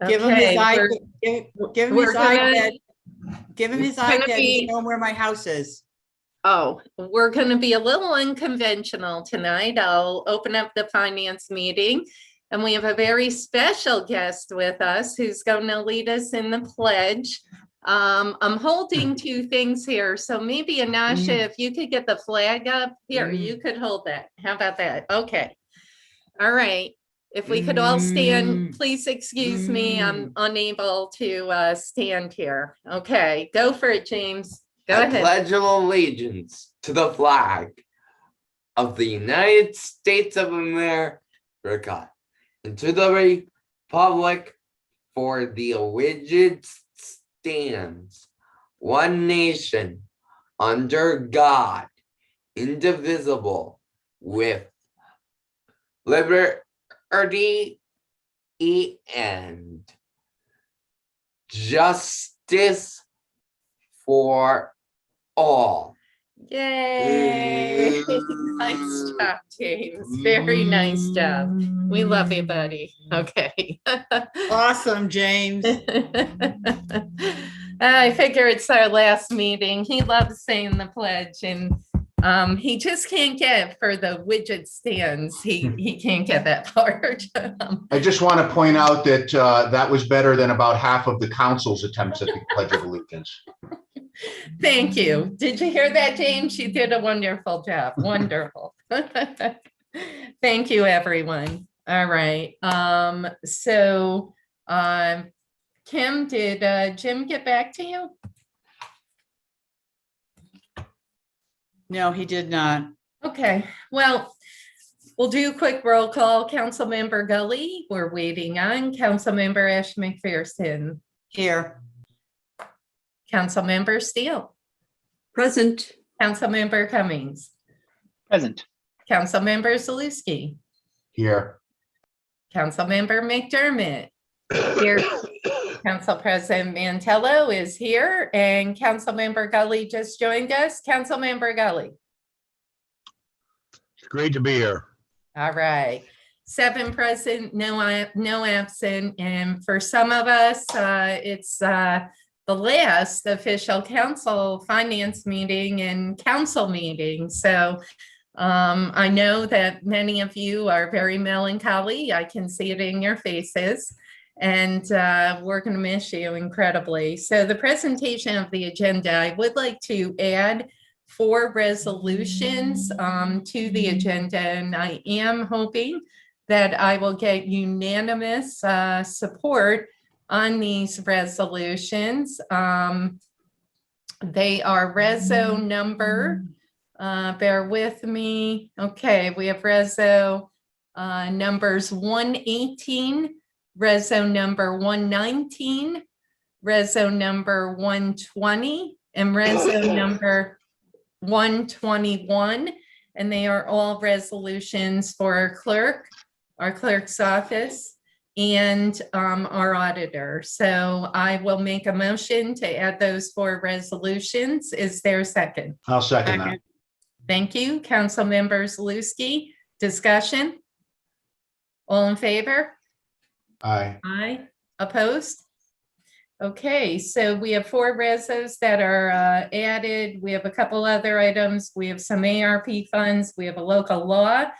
Give him his Okay, give him his iPad. Give him his iPad and show him where my house is. Oh, we're going to be a little unconventional tonight. I'll open up the finance meeting, and we have a very special guest with us who's going to lead us in the pledge. I'm holding two things here, so maybe Anasha, if you could get the flag up here, you could hold that. How about that? Okay. All right. If we could all stand, please excuse me. I'm unable to stand here. Okay, go for it, James. Go ahead. Pledge of allegiance to the flag of the United States of America and to the republic for which it stands, one nation, under God, indivisible, with liberty and justice for all. Yay! Nice job, James. Very nice job. We love you, buddy. Okay. Awesome, James. I figure it's our last meeting. He loves saying the pledge, and he just can't get for the widget stands. He can't get that part. I just want to point out that that was better than about half of the council's attempts at the Pledge of Allegiance. Thank you. Did you hear that, James? You did a wonderful job. Wonderful. Thank you, everyone. All right. Kim, did Jim get back to you? No, he did not. Okay. Well, we'll do a quick roll call. Councilmember Gully, we're waiting on. Councilmember Ash McPherson. Here. Councilmember Steele. Present. Councilmember Cummings. Present. Councilmember Zaluski. Here. Councilmember McDermott. Here. Council President Mantello is here, and Councilmember Gully just joined us. Councilmember Gully. It's great to be here. All right. 7 present, no absent, and for some of us, it's the last official council finance meeting and council meeting. So I know that many of you are very melancholy. I can see it in your faces, and we're going to miss you incredibly. So the presentation of the agenda, I would like to add 4 resolutions to the agenda, and I am hoping that I will get unanimous support on these resolutions. They are reso number, bear with me. Okay, we have reso numbers 118, reso number 119, reso number 120, and reso number 121. And they are all resolutions for our clerk's office, and our auditor. So I will make a motion to add those 4 resolutions. Is there a second? I'll second that. Thank you. Councilmember Zaluski. Discussion? All in favor? Aye. Aye. Opposed? Okay, so we have 4 resos that are added. We have a couple other items. We have some ARP funds. We have a local law.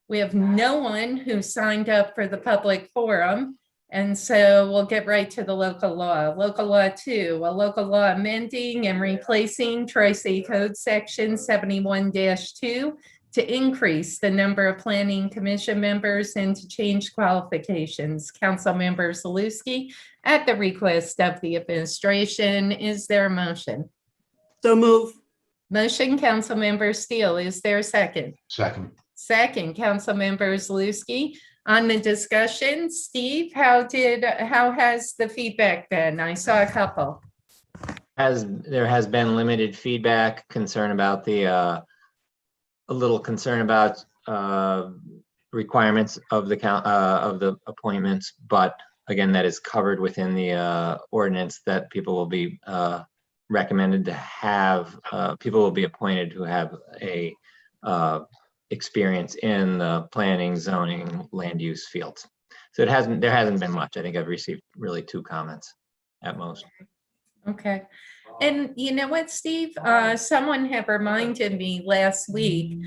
We have no one who signed up for the public forum. And so we'll get right to the local law. Local law 2, a local law amending and replacing Troy City Code Section 71-2 to increase the number of planning commission members and to change qualifications. Councilmember Zaluski, at the request of the administration, is there a motion? So move. Motion, Councilmember Steele. Is there a second? Second. Second, Councilmember Zaluski. On the discussion, Steve, how has the feedback been? I saw a couple. There has been limited feedback, concern about a little concern about requirements of the appointments, but again, that is covered within the ordinance that people will be recommended to have. People will be appointed who have a experience in the planning, zoning, land use fields. So there hasn't been much. I think I've received really 2 comments at most. Okay. And you know what, Steve? Someone had reminded me last week,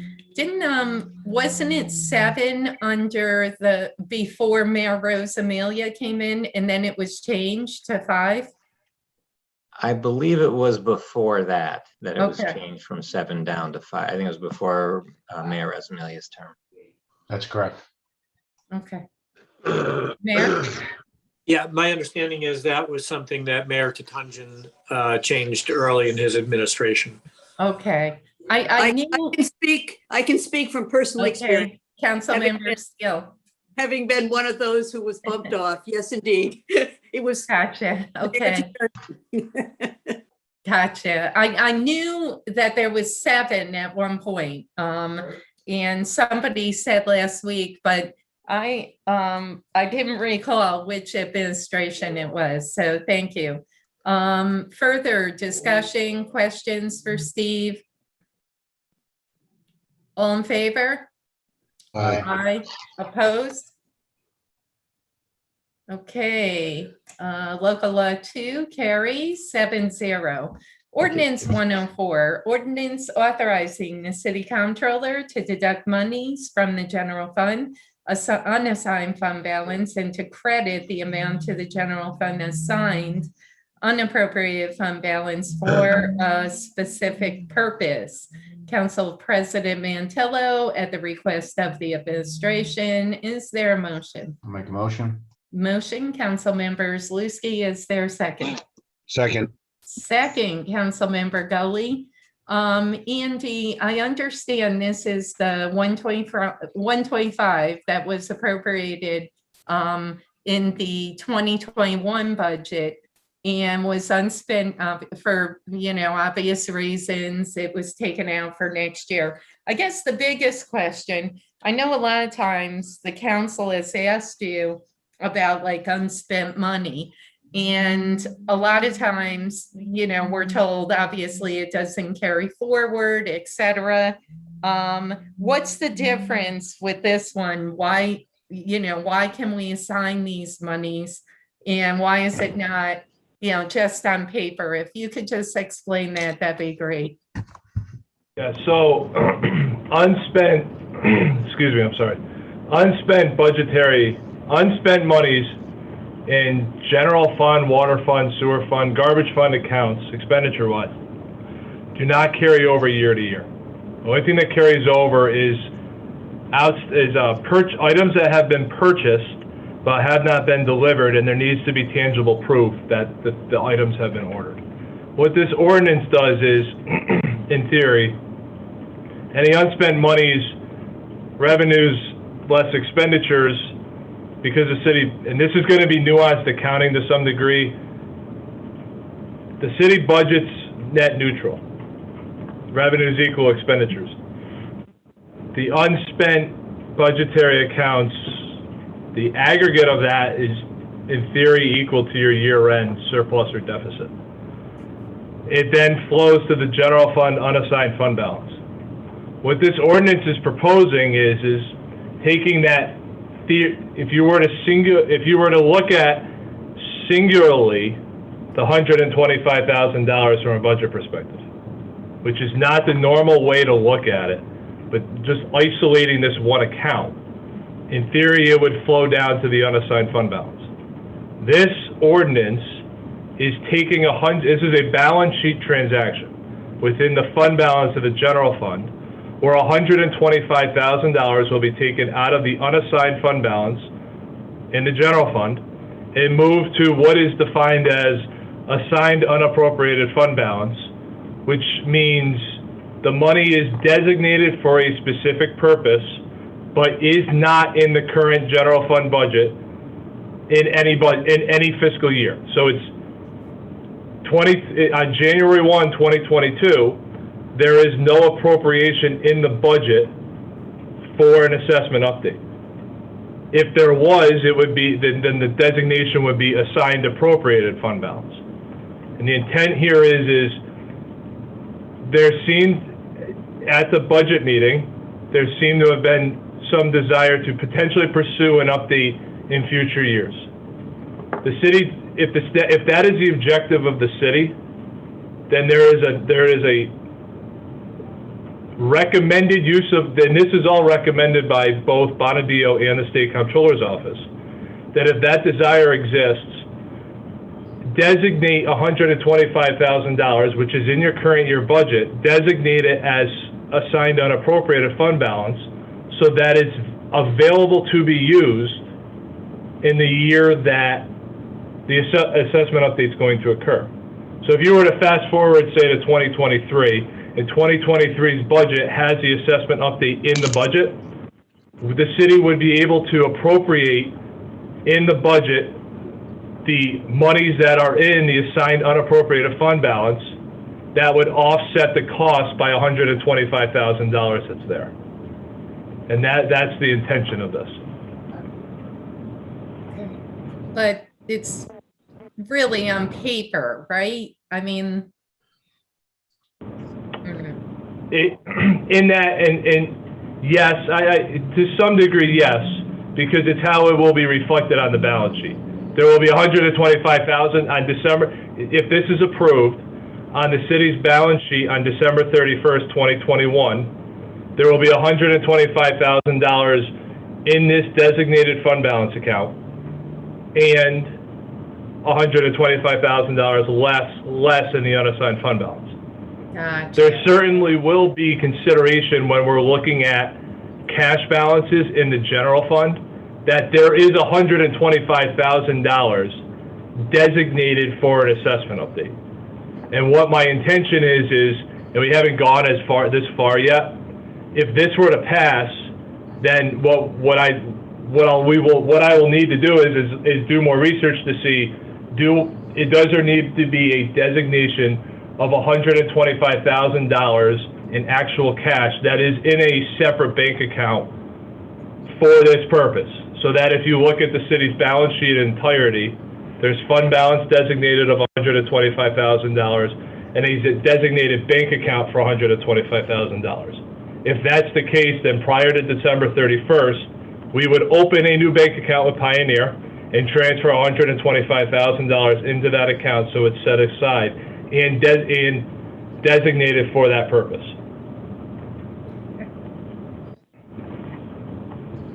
wasn't it 7 under before Mayor Rose Amelia came in, and then it was changed to 5? I believe it was before that it was Okay. changed from 7 down to 5. I think it was before Mayor Esmelia's term. That's correct. Okay. Mayor? Yeah, my understanding is that was something that Mayor Tatanjian changed early in his administration. Okay. I knew. I can speak from personal experience, Okay. Councilmember Skill. having been one of those who was bumped off. Yes, indeed. It was. Gotcha. Okay. Gotcha. I knew that there was 7 at one point. And somebody said last week, but I didn't recall which administration it was. So thank you. Further discussion, questions for Steve? All in favor? Aye. Aye. Opposed? Okay, local law 2 carries 7-0. Ordinance 104, ordinance authorizing the city comptroller to deduct monies from the general fund, unassigned fund balance, and to credit the amount to the general fund assigned unappropriated fund balance for a specific purpose. Council President Mantello, at the request of the administration, is there a motion? I'll make a motion. Motion, Council Members Luikowski, is there a second? Second. Second, Councilmember Gully. Andy, I understand this is the 125 that was appropriated in the 2021 budget and was unspent for, obvious reasons. It was taken out for next year. I guess the biggest question, I know a lot of times the council has asked you about like unspent money. And a lot of times, we're told, obviously, it doesn't carry forward, et cetera. What's the difference with this one? Why can we assign these monies? And why is it not, just on paper? If you could just explain that, that'd be great. Yeah, so unspent monies in general fund, water fund, sewer fund, garbage fund accounts, expenditure-wise, do not carry over year to year. The only thing that carries over is items that have been purchased but have not been delivered, and there needs to be tangible proof that the items have been ordered. What this ordinance does is, in theory, any unspent monies, revenues less expenditures, because the city, and this is going to be nuanced accounting to some degree, the city budget's net neutral. Revenues equal expenditures. The unspent budgetary accounts, the aggregate of that is in theory equal to your year-end surplus or deficit. It then flows to the general fund unassigned fund balance. What this ordinance is proposing is taking that, if you were to look at singularly the $125,000 from a budget perspective, which is not the normal way to look at it, but just isolating this one account, in theory, it would flow down to the unassigned fund balance. This ordinance is taking this is a balance sheet transaction within the fund balance of the general fund, where $125,000 will be taken out of the unassigned fund balance in the general fund and moved to what is defined as assigned unappropriated fund balance, which means the money is designated for a specific purpose, but is not in the current general fund budget in any fiscal year. So it's on January 1, 2022, there is no appropriation in the budget for an assessment update. If there was, it would be, then the designation would be assigned appropriated fund balance. And the intent here is there seemed, at the budget meeting, there seemed to have been some desire to potentially pursue an update in future years. The city, if that is the objective of the city, then there is a recommended use of, and this is all recommended by both Bonadio and the State Comptroller's Office, that if that desire exists, designate $125,000, which is in your current year budget, designate it as assigned unappropriated fund balance so that it's available to be used in the year that the assessment update is going to occur. So if you were to fast forward, say, to 2023, and 2023's budget has the assessment update in the budget, the city would be able to appropriate in the budget the monies that are in the assigned unappropriated fund balance that would offset the cost by $125,000 that's there. And that's the intention of this. But it's really on paper, right? I mean, Yes, to some degree, yes, because it's how it will be reflected on the balance sheet. There will be $125,000 on December, if this is approved, on the city's balance sheet on December 31st, 2021, there will be $125,000 in this designated fund balance account and $125,000 less in the unassigned fund balance. gotcha. There certainly will be consideration when we're looking at cash balances in the general fund that there is $125,000 designated for an assessment update. And what my intention is, and we haven't gone this far yet, if this were to pass, then what I will need to do is do more research to see, does there need to be a designation of $125,000 in actual cash that is in a separate bank account for this purpose, so that if you look at the city's balance sheet in entirety, there's fund balance designated of $125,000 and a designated bank account for $125,000. If that's the case, then prior to December 31st, we would open a new bank account with Pioneer and transfer $125,000 into that account so it's set aside and designated for that purpose.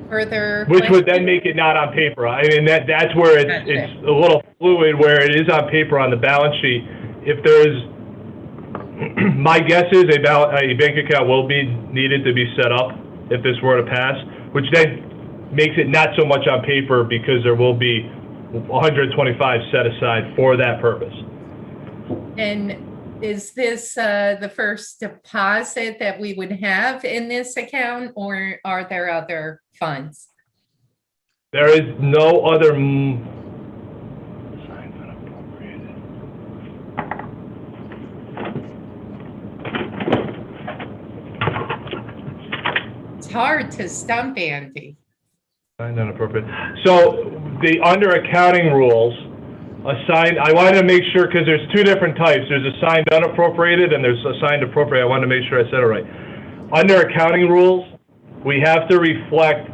Further Which would then questions? make it not on paper. I mean, that's where it's a little fluid, where it is on paper on the balance sheet. If there's, my guess is a bank account will be needed to be set up if this were to pass, which then makes it not so much on paper because there will be 125 set aside for that purpose. And is this the first deposit that we would have in this account, or are there other funds? There is no other. It's hard to stump Andy. Inappropriate. So the under accounting rules, assigned, I wanted to make sure, because there's two different types. There's assigned unappropriated and there's assigned appropriate. I wanted to make sure I said it right. Under accounting rules, we have to reflect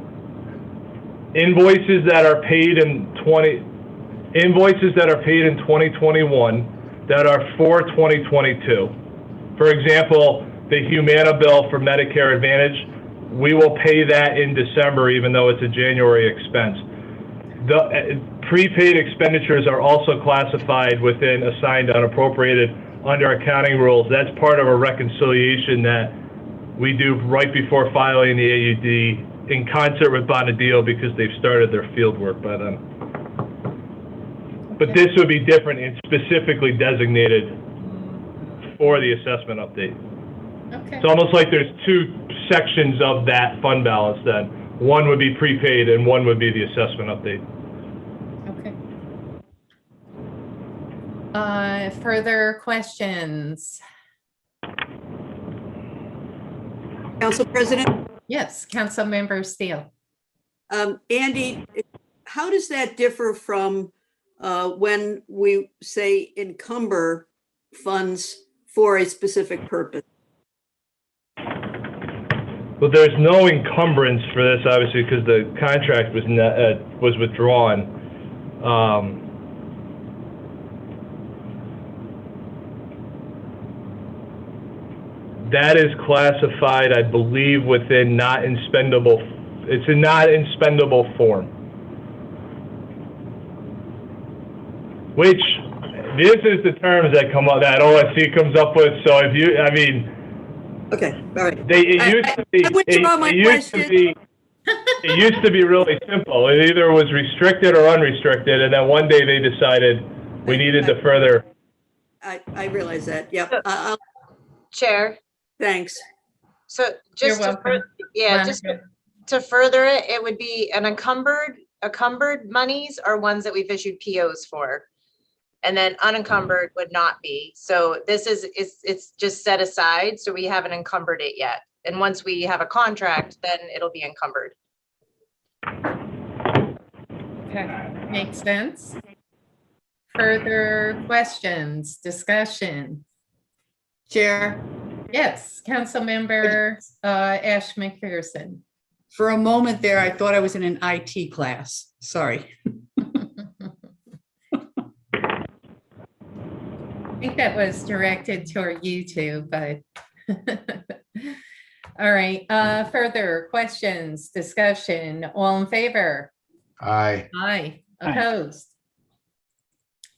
invoices that are paid in 2021 that are for 2022. For example, the Humana bill for Medicare Advantage, we will pay that in December, even though it's a January expense. The prepaid expenditures are also classified within assigned unappropriated under accounting rules. That's part of a reconciliation that we do right before filing the AUD in concert with Bonadio, because they've started their field work by then. But this would be different and specifically designated for the assessment update. Okay. It's almost like there's two sections of that fund balance then. One would be prepaid and one would be the assessment update. Okay. Further questions? Council President? Yes, Councilmember Steele. Andy, how does that differ from when we say encumber funds for a specific purpose? Well, there's no encumbrance for this, obviously, because the contract was withdrawn. That is classified, I believe, within not expendable. It's a not expendable form. Which, this is the terms that come up, that OSC comes up with. So if you, I mean, Okay, all right. it used to be. I withdraw my question. It used to be really simple. It either was restricted or unrestricted, and then one day they decided we needed to further. I realize that. Yep. Chair, Thanks. so You're just to, welcome. yeah, just Monica. to further it, it would be an encumbered monies are ones that we've issued POs for. And then unencumbered would not be. So this is, it's just set aside. So we haven't encumbered it yet. And once we have a contract, then it'll be encumbered. Okay, makes sense. Further questions, discussion? Chair, Yes, Councilmember Ash McPherson. for a moment there, I thought I was in an IT class. Sorry. I think that was directed toward you two, but. All right, further questions, discussion, all in favor? Aye. Aye, opposed.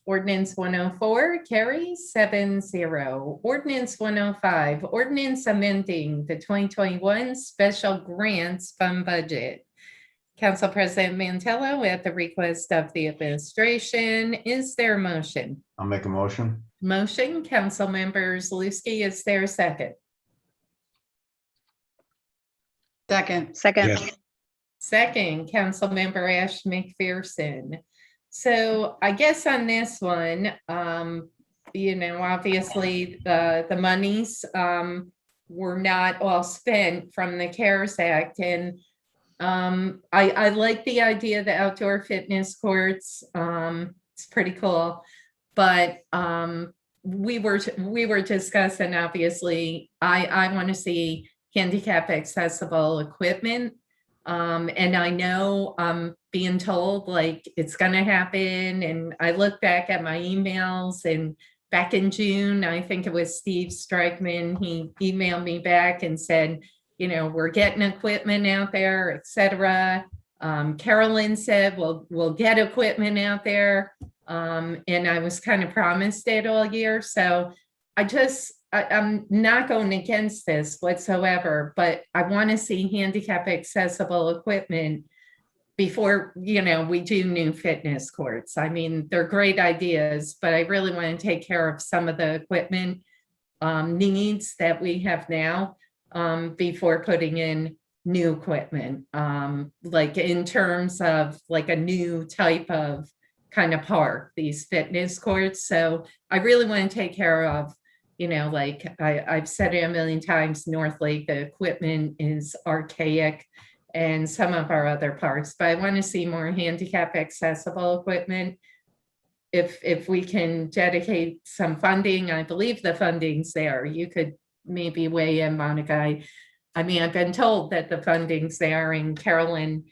Ordinance 104 carries 7-0. Ordinance 105, ordinance amending the 2021 special grants fund budget. Council President Mantello, at the request of the administration, is there a motion? I'll make a motion. Motion, Council Members Luikowski, is there a second? Second. Second, Councilmember Ash McPherson. So I guess on this one, obviously the monies were not all spent from the CARES Act, and I like the idea of the outdoor fitness courts. It's pretty cool, but we were discussing, obviously, I want to see handicap accessible equipment. And I know I'm being told like it's going to happen. And I look back at my emails, and back in June, I think it was Steve Strikeman, he emailed me back and said, we're getting equipment out there, et cetera. Carolyn said, we'll get equipment out there. And I was kind of promised it all year. So I'm not going against this whatsoever, but I want to see handicap accessible equipment before, we do new fitness courts. I mean, they're great ideas, but I really want to take care of some of the equipment needs that we have now before putting in new equipment, like in terms of like a new type of kind of park, these fitness courts. So I really want to take care of, like I've said it a million times, North Lake, the equipment is archaic, and some of our other parks, but I want to see more handicap accessible equipment. If we can dedicate some funding, I believe the funding's there. You could maybe weigh in, Monica. I mean, I've been told that the funding's there, and Carolyn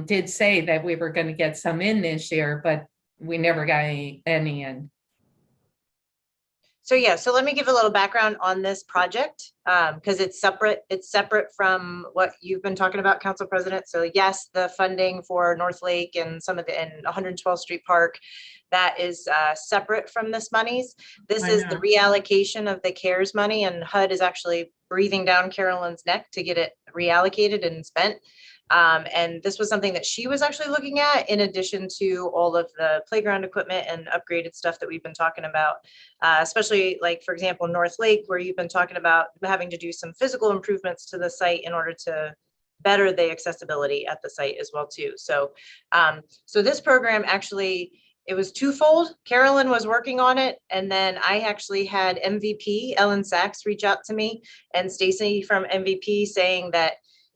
did say that we were going to get some in this year, but we never got any in. So yeah, so let me give a little background on this project because it's separate from what you've been talking about, Council President. So yes, the funding for North Lake and some of the 112th Street Park, that is separate from this monies. This is the reallocation of the CARES money, and HUD is actually breathing down Carolyn's neck to get it reallocated and spent. And this was something that she was actually looking at in addition to all of the playground equipment and upgraded stuff that we've been talking about, especially like, for example, North Lake, where you've been talking about having to do some physical improvements to the site in order to better the accessibility at the site as well too. So, so this program actually, it was twofold. Carolyn was working on it, and then I actually had MVP, Ellen Sachs, reach out to me, and Stacy from MVP saying that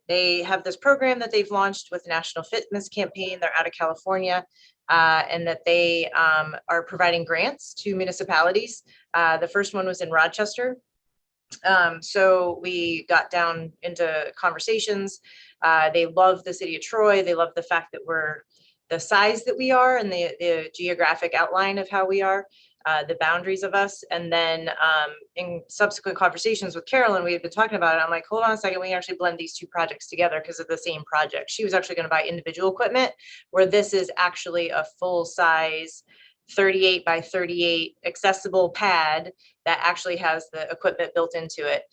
they have this program that they've launched with National Fitness Campaign. They're out of California, and that they are providing grants to municipalities. The first one was in Rochester, So we got down into conversations. They love the city of Troy. They love the fact that we're the size that we are and the geographic outline of how we are, the boundaries of us. And then in subsequent conversations with Carolyn, we had been talking about it. I'm like, hold on a second, we can actually blend these two projects together because of the same project. She was actually going to buy individual equipment, where this is actually a full size 38 by 38 accessible pad that actually has the equipment built into it.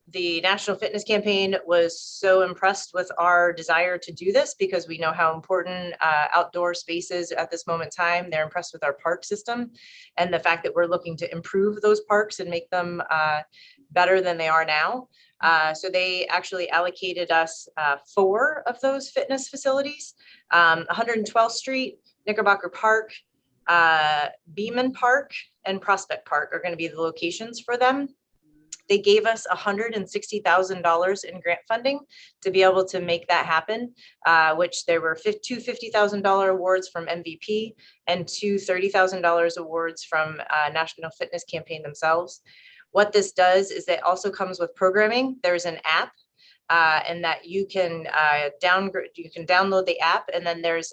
The National Fitness Campaign was so impressed with our desire to do this because we know how important outdoor spaces at this moment in time. They're impressed with our park system and the fact that we're looking to improve those parks and make them better than they are now. So they actually allocated us 4 of those fitness facilities, 112th Street, Knickerbocker Park, Beeman Park, and Prospect Park are going to be the locations for them. They gave us $160,000 in grant funding to be able to make that happen, which there were 2 $50,000 awards from MVP and 2 $30,000 awards from National Fitness Campaign themselves. What this does is it also comes with programming. There's an app and that you can download the app, and then there's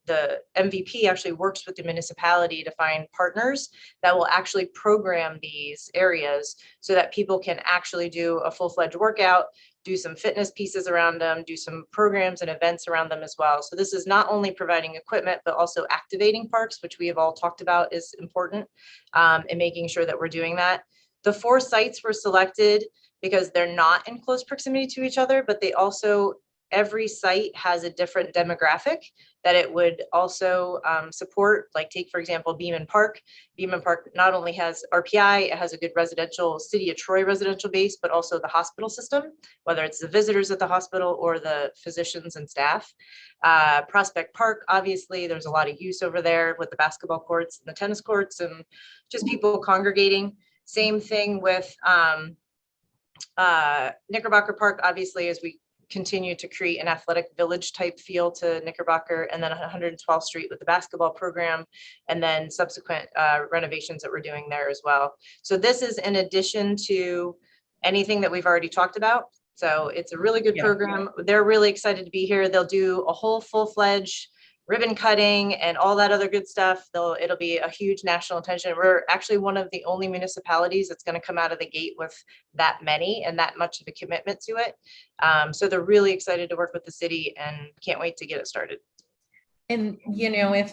the MVP actually works with the municipality to find partners that will actually program these areas so that people can actually do a full-fledged workout, do some fitness pieces around them, do some programs and events around them as well. So this is not only providing equipment, but also activating parks, which we have all talked about is important, and making sure that we're doing that. The 4 sites were selected because they're not in close proximity to each other, but they also, every site has a different demographic that it would also support. Like take, for example, Beeman Park. Beeman Park not only has RPI, it has a good residential, city of Troy residential base, but also the hospital system, whether it's the visitors at the hospital or the physicians and staff. Prospect Park, obviously, there's a lot of use over there with the basketball courts and the tennis courts and just people congregating. Same thing with Knickerbocker Park, obviously, as we continue to create an athletic village type feel to Knickerbocker, and then 112th Street with the basketball program, and then subsequent renovations that we're doing there as well. So this is in addition to anything that we've already talked about. So it's a really good program. They're really excited to be here. They'll do a whole full-fledged ribbon cutting and all that other good stuff. It'll be a huge national attention. We're actually one of the only municipalities that's going to come out of the gate with that many and that much of a commitment to it. So they're really excited to work with the city and can't wait to get it started. And, you know, if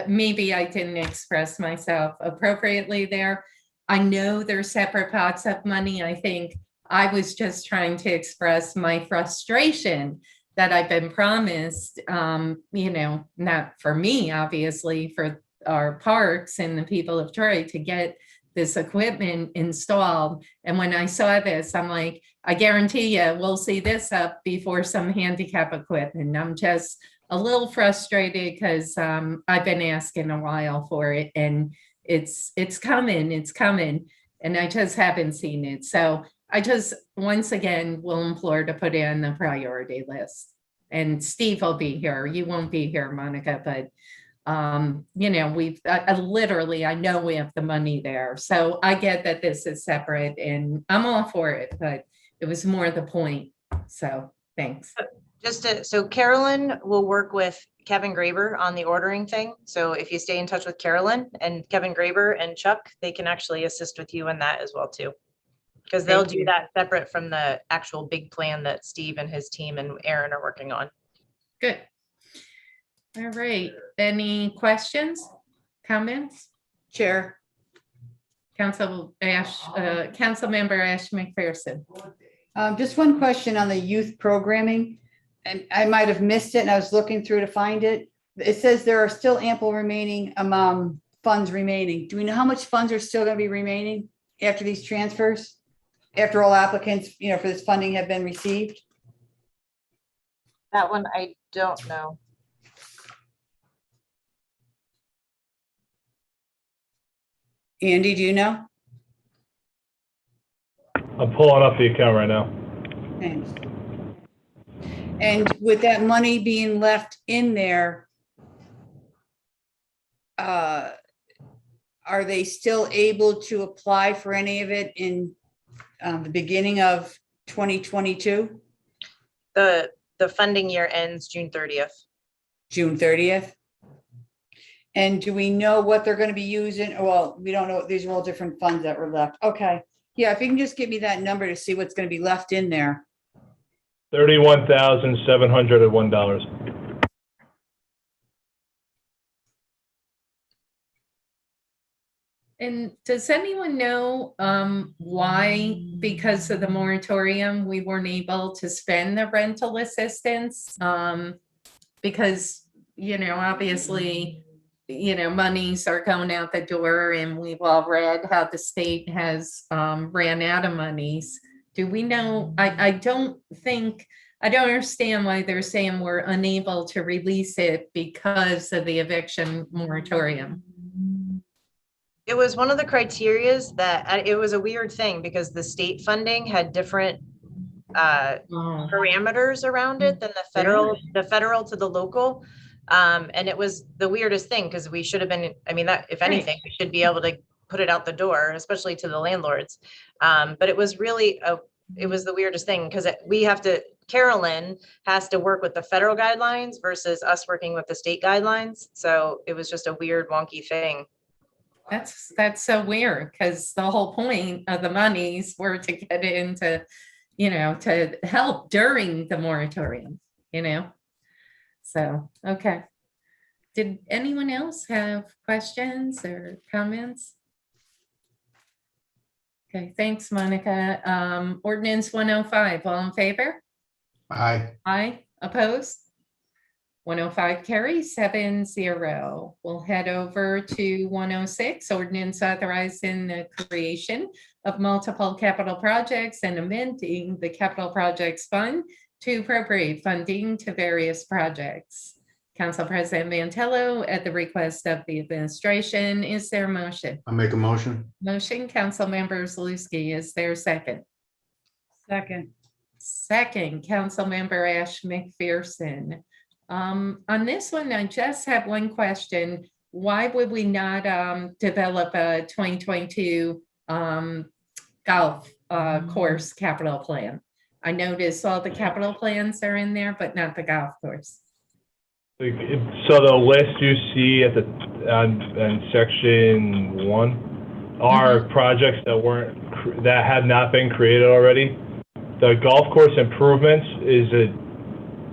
maybe I didn't express myself appropriately there. I know they're separate pots of money. I think I was just trying to express my frustration that I've been promised, you know, not for me, obviously, for our parks and the people of Troy to get this equipment installed. And when I saw this, I'm like, I guarantee you, we'll see this up before some handicap equipment. I'm just a little frustrated because I've been asking a while for it, and it's coming, and I just haven't seen it. So I just, once again, will implore to put it on the priority list. And Steve will be here. You won't be here, Monica, but, you know, I know we have the money there. So I get that this is separate and I'm all for it, but it was more the point. So thanks. So Carolyn will work with Kevin Graber on the ordering thing. So if you stay in touch with Carolyn and Kevin Graber and Chuck, they can actually assist with you in that as well too. Because they'll do that separate from the actual big plan that Steve and his team and Aaron are working on. Good. All right. Any questions, comments? Chair. Councilmember Ash McPherson. Just one question on the youth programming, and I might have missed it and I was looking through to find it. It says there are still ample remaining funds remaining. Do we know how much funds are still going to be remaining after these transfers? After all applicants, you know, for this funding have been received? That one, I don't know. Andy, do you know? I'm pulling up the account right now. Thanks. And with that money being left in there, are they still able to apply for any of it in the beginning of 2022, The funding year ends June 30th. June 30th? And do we know what they're going to be using? Well, we don't know. These are all different funds that were left. Okay. Yeah, if you can just give me that number to see what's going to be left in there. $31,701. And does anyone know why, because of the moratorium, we weren't able to spend the rental assistance? Because, obviously, monies are going out the door, and we've all read how the state has ran out of monies. Do we know? I don't understand why they're saying we're unable to release it because of the eviction moratorium. It was one of the criterias that it was a weird thing because the state funding had different parameters around it than the federal to the local. And it was the weirdest thing because we should have been, that if anything, we should be able to put it out the door, especially to the landlords. But it was really, it was the weirdest thing because Carolyn has to work with the federal guidelines versus us working with the state guidelines. So it was just a weird, wonky thing. That's so weird because the whole point of the monies were to get into, to help during the moratorium, So, okay. Did anyone else have questions or comments? Okay, thanks, Monica. Ordinance 105, all in favor? Aye. Aye, opposed? 105 carries 7-0. We'll head over to 106, ordinance authorizing the creation of multiple capital projects and amending the capital projects fund to appropriate funding to various projects. Council President Mantello, at the request of the administration, is there a motion? I'll make a motion. Motion, Council Member Luikowski, is there a second? Second, Council Member Ash McPherson. On this one, I just have one question. Why would we not develop a 2022 golf course capital plan? I noticed all the capital plans are in there, but not the golf course. So the list you see at on section 1 are projects that have not been created already. The golf course improvements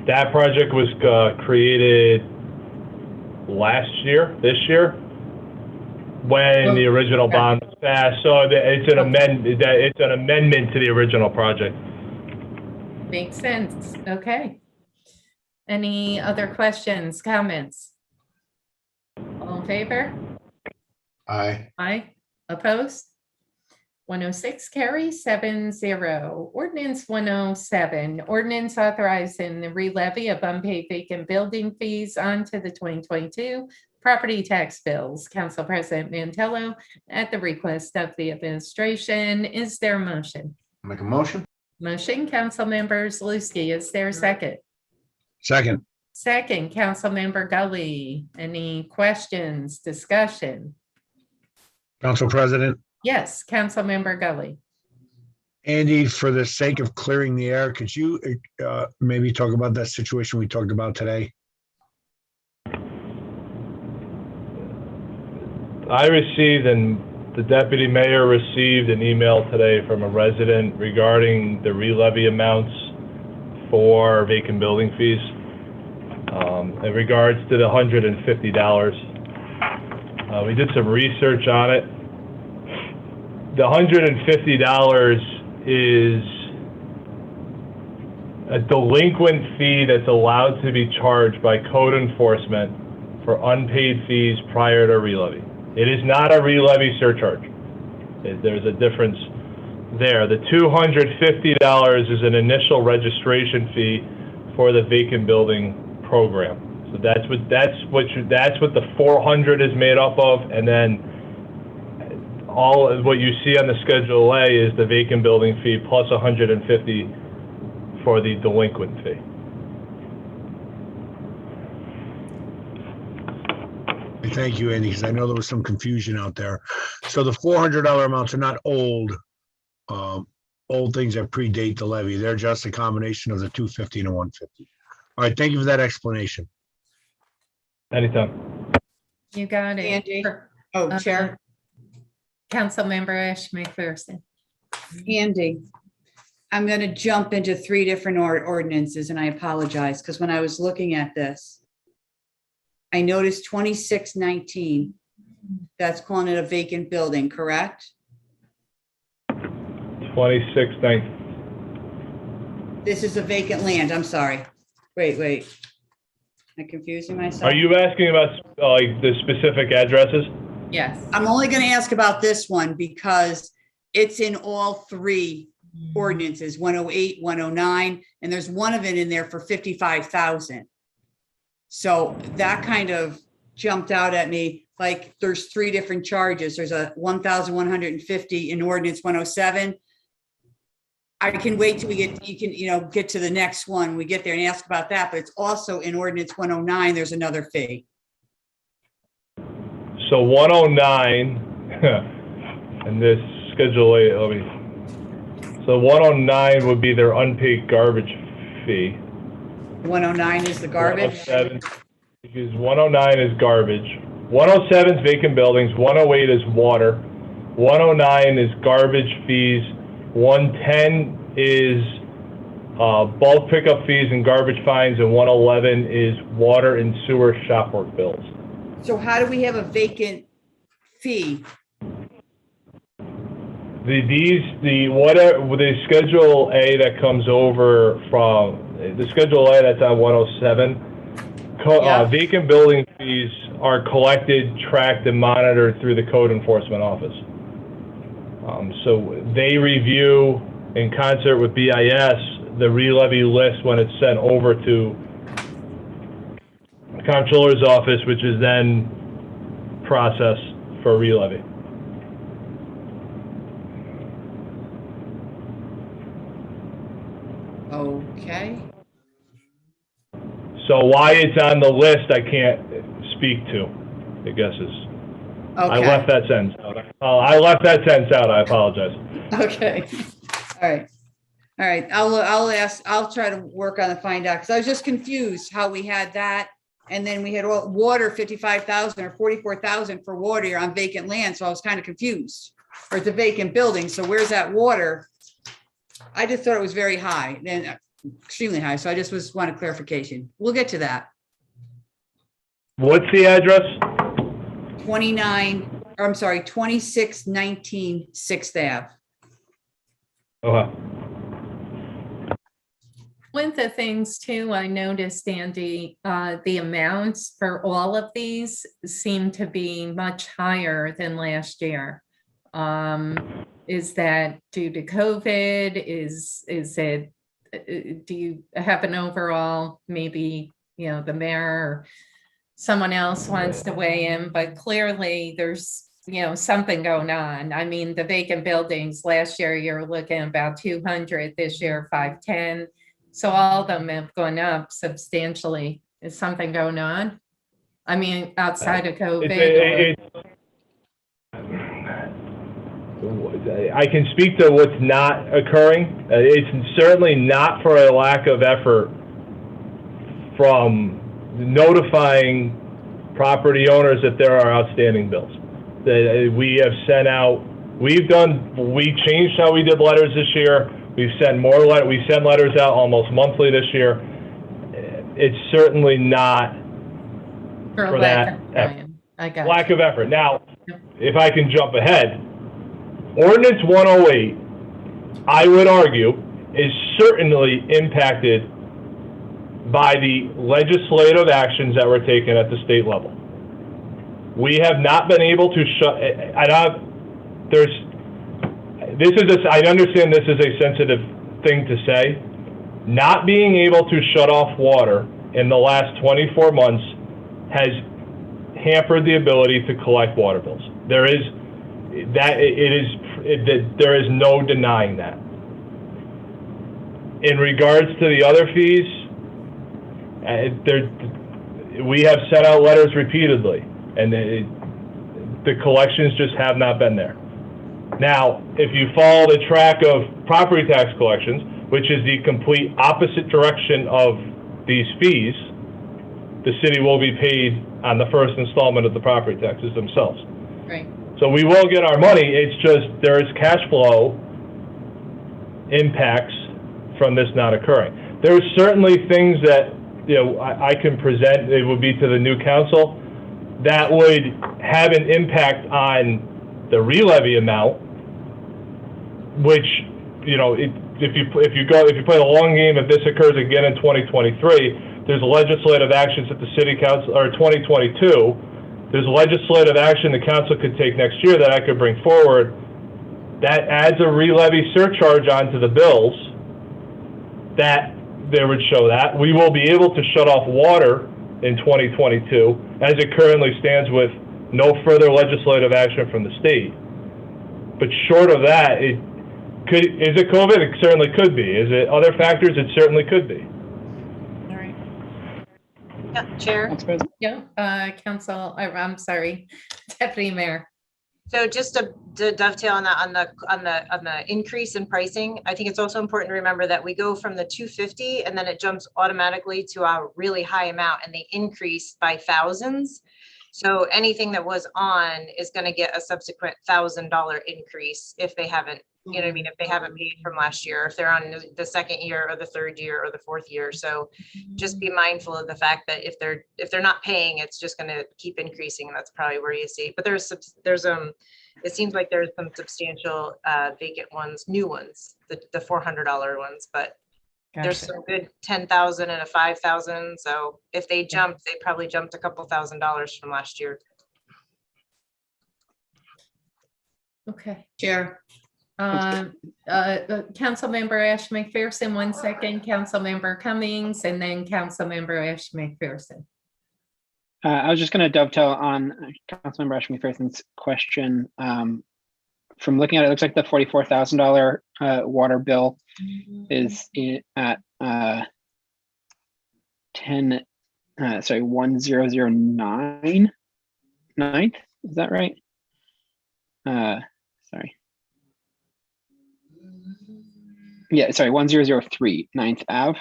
that project was created this year, when the original bond was passed. So it's an amendment to the original project. Makes sense. Okay. Any other questions, comments? All in favor? Aye. Aye. Opposed? 106 carries 7-0. Ordinance 107, ordinance authorizing the re-levy of unpaid vacant building fees onto the 2022 property tax bills. Council President Mantello, at the request of the administration, is there a motion? I'll make a motion. Motion, Council Member Zaluski, is there a second? Second. Second, Council Member Gully. Any questions, discussion? Council President. Yes, Council Member Gully. Andy, for the sake of clearing the air, could you maybe talk about that situation we talked about today? I received, and the deputy mayor received, an email today from a resident regarding the re-levy amounts for vacant building fees. In regards to the $150. We did some research on it. The $150 is a delinquent fee that's allowed to be charged by code enforcement for unpaid fees prior to re-levy. It is not a re-levy surcharge. There's a difference there. The $250 is an initial registration fee for the vacant building program. So that's what the 400 is made up of, and then all of what you see on the Schedule A is the vacant building fee plus 150 for the delinquent fee. Thank you, Andy, because I know there was some confusion out there. So the $400 amounts are not old things that predate the levy. They're just a combination of the 250 and the 150. All right, thank you for that explanation. Anytime. You got it. Angie? Oh, Chair. Councilmember Ash McPherson. Andy, I'm going to jump into three different ordinances, and I apologize, because when I was looking at this, I noticed 2619. That's calling it a vacant building, correct? 2619. This is a vacant land. I'm sorry. Wait. Am I confusing myself? Are you asking about like the specific addresses? Yes. I'm only going to ask about this one because it's in all three ordinances, 108, 109, and there's one of it in there for 55,000. So that kind of jumped out at me. Like there's three different charges. There's a 1,150 in ordinance 107. I can wait till you can, get to the next one. We get there and ask about that, but it's also in ordinance 109. There's another fee. So 109, and this Schedule A, so 109 would be their unpaid garbage fee. 109 is the garbage. 107, because 109 is garbage. 107 is vacant buildings. 108 is water. 109 is garbage fees. 110 is bulk pickup fees and garbage fines, and 111 is water and sewer shop work bills. So how do we have a vacant fee? The Schedule A that comes over from the Schedule A that's on 107. Vacant building fees are collected, tracked, and monitored through the Code Enforcement Office. So they review in concert with BIS the re-levy list when it's sent over to the Comptroller's Office, which is then processed for re-levy. Okay. So why it's on the list, I can't speak to, I guess is. I Okay. left that sentence out. I left that sentence out. I apologize. Okay. All right. I'll try to work on the find out, because I was just confused how we had that. And then we had water, 55,000 or 44,000 for water on vacant land. So I was kind of confused. Or it's a vacant building. So where's that water? I just thought it was very high, then extremely high. So I just wanted clarification. We'll get to that. What's the address? 2619 6th Ave. Okay. One of the things too, I noticed, Andy, the amounts for all of these seem to be much higher than last year. Is that due to COVID? Is it, do you have an overall, maybe, the mayor or someone else wants to weigh in, but clearly there's, something going on. I mean, the vacant buildings last year, you're looking at about 200, this year, 510. So all of them have gone up substantially. Is something going on? I mean, outside of COVID? I can speak to what's not occurring. It's certainly not for a lack of effort from notifying property owners that there are outstanding bills. That we have sent out, we changed how we did letters this year. We've sent we send letters out almost monthly this year. It's certainly not for that effort. I got Lack of effort. Now, if I can jump ahead, Ordinance 108, I would argue, is certainly impacted by the legislative actions that were taken at the state level. We have not been able to I understand this is a sensitive thing to say. Not being able to shut off water in the last 24 months has hampered the ability to collect water bills. There is no denying that. In regards to the other fees, we have sent out letters repeatedly, And the collections just have not been there. Now, if you follow the track of property tax collections, which is the complete opposite direction of these fees, the city will be paid on the first installment of the property taxes themselves. Right. So we will get our money, it's just there is cash flow impacts from this not occurring. There are certainly things that, you know, I can present, it would be to the new council, that would have an impact on the re-levy amount, which, you know, if you play the long game, if this occurs again in 2023, there's legislative actions at the city council, or 2022, there's legislative action the council could take next year that I could bring forward that adds a re-levy surcharge onto the bills that they would show that. We will be able to shut off water in 2022 as it currently stands with no further legislative action from the state. But short of that, is it COVID? It certainly could be. Is it other factors? It certainly could be. All right. Yeah, Chair. Yeah, I'm sorry, Deputy Mayor. So just to dovetail on that, on the increase in pricing, I think it's also important to remember that we go from the 250 and then it jumps automatically to a really high amount, and they increase by thousands. So anything that was on is going to get a subsequent $1,000 increase if they haven't, you know what I mean, if they haven't paid from last year, if they're on the second year or the third year or the fourth year. So just be mindful of the fact that if they're not paying, it's just going to keep increasing. And that's probably where you see. But it seems like there's some substantial vacant ones, new ones, the $400 ones, but there's some good 10,000 and a 5,000. So if they jumped, they probably jumped a couple $1,000s from last year. Okay. Chair. Councilmember Ash McPherson, 1 second, Councilmember Cummings, and then Councilmember Ash McPherson. I was just going to dovetail on Councilmember Ash McPherson's question. From looking at it, it looks like the $44,000 water bill is at 1009 9th. Is that right? Sorry. Yeah, sorry, 1003 9th Ave,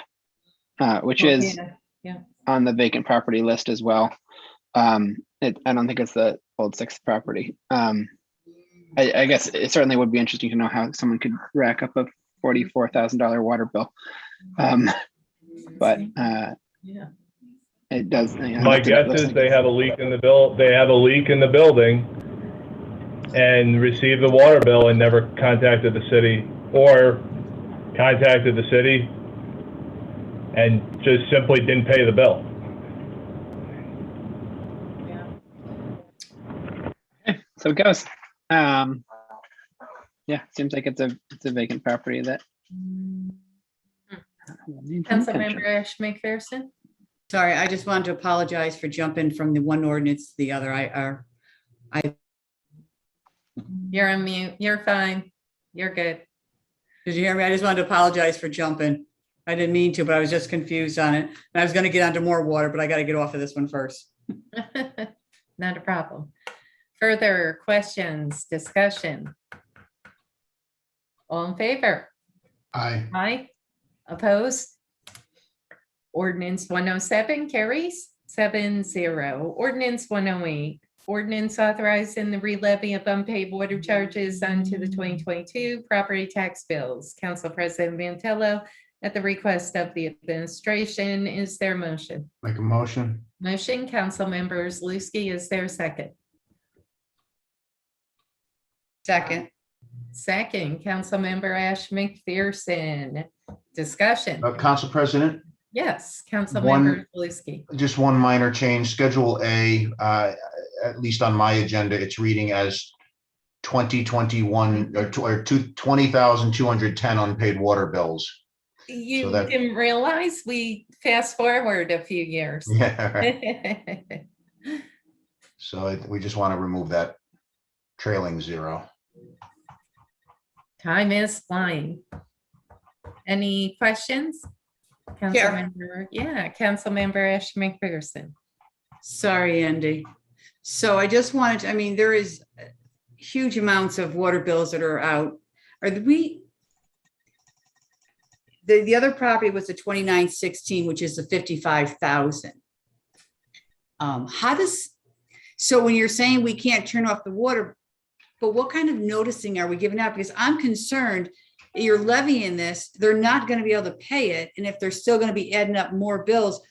which is on the vacant property list as well. I don't think it's the old 6th property. I guess it certainly would be interesting to know how someone could rack up a $44,000 water bill. But it does. My guess is they have a leak in the bill. They have a leak in the building and received the water bill and never contacted the city, or contacted the city and just simply didn't pay the bill. So it goes. Yeah, seems like it's a vacant property that. Councilmember Ash McPherson. Sorry, I just wanted to apologize for jumping from the one ordinance to the other. You're on mute. You're fine. You're good. Did you hear me? I just wanted to apologize for jumping. I didn't mean to, but I was just confused on it. And I was going to get onto more water, but I got to get off of this one first. Not a problem. Further questions, discussion? All in favor? Aye. Aye. Opposed? Ordinance 107 carries 7-0. Ordinance 108. Ordinance authorizing the re-levy of unpaid water charges onto the 2022 property tax bills. Council President Mantello, at the request of the administration, is there a motion? Make a motion. Motion, Councilmember Luikowski, is there a second? Second. Second, Councilmember Ash McPherson. Discussion. Council President, Yes, Councilmember Luikowski. just one minor change. Schedule A, at least on my agenda, it's reading as 2021 or 20,210 unpaid water bills. You So that- didn't realize we fast forward a few years. Yeah. Right. So we just want to remove that trailing 0. Time is flying. Any questions? Councilmember Ash McPherson. Sorry, Andy. So I just wanted, I mean, there is huge amounts of water bills that are out. Are we? The other property was the 2916, which is the 55,000. How does, so when you're saying we can't turn off the water, but what kind of noticing are we giving out? Because I'm concerned you're levying this, they're not going to be able to pay it. And if they're still going to be adding up more bills,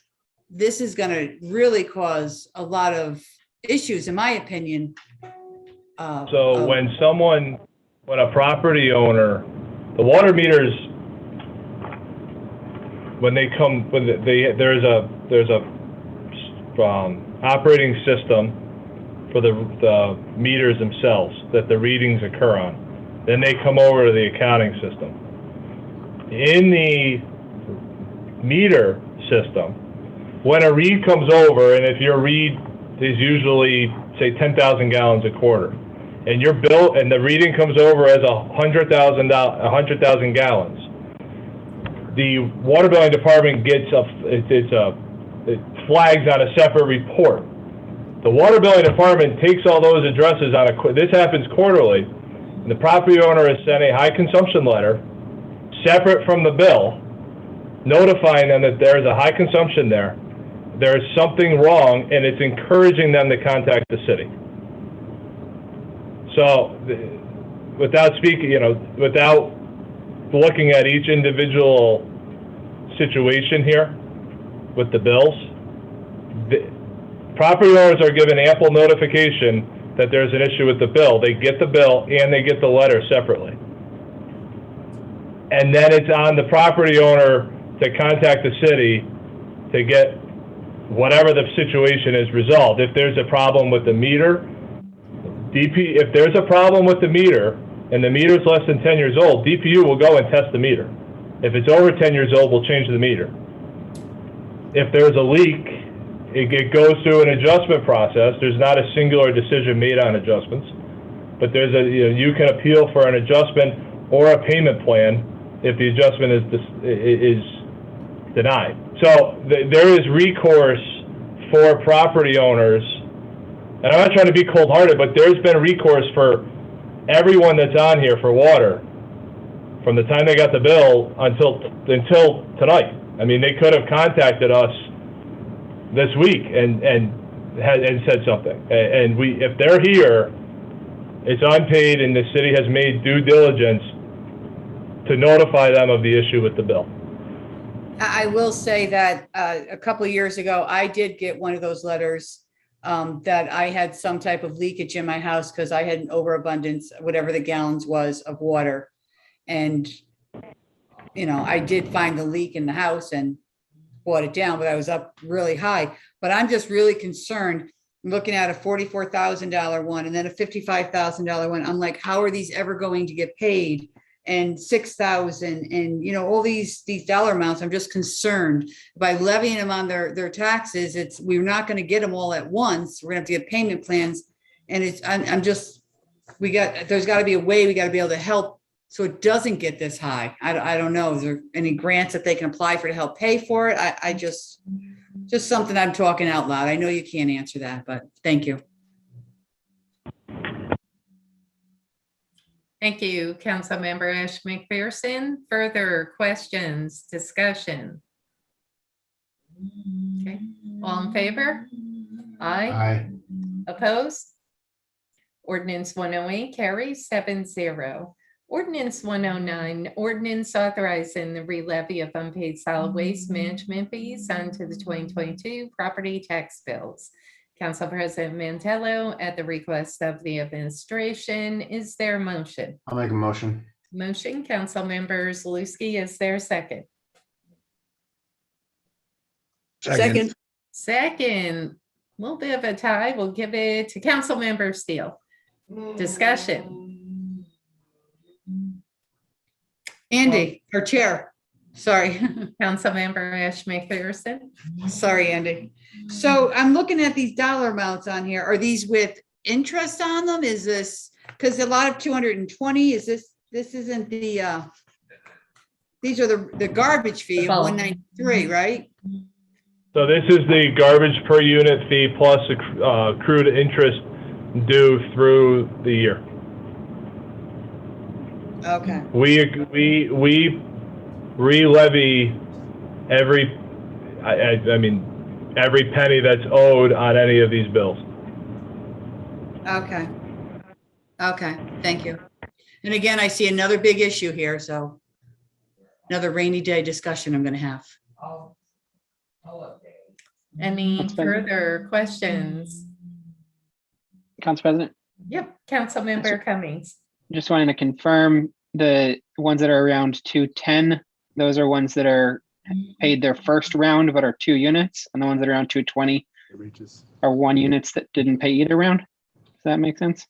this is going to really cause a lot of issues, in my opinion. So when a property owner, the water meters, when they come, there's a operating system for the meters themselves that the readings occur on. Then they come over to the accounting system. In the meter system, when a read comes over, and if your read is usually, say, 10,000 gallons a quarter, and your bill and the reading comes over as 100,000 gallons, the water billing department gets it flags on a separate report. The water billing department takes all those addresses this happens quarterly, and the property owner is sent a high consumption letter separate from the bill, notifying them that there's a high consumption there. There's something wrong, and it's encouraging them to contact the city. So, without looking at each individual situation here with the bills, the property owners are given ample notification that there's an issue with the bill. They get the bill and they get the letter separately. And then it's on the property owner to contact the city to get whatever the situation is resolved. If there's a problem with the meter, if there's a problem with the meter and the meter is less than 10 years old, DPU will go and test the meter. If it's over 10 years old, we'll change the meter. If there's a leak, it goes through an adjustment process. There's not a singular decision made on adjustments, but there's you can appeal for an adjustment or a payment plan if the adjustment is denied. So there is recourse for property owners, and I'm not trying to be cold-hearted, but there's been recourse for everyone that's on here for water from the time they got the bill until tonight. I mean, they could have contacted us this week and said something. And if they're here, it's unpaid, and the city has made due diligence to notify them of the issue with the bill. I will say that a couple of years ago, I did get one of those letters that I had some type of leakage in my house because I had an overabundance, whatever the gallons was, of water. And, I did find the leak in the house and brought it down, but I was up really high. But I'm just really concerned looking at a $44,000 one and then a $55,000 one. I'm like, how are these ever going to get paid? And 6,000 and, all these dollar amounts. I'm just concerned by levying them on their taxes. We're not going to get them all at once. We're going to have to get payment plans. And there's got to be a way we got to be able to help so it doesn't get this high. I don't know. Is there any grants that they can apply for to help pay for it? I just something I'm talking out loud. I know you can't answer that, but thank you. Thank you, Councilmember Ash McPherson. Further questions, discussion? Okay, all in favor? Aye. Aye. Opposed? Ordinance 108 carries 7-0. Ordinance 109, ordinance authorizing the re-levy of unpaid solid waste management fees onto the 2022 property tax bills. Council President Mantello, at the request of the administration, is there a motion? I'll make a motion. Motion, Councilmember Zaluski, is there a second? Second. Second, a little bit of a tie. We'll give it to Councilmember Steele. Discussion. Andy, or chair. Sorry. Councilmember Ash McPherson. Sorry, Andy. So I'm looking at these dollar amounts on here. Are these with interest on them? Is this, because a lot of 220, is this isn't the, these are the garbage fee of 193, right? So this is the garbage per unit fee plus accrued interest due through the year. Okay, We re-levy every, I mean, every penny that's owed on any of these bills. okay. Okay, thank you. And again, I see another big issue here, so another rainy day discussion I'm gonna have. Any That's fine. further questions? Council President, Yep, Councilmember Cummings. just wanting to confirm the ones that are around 210, those are ones that are paid their first round but are 2 units, and the ones that are around 220 are 1 units that didn't pay either round. Does that make sense?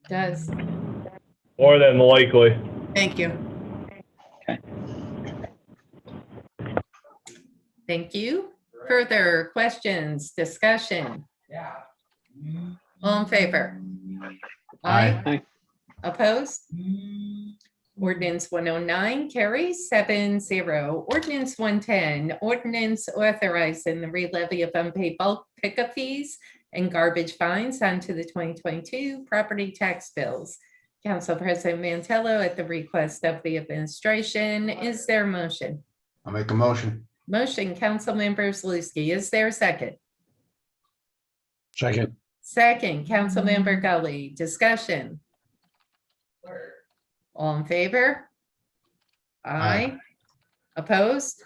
Does. More than likely. Thank you. Thank you. Further questions, discussion? All in favor? Aye. Aye. Opposed? Ordinance 109 carries 7-0. Ordinance 110, ordinance authorizing the re-levy of unpaid bulk pickup fees and garbage fines onto the 2022 property tax bills. Council President Mantello, at the request of the administration, is there a motion? I'll make a motion. Motion, Councilmember Zaluski. Is there a second? Second. Second, Councilmember Gully. Discussion. All in favor? Aye. Opposed?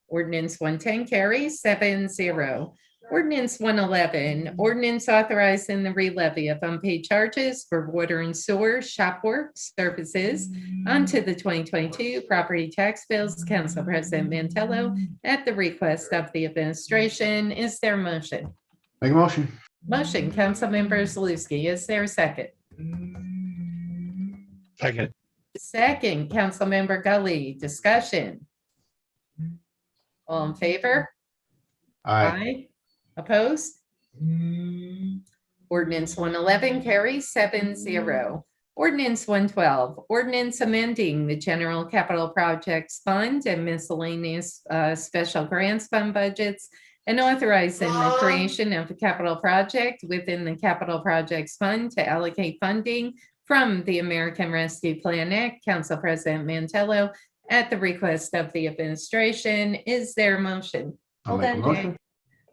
Ordinance 110 carries 7-0. Ordinance 111, ordinance authorizing the re-levy of unpaid charges for water and sewer shop work services onto the 2022 property tax bills. Council President Mantello, at the request of the administration, is there a motion? Make a motion. Motion, Councilmember Zaluski. Is there a second? Second. Second, Councilmember Gully. Discussion. All in favor? Aye. Opposed? Ordinance 111 carries 7-0. Ordinance 112, ordinance amending the general capital projects fund and miscellaneous special grants fund budgets and authorizing the creation of a capital project within the capital projects fund to allocate funding from the American Rescue Plan Act. Council President Mantello, at the request of the administration, is there a motion? I'll make a motion.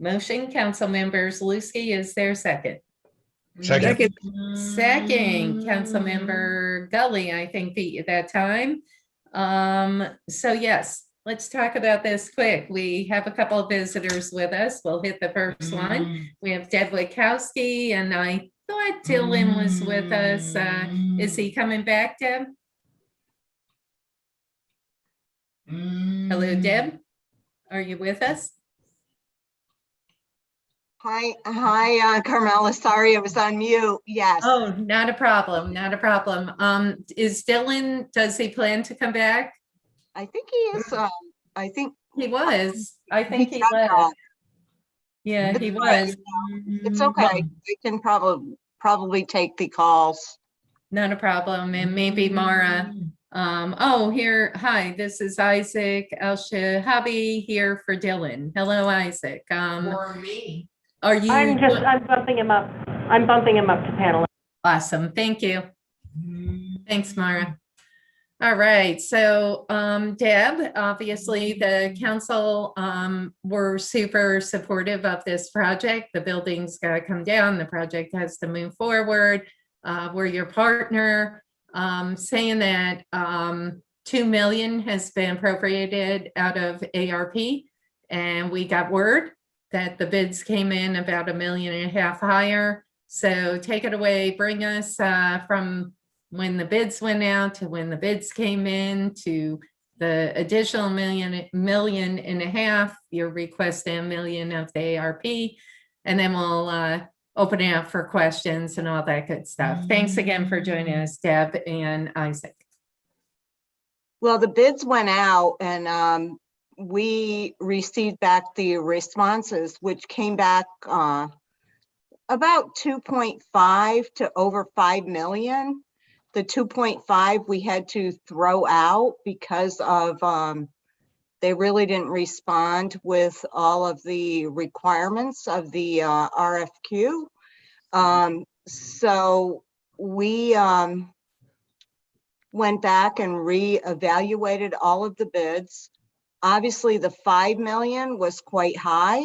Motion, Councilmember Zaluski. Is there a second? Second. Second, Councilmember Gully, I think beat you that time. So yes, let's talk about this quick. We have a couple of visitors with us. We'll hit the first one. We have Deb Luikowski, and I thought Dylan was with us. Is he coming back, Deb? Hello, Deb. Are you with us? Hi, Carmela. Sorry, I was on mute. Yes. Oh, not a problem. Not a problem. Is Dylan, does he plan to come back? I think he is. I think He was. I think he got was. that. Yeah, he It's was. It's okay. We can probably take the calls. Not a problem. And maybe Mara. Oh, here. Hi, this is Isaac El-Shahabi here for Dylan. Hello, Isaac. For me. Are you? I'm bumping him up. I'm bumping him up to panel. Awesome. Thank you. Thanks, Mara. All right. So, Deb, obviously the council were super supportive of this project. The building's got to come down. The project has to move forward. We're your partner. Saying that $2 million has been appropriated out of ARP, and we got word that the bids came in about $1.5 million higher. So take it away. Bring us from when the bids went out to when the bids came in to the additional $1.5 million. You're requesting $1 million of the ARP, and then we'll open it up for questions and all that good stuff. Thanks again for joining us, Deb and Isaac. Well, the bids went out and we received back the responses, which came back about 2.5 to over 5 million. The 2.5 we had to throw out because of They really didn't respond with all of the requirements of the RFQ. So we went back and reevaluated all of the bids. Obviously, the 5 million was quite high.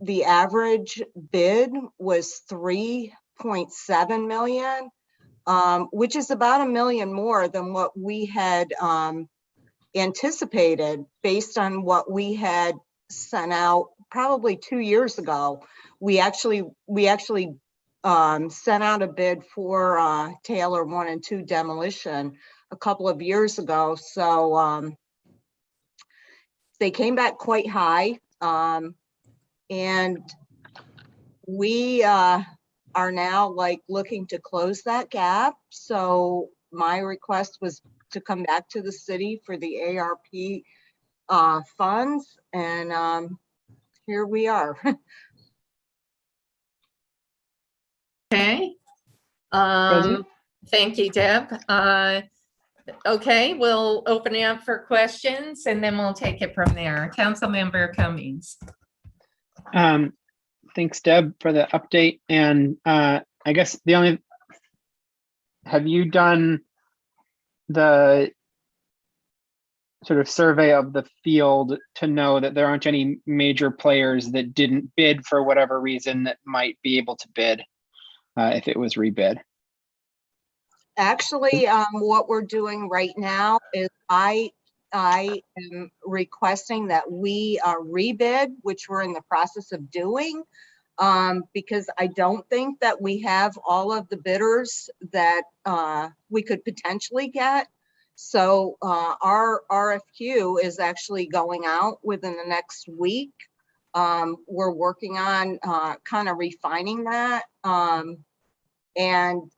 The average bid was 3.7 million, which is about $1 million more than what we had anticipated based on what we had sent out probably 2 years ago. We actually sent out a bid for Taylor 1 and 2 demolition a couple of years ago. So they came back quite high. And we are now like looking to close that gap. So my request was to come back to the city for the ARP funds, and here we are. Okay. President? Thank you, Deb. Okay, we'll open it up for questions and then we'll take it from there. Councilmember Cummings. Thanks, Deb, for the update. And I guess have you done the sort of survey of the field to know that there aren't any major players that didn't bid for whatever reason that might be able to bid if it was rebid? Actually, what we're doing right now is I am requesting that we rebid, which we're in the process of doing, because I don't think that we have all of the bidders that we could potentially get. So our RFQ is actually going out within the next week. We're working on kind of refining that. And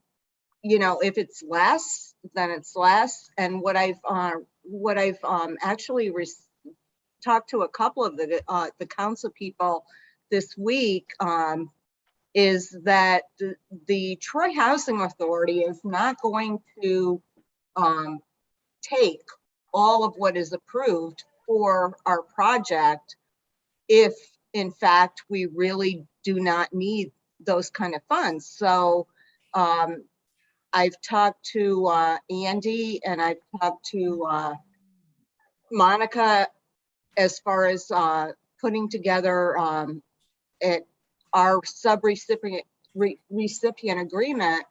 you know, if it's less, then it's less. And what I've actually talked to a couple of the council people this week is that the Troy Housing Authority is not going to take all of what is approved for our project if in fact we really do not need those kind of funds. So I've talked to Andy and I've talked to Monica as far as putting together our sub-recipient agreement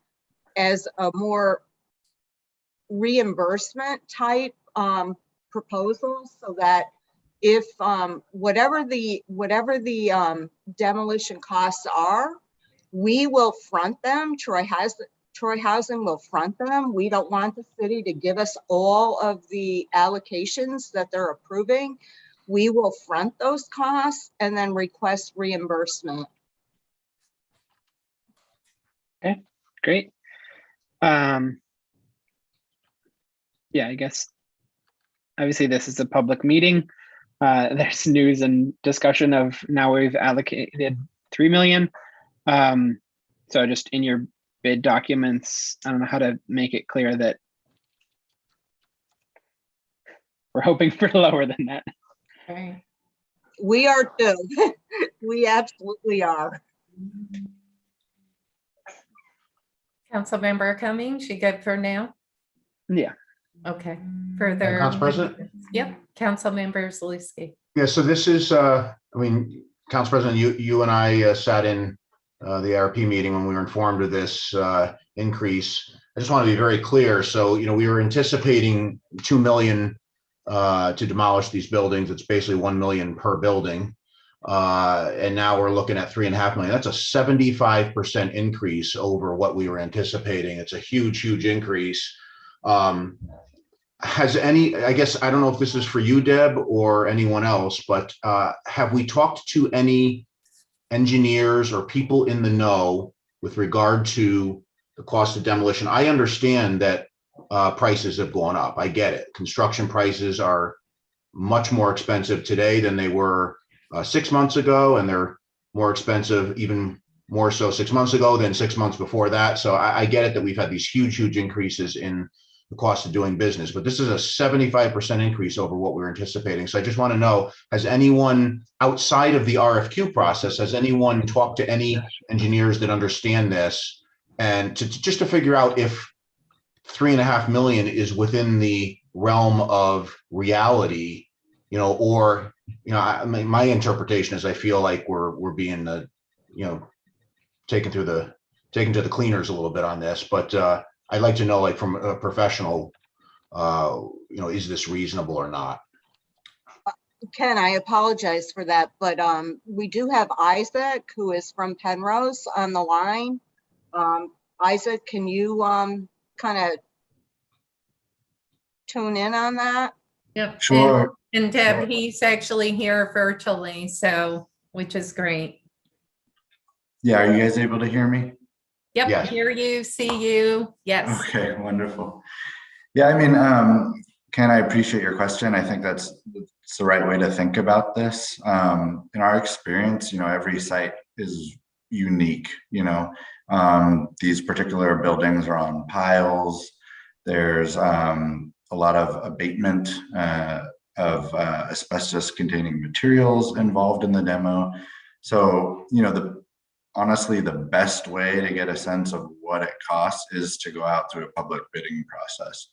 as a more reimbursement type proposal, so that if whatever the demolition costs are, we will front them. Troy Housing will front them. We don't want the city to give us all of the allocations that they're approving. We will front those costs and then request reimbursement. Okay, great. Yeah, I guess obviously this is a public meeting. There's news and discussion of now we've allocated 3 million. So just in your bid documents, I don't know how to make it clear that we're hoping for lower than that. Okay. We are too. We absolutely are. Councilmember Cummings, you good for now? Yeah. Okay. Further. Council President? Yep. Councilmember Luikowski. Yeah, so this is, I mean, Council President, you and I sat in the ARP meeting when we were informed of this increase. I just want to be very clear. So, you know, we were anticipating 2 million to demolish these buildings. It's basically 1 million per building. And now we're looking at 3.5 million. That's a 75% increase over what we were anticipating. It's a huge, huge increase. Has any, I guess, I don't know if this is for you, Deb, or anyone else, but have we talked to any engineers or people in the know with regard to the cost of demolition? I understand that prices have gone up. I get it. Construction prices are much more expensive today than they were 6 months ago, and they're more expensive, even more so 6 months ago than 6 months before that. So I get it that we've had these huge, huge increases in the cost of doing business, but this is a 75% increase over what we were anticipating. So I just want to know, has anyone outside of the RFQ process, has anyone talked to any engineers that understand this? And just to figure out if 3.5 million is within the realm of reality, or, my interpretation is I feel like we're being, taken to the cleaners a little bit on this, but I'd like to know, like, from a professional, is this reasonable or not? Ken, I apologize for that, but we do have Isaac, who is from Penrose, on the line. Isaac, can you kind of tune in on that? Yep. Sure. And Deb, he's actually here virtually, so, which is great. Yeah, are you guys able to hear me? Yep, Yes. hear you, see you. Yes. Okay, wonderful. Yeah, I mean, Ken, I appreciate your question. I think that's the right way to think about this. In our experience, every site is unique. These particular buildings are on piles. There's a lot of abatement of asbestos containing materials involved in the demo. So, honestly, the best way to get a sense of what it costs is to go out through a public bidding process.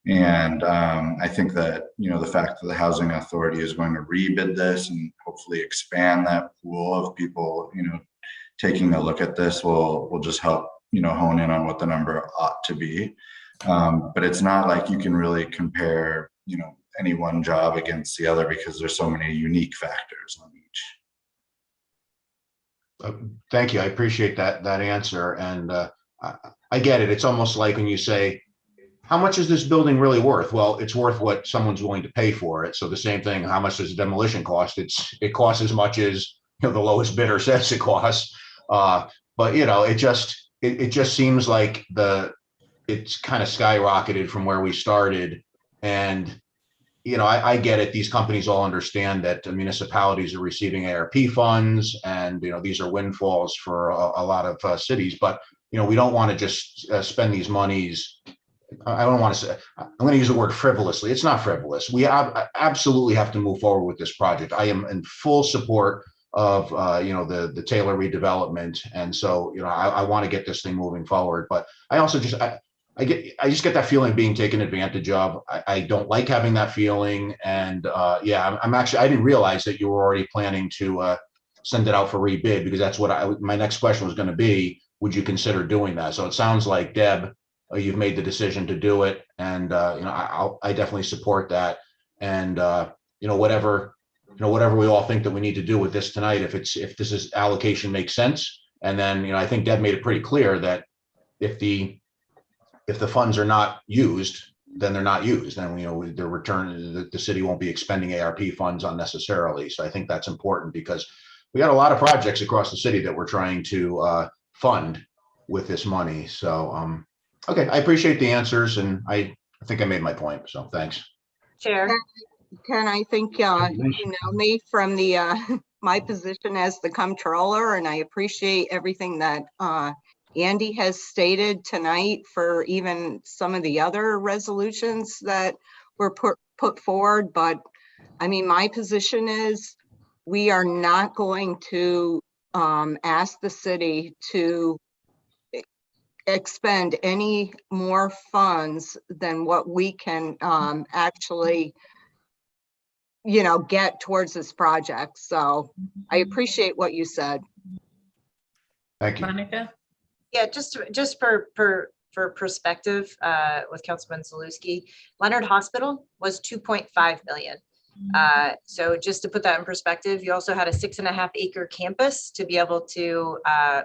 And I think that, the fact that the Housing Authority is going to rebid this and hopefully expand that pool of people, taking a look at this will just help, hone in on what the number ought to be. But it's not like you can really compare, any one job against the other because there's so many unique factors on each. Thank you. I appreciate that answer. And I get it. It's almost like when you say, how much is this building really worth? Well, it's worth what someone's willing to pay for it. So the same thing, how much does demolition cost? It costs as much as the lowest bidder says it costs. But it just seems like it's kind of skyrocketed from where we started. And I get it. These companies all understand that municipalities are receiving ARP funds, and these are windfalls for a lot of cities. But we don't want to just spend these monies. I don't want to say. I'm going to use the word frivolously. It's not frivolous. We absolutely have to move forward with this project. I am in full support of the Taylor redevelopment, and so I want to get this thing moving forward. But I also just I just get that feeling being taken advantage of. I don't like having that feeling. And I'm actually, I didn't realize that you were already planning to send it out for rebid, because that's what my next question was going to be. Would you consider doing that? So it sounds like, Deb, you've made the decision to do it. And, I definitely support that. And, whatever we all think that we need to do with this tonight, if this allocation makes sense. And then, I think Deb made it pretty clear that if the funds are not used, then they're not used. And, the return, the city won't be expending ARP funds unnecessarily. So I think that's important, because we got a lot of projects across the city that we're trying to fund with this money. So, okay, I appreciate the answers, and I think I made my point. So thanks. Chair. Ken, I think you know me from the my position as the comptroller, and I appreciate everything that Andy has stated tonight for even some of the other resolutions that were put forward. But I mean, my position is we are not going to ask the city to expend any more funds than what we can actually get towards this project. So I appreciate what you said. Thank you. Monica? Yeah, just for perspective, with Councilman Zaluski, Leonard Hospital was 2.5 million. So just to put that in perspective, you also had a 6.5 acre campus to be able to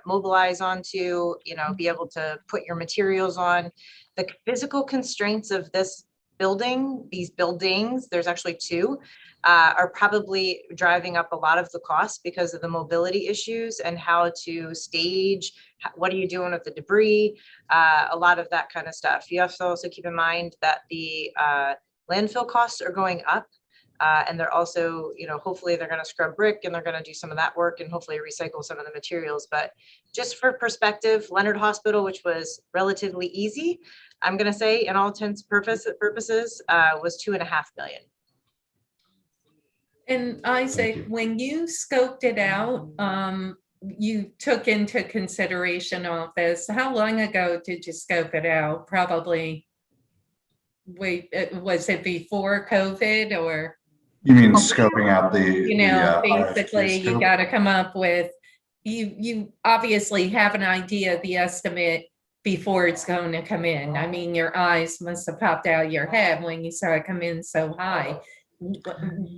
mobilize onto, be able to put your materials on. The physical constraints of this building, these buildings, there's actually two, are probably driving up a lot of the costs because of the mobility issues and how to stage, what are you doing with the debris, a lot of that kind of stuff. You have to also keep in mind that the landfill costs are going up. And they're also, hopefully they're going to scrub brick and they're going to do some of that work and hopefully recycle some of the materials. But just for perspective, Leonard Hospital, which was relatively easy, I'm going to say in all intents purposes, was 2.5 million. And Isaac, when you scoped it out, you took into consideration all this. How long ago did you scope it out? Probably, was it before COVID or? You mean scoping out the basically you got to come up with, you obviously have an idea of the estimate before it's going to come in. I mean, your eyes must have popped out of your head when you saw it come in so high.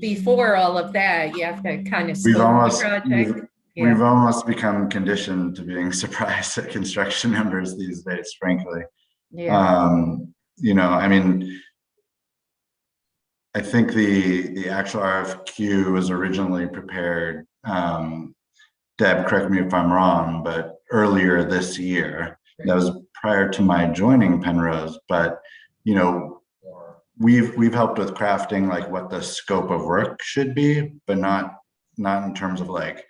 Before all of that, you have to kind of scope the project. We've almost become conditioned to being surprised at construction numbers these days, frankly. Yeah. I mean, I think the actual RFQ was originally prepared, Deb, correct me if I'm wrong, but earlier this year. That was prior to my joining Penrose, but we've helped with crafting like what the scope of work should be, but not in terms of like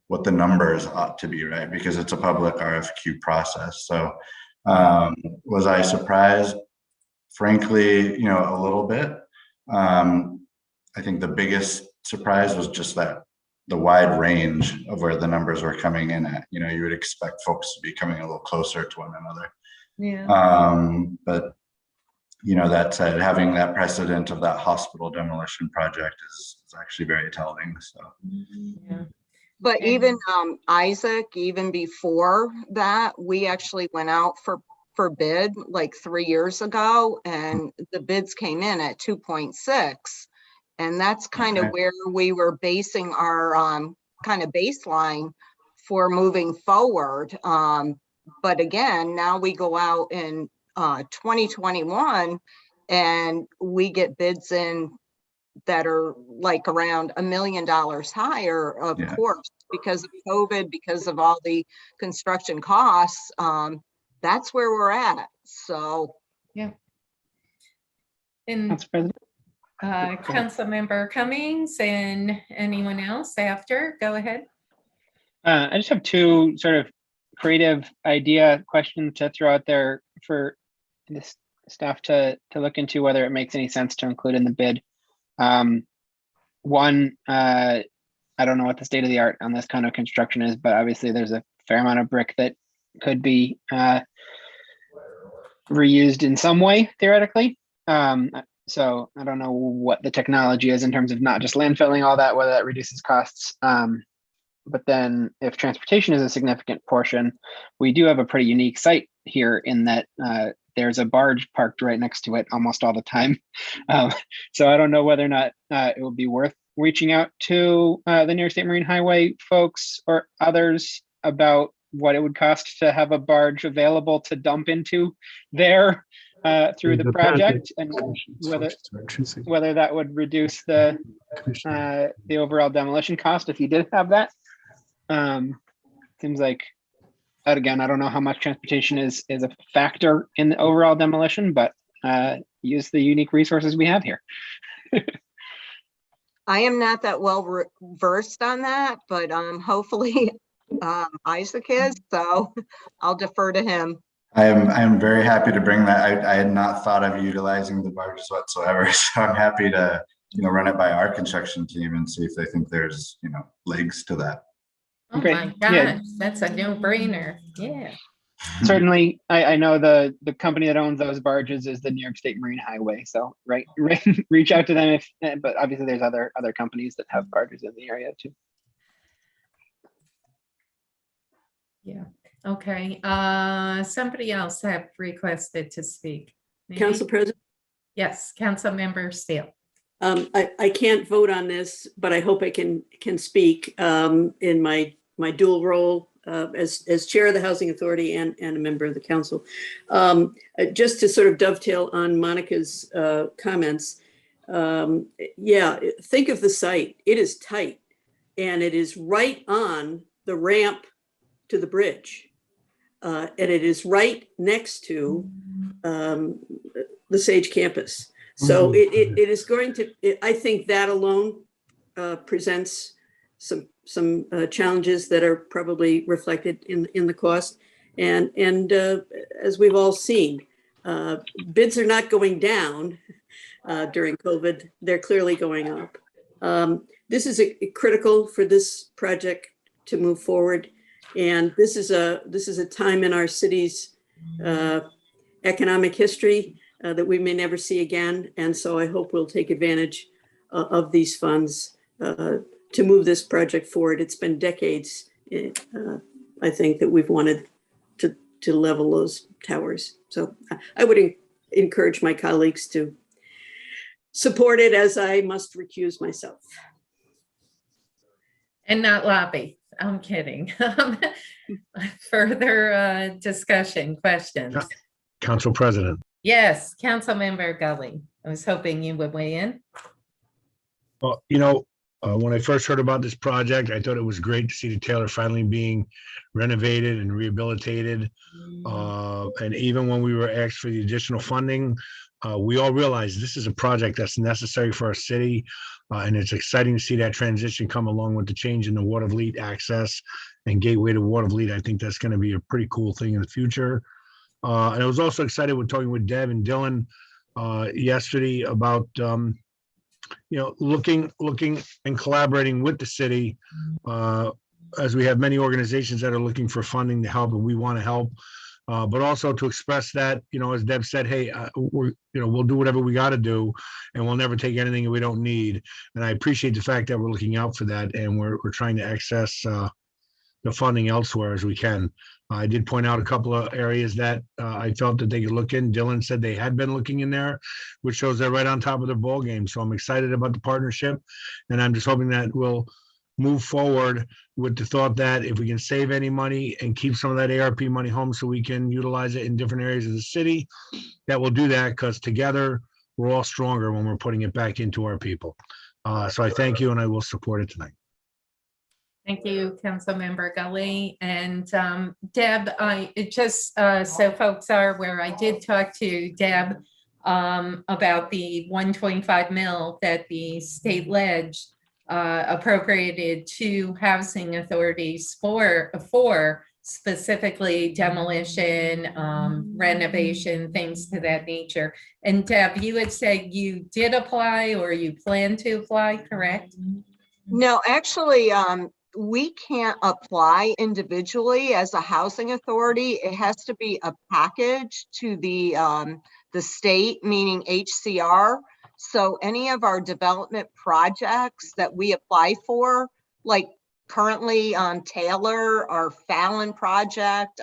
what the numbers ought to be, right? Because it's a public RFQ process. So was I surprised? Frankly, a little bit. I think the biggest surprise was just that the wide range of where the numbers were coming in at. You would expect folks to be coming a little closer to one another. Yeah. But that said, having that precedent of that hospital demolition project is actually very telling. So. Yeah. But even Isaac, even before that, we actually went out for bid like 3 years ago, and the bids came in at 2.6. And that's kind of where we were basing our kind of baseline for moving forward. But again, now we go out in 2021 and we get bids in that are like around $1 million higher, of course, because of COVID, because of all the construction costs. That's where we're at. So, yeah. And Councilmember Cummings and anyone else after, go ahead. I just have two sort of creative idea questions to throw out there for this staff to look into whether it makes any sense to include in the bid. One, I don't know what the state of the art on this kind of construction is, but obviously there's a fair amount of brick that could be reused in some way, theoretically. So I don't know what the technology is in terms of not just landfilling all that, whether that reduces costs. But then if transportation is a significant portion, we do have a pretty unique site here in that there's a barge parked right next to it almost all the time. So I don't know whether or not it would be worth reaching out to the New York State Marine Highway folks or others about what it would cost to have a barge available to dump into there through the project, and whether that would reduce the overall demolition cost if you did have that. Seems like, again, I don't know how much transportation is a factor in the overall demolition, but use the unique resources we have here. I am not that well versed on that, but hopefully Isaac is, so I'll defer to him. I am very happy to bring that. I had not thought of utilizing the barges whatsoever, so I'm happy to run it by our construction team and see if they think there's legs to that. Oh my gosh, that's a no-brainer. Yeah. Certainly, I know the company that owns those barges is the New York State Marine Highway. So reach out to them but obviously there's other companies that have barges in the area too. Yeah. Okay. Somebody else have requested to speak. Maybe? Council President? Yes, Councilmember Steele. I can't vote on this, but I hope I can speak in my dual role as chair of the Housing Authority and a member of the council. Just to sort of dovetail on Monica's comments. Yeah, think of the site. It is tight and it is right on the ramp to the bridge. And it is right next to the Sage campus. So it is going to, I think that alone presents some challenges that are probably reflected in the cost. And as we've all seen, bids are not going down during COVID. They're clearly going up. This is critical for this project to move forward. And this is a time in our city's economic history that we may never see again. And so I hope we'll take advantage of these funds to move this project forward. It's been decades, I think, that we've wanted to level those towers. So I would encourage my colleagues to support it, as I must recuse myself. And not lobby. I'm kidding. Further discussion, questions? Council President. Yes, Councilmember Gully. I was hoping you would weigh in. Well, when I first heard about this project, I thought it was great to see the Taylor finally being renovated and rehabilitated. And even when we were asked for the additional funding, we all realized this is a project that's necessary for our city. And it's exciting to see that transition come along with the change in the Watervliet access and gateway to Watervliet. I think that's going to be a pretty cool thing in the future. And I was also excited with talking with Deb and Dylan yesterday about looking and collaborating with the city, as we have many organizations that are looking for funding to help, and we want to help, but also to express that, as Deb said, hey, we'll do whatever we got to do, and we'll never take anything that we don't need. And I appreciate the fact that we're looking out for that, and we're trying to access the funding elsewhere as we can. I did point out a couple of areas that I felt that they could look in. Dylan said they had been looking in there, which shows they're right on top of their ball game. So I'm excited about the partnership, and I'm just hoping that we'll move forward with the thought that if we can save any money and keep some of that ARP money home so we can utilize it in different areas of the city, that we'll do that, because together we're all stronger when we're putting it back into our people. So I thank you, and I will support it tonight. Thank you, Councilmember Gully. And Deb, so folks are aware, I did talk to Deb about the 125 mil that the state ledge appropriated to housing authorities for specifically demolition, renovation, things to that nature. And Deb, you had said you did apply, or you plan to apply, correct? No, actually, we can't apply individually as a housing authority. It has to be a package to the state, meaning HCR. So any of our development projects that we apply for, like currently on Taylor, our Fallon project,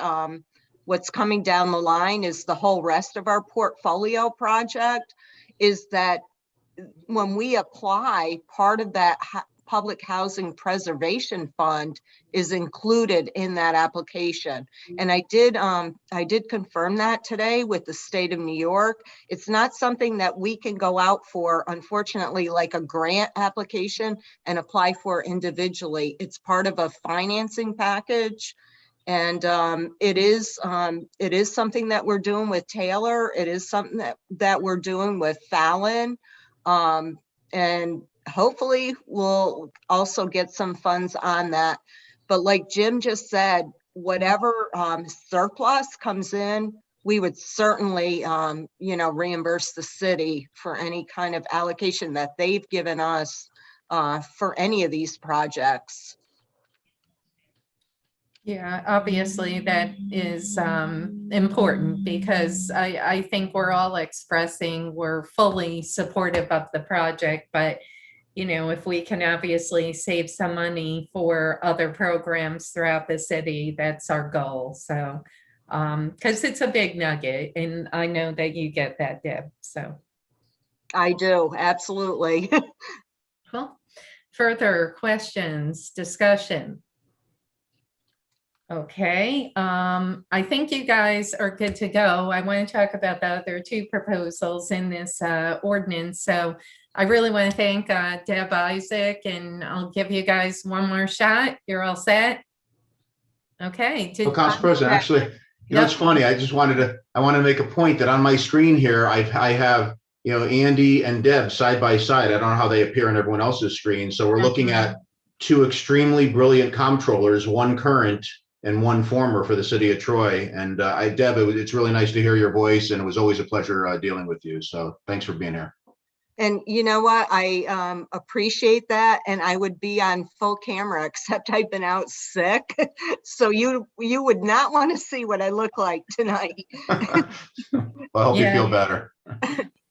what's coming down the line is the whole rest of our portfolio project, is that when we apply, part of that Public Housing Preservation Fund is included in that application. And I did confirm that today with the state of New York. It's not something that we can go out for, unfortunately, like a grant application and apply for individually. It's part of a financing package. And it is something that we're doing with Taylor. It is something that we're doing with Fallon. And hopefully we'll also get some funds on that. But like Jim just said, whatever surplus comes in, we would certainly, reimburse the city for any kind of allocation that they've given us for any of these projects. Yeah, obviously that is important, because I think we're all expressing we're fully supportive of the project, but if we can obviously save some money for other programs throughout the city, that's our goal. So, because it's a big nugget, and I know that you get that, Deb. So I do, absolutely. Well, further questions, discussion? Okay, I think you guys are good to go. I want to talk about the other two proposals in this ordinance. So I really want to thank Deb, Isaac, and I'll give you guys one more shot. You're all set? Okay. Council President, actually, it's funny. I wanted to make a point that on my screen here, I have Andy and Deb side by side. I don't know how they appear on everyone else's screen. So we're looking at two extremely brilliant comptrollers, one current and one former for the city of Troy. And Deb, it's really nice to hear your voice, and it was always a pleasure dealing with you. So thanks for being here. And you know what? I appreciate that. And I would be on full camera, except I've been out sick. So you would not want to see what I look like tonight. Well, I hope you feel better.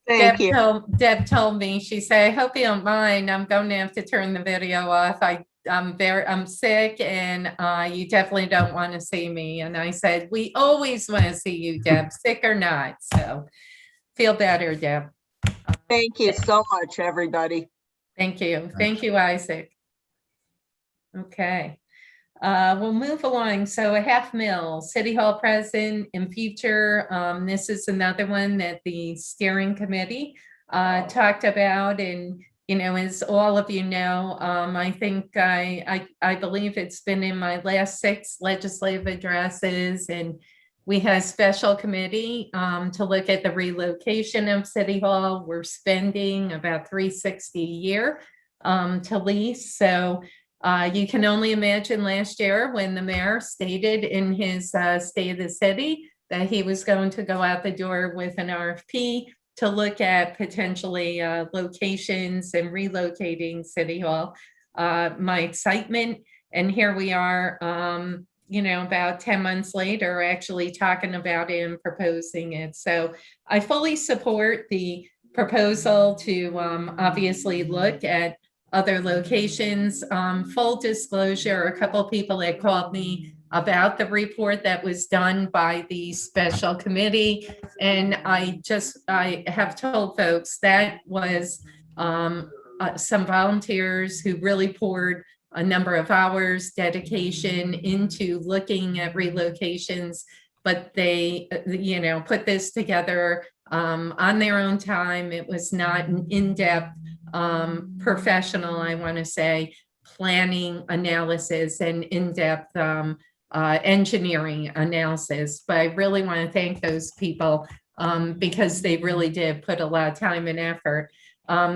Thank you. Deb told me, she said, I hope you don't mind. I'm going to have to turn the video off. I'm sick, and you definitely don't want to see me. And I said, we always want to see you, Deb, sick or not. So feel better, Deb. Thank you so much, everybody. Thank you. Thank you, Isaac. Okay. We'll move along. So $500,000, City Hall present in future. This is another one that the steering committee talked about. And, as all of you know, I think I believe it's been in my last 6 legislative addresses, and we had a special committee to look at the relocation of City Hall. We're spending about $360 a year to lease. So you can only imagine last year when the mayor stated in his State of the City that he was going to go out the door with an RFP to look at potentially locations and relocating City Hall. My excitement, and here we are, about 10 months later, actually talking about it and proposing it. So I fully support the proposal to obviously look at other locations. Full disclosure, a couple of people that called me about the report that was done by the special committee. And I have told folks that was some volunteers who really poured a number of hours dedication into looking at relocations, but they, put this together on their own time. It was not an in-depth professional, I want to say, planning analysis and in-depth engineering analysis. But I really want to thank those people because they really did put a lot of time and effort.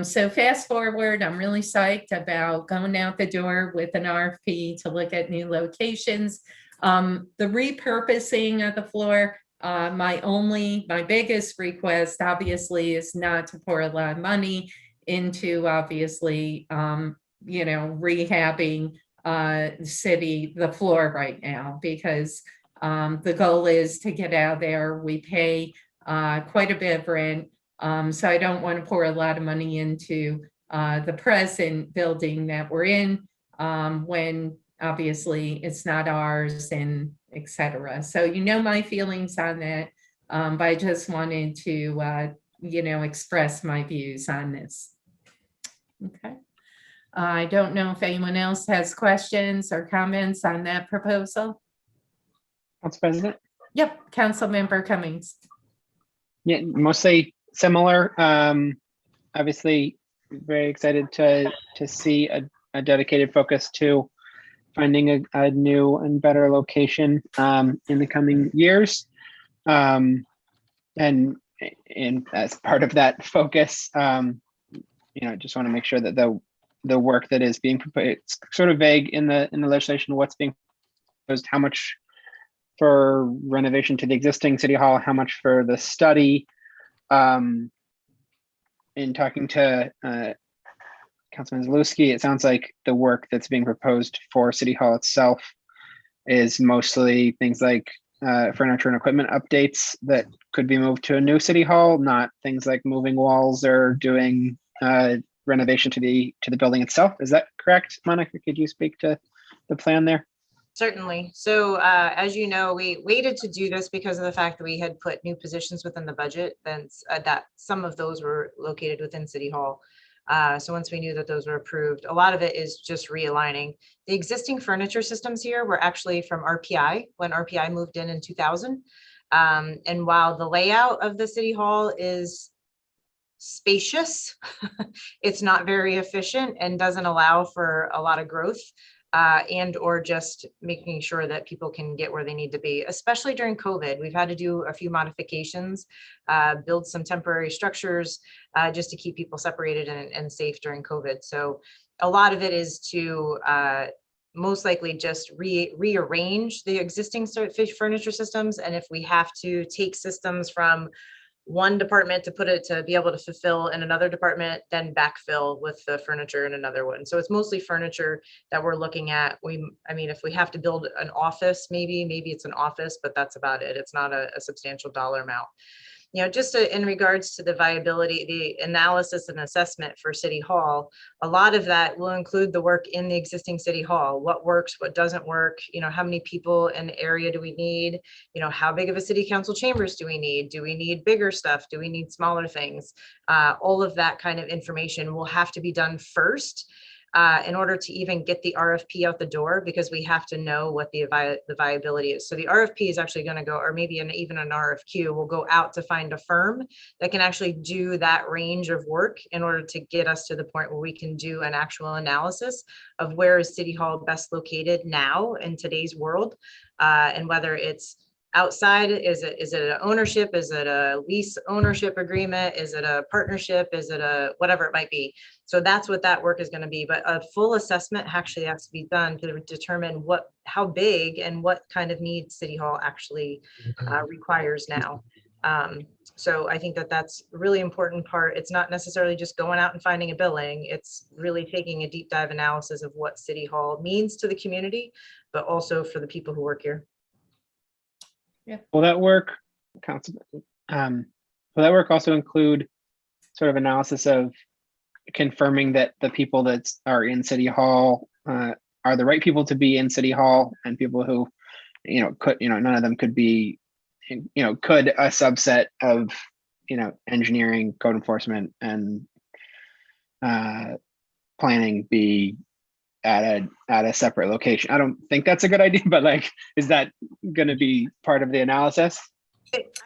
So fast forward, I'm really psyched about going out the door with an RFP to look at new locations. The repurposing of the floor, my biggest request obviously is not to pour a lot of money into obviously, rehabbing the floor right now, because the goal is to get out there. We pay quite a bit of rent. So I don't want to pour a lot of money into the present building that we're in when obviously it's not ours, and et cetera. So my feelings on that, but I just wanted to express my views on this. Okay. I don't know if anyone else has questions or comments on that proposal. Council President? Yep, Councilmember Cummings. Yeah, mostly similar. Obviously, very excited to see a dedicated focus to finding a new and better location in the coming years. And as part of that focus, just want to make sure that the work that is being proposed, it's sort of vague in the legislation, what's being proposed, how much for renovation to the existing City Hall, how much for the study. In talking to Councilman Luikowski, it sounds like the work that's being proposed for City Hall itself is mostly things like furniture and equipment updates that could be moved to a new City Hall, not things like moving walls or doing renovation to the building itself. Is that correct, Monica? Could you speak to the plan there? Certainly. So as you know, we waited to do this because of the fact that we had put new positions within the budget, then that some of those were located within City Hall. So once we knew that those were approved, a lot of it is just realigning. The existing furniture systems here were actually from RPI when RPI moved in 2000. And while the layout of the City Hall is spacious, it's not very efficient and doesn't allow for a lot of growth. and or just making sure that people can get where they need to be, especially during COVID. We've had to do a few modifications, build some temporary structures just to keep people separated and safe during COVID. So a lot of it is to most likely just rearrange the existing furniture systems. And if we have to take systems from one department to put it to be able to fulfill in another department, then backfill with the furniture in another one. So it's mostly furniture that we're looking at. I mean, if we have to build an office, maybe it's an office, but that's about it. It's not a substantial dollar amount. You know, just in regards to the viability, the analysis and assessment for City Hall, a lot of that will include the work in the existing City Hall. What works, what doesn't work, you know, how many people in the area do we need? You know, how big of a city council chambers do we need? Do we need bigger stuff? Do we need smaller things? All of that kind of information will have to be done first in order to even get the RFP out the door, because we have to know what the viability is. So the RFP is actually going to go, or maybe even an RFQ will go out to find a firm that can actually do that range of work in order to get us to the point where we can do an actual analysis of where is City Hall best located now in today's world, and whether it's outside, is it an ownership, is it a lease ownership agreement, is it a partnership, is it a whatever it might be. So that's what that work is going to be. But a full assessment actually has to be done to determine how big and what kind of needs City Hall actually requires now. So I think that that's a really important part. It's not necessarily just going out and finding a building. It's really taking a deep dive analysis of what City Hall means to the community, but also for the people who work here. Yeah. Will that work, Council? Will that work also include sort of analysis of confirming that the people that are in City Hall are the right people to be in City Hall, and people who, you know, could, you know, none of them could be, you know, could a subset of, you know, engineering, code enforcement, and planning be at a separate location? I don't think that's a good idea, but like, is that going to be part of the analysis?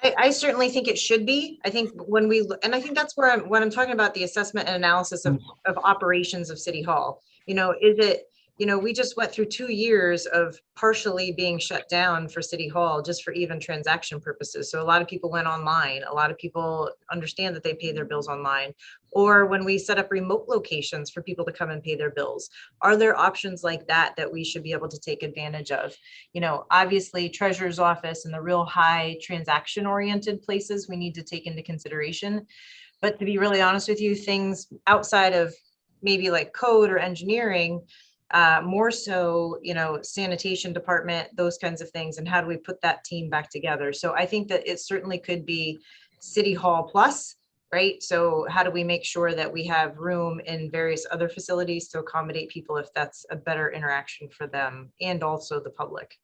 I certainly think it should be. I think when we, and I think that's where when I'm talking about the assessment and analysis of operations of City Hall, you know, is it, you know, we just went through 2 years of partially being shut down for City Hall just for even transaction purposes. So a lot of people went online. A lot of people understand that they pay their bills online. Or when we set up remote locations for people to come and pay their bills, are there options like that that we should be able to take advantage of? You know, obviously treasurer's office and the real high transaction oriented places we need to take into consideration. But to be really honest with you, things outside of maybe like code or engineering, more so, you know, sanitation department, those kinds of things, and how do we put that team back together? So I think that it certainly could be City Hall plus, right? So how do we make sure that we have room in various other facilities to accommodate people if that's a better interaction for them and also the public?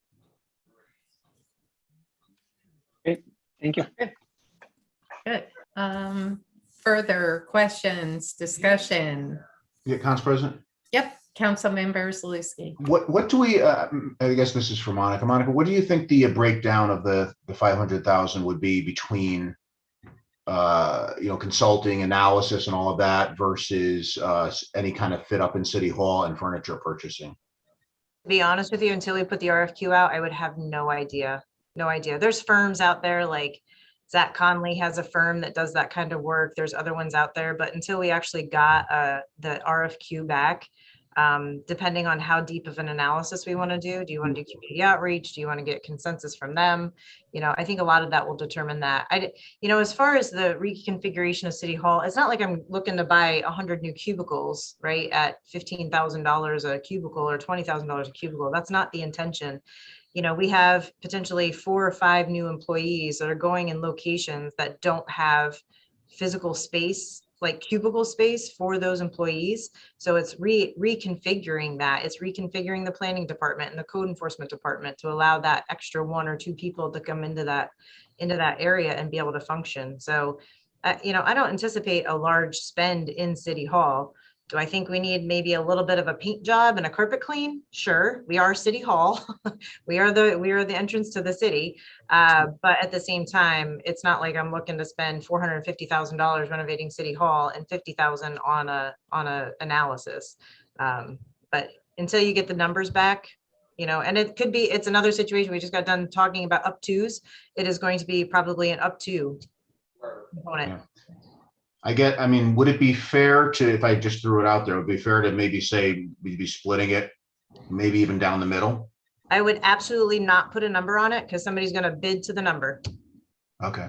Great, thank you. Good. Further questions, discussion? Yeah, Council President? Yep. Council Member Zaluski. What do we, I guess this is for Monica. Monica, what do you think the breakdown of the 500,000 would be between, you know, consulting, analysis and all of that versus any kind of fit up in City Hall and furniture purchasing? To be honest with you, until we put the RFQ out, I would have no idea. No idea. There's firms out there like Zach Conley has a firm that does that kind of work. There's other ones out there, but until we actually got the RFQ back, depending on how deep of an analysis we want to do you want to do community outreach? Do you want to get consensus from them? You know, I think a lot of that will determine that. You know, as far as the reconfiguration of City Hall, it's not like I'm looking to buy 100 new cubicles, right, at $15,000 a cubicle or $20,000 a cubicle. That's not the intention. You know, we have potentially 4 or 5 new employees that are going in locations that don't have physical space, like cubicle space for those employees. So it's reconfiguring that. It's reconfiguring the planning department and the code enforcement department to allow that extra 1 or 2 people to come into that area and be able to function. So, you know, I don't anticipate a large spend in City Hall. Do I think we need maybe a little bit of a paint job and a carpet clean? Sure, we are City Hall. we are the entrance to the city. But at the same time, it's not like I'm looking to spend $450,000 renovating City Hall and $50,000 on a analysis. But until you get the numbers back, and it could be, it's another situation. We just got done talking about up tos. It is going to be probably an up to component. I mean, would it be fair to, if I just threw it out there, would it be fair to maybe say we'd be splitting it, maybe even down the middle? I would absolutely not put a number on it because somebody's going to bid to the number. Okay.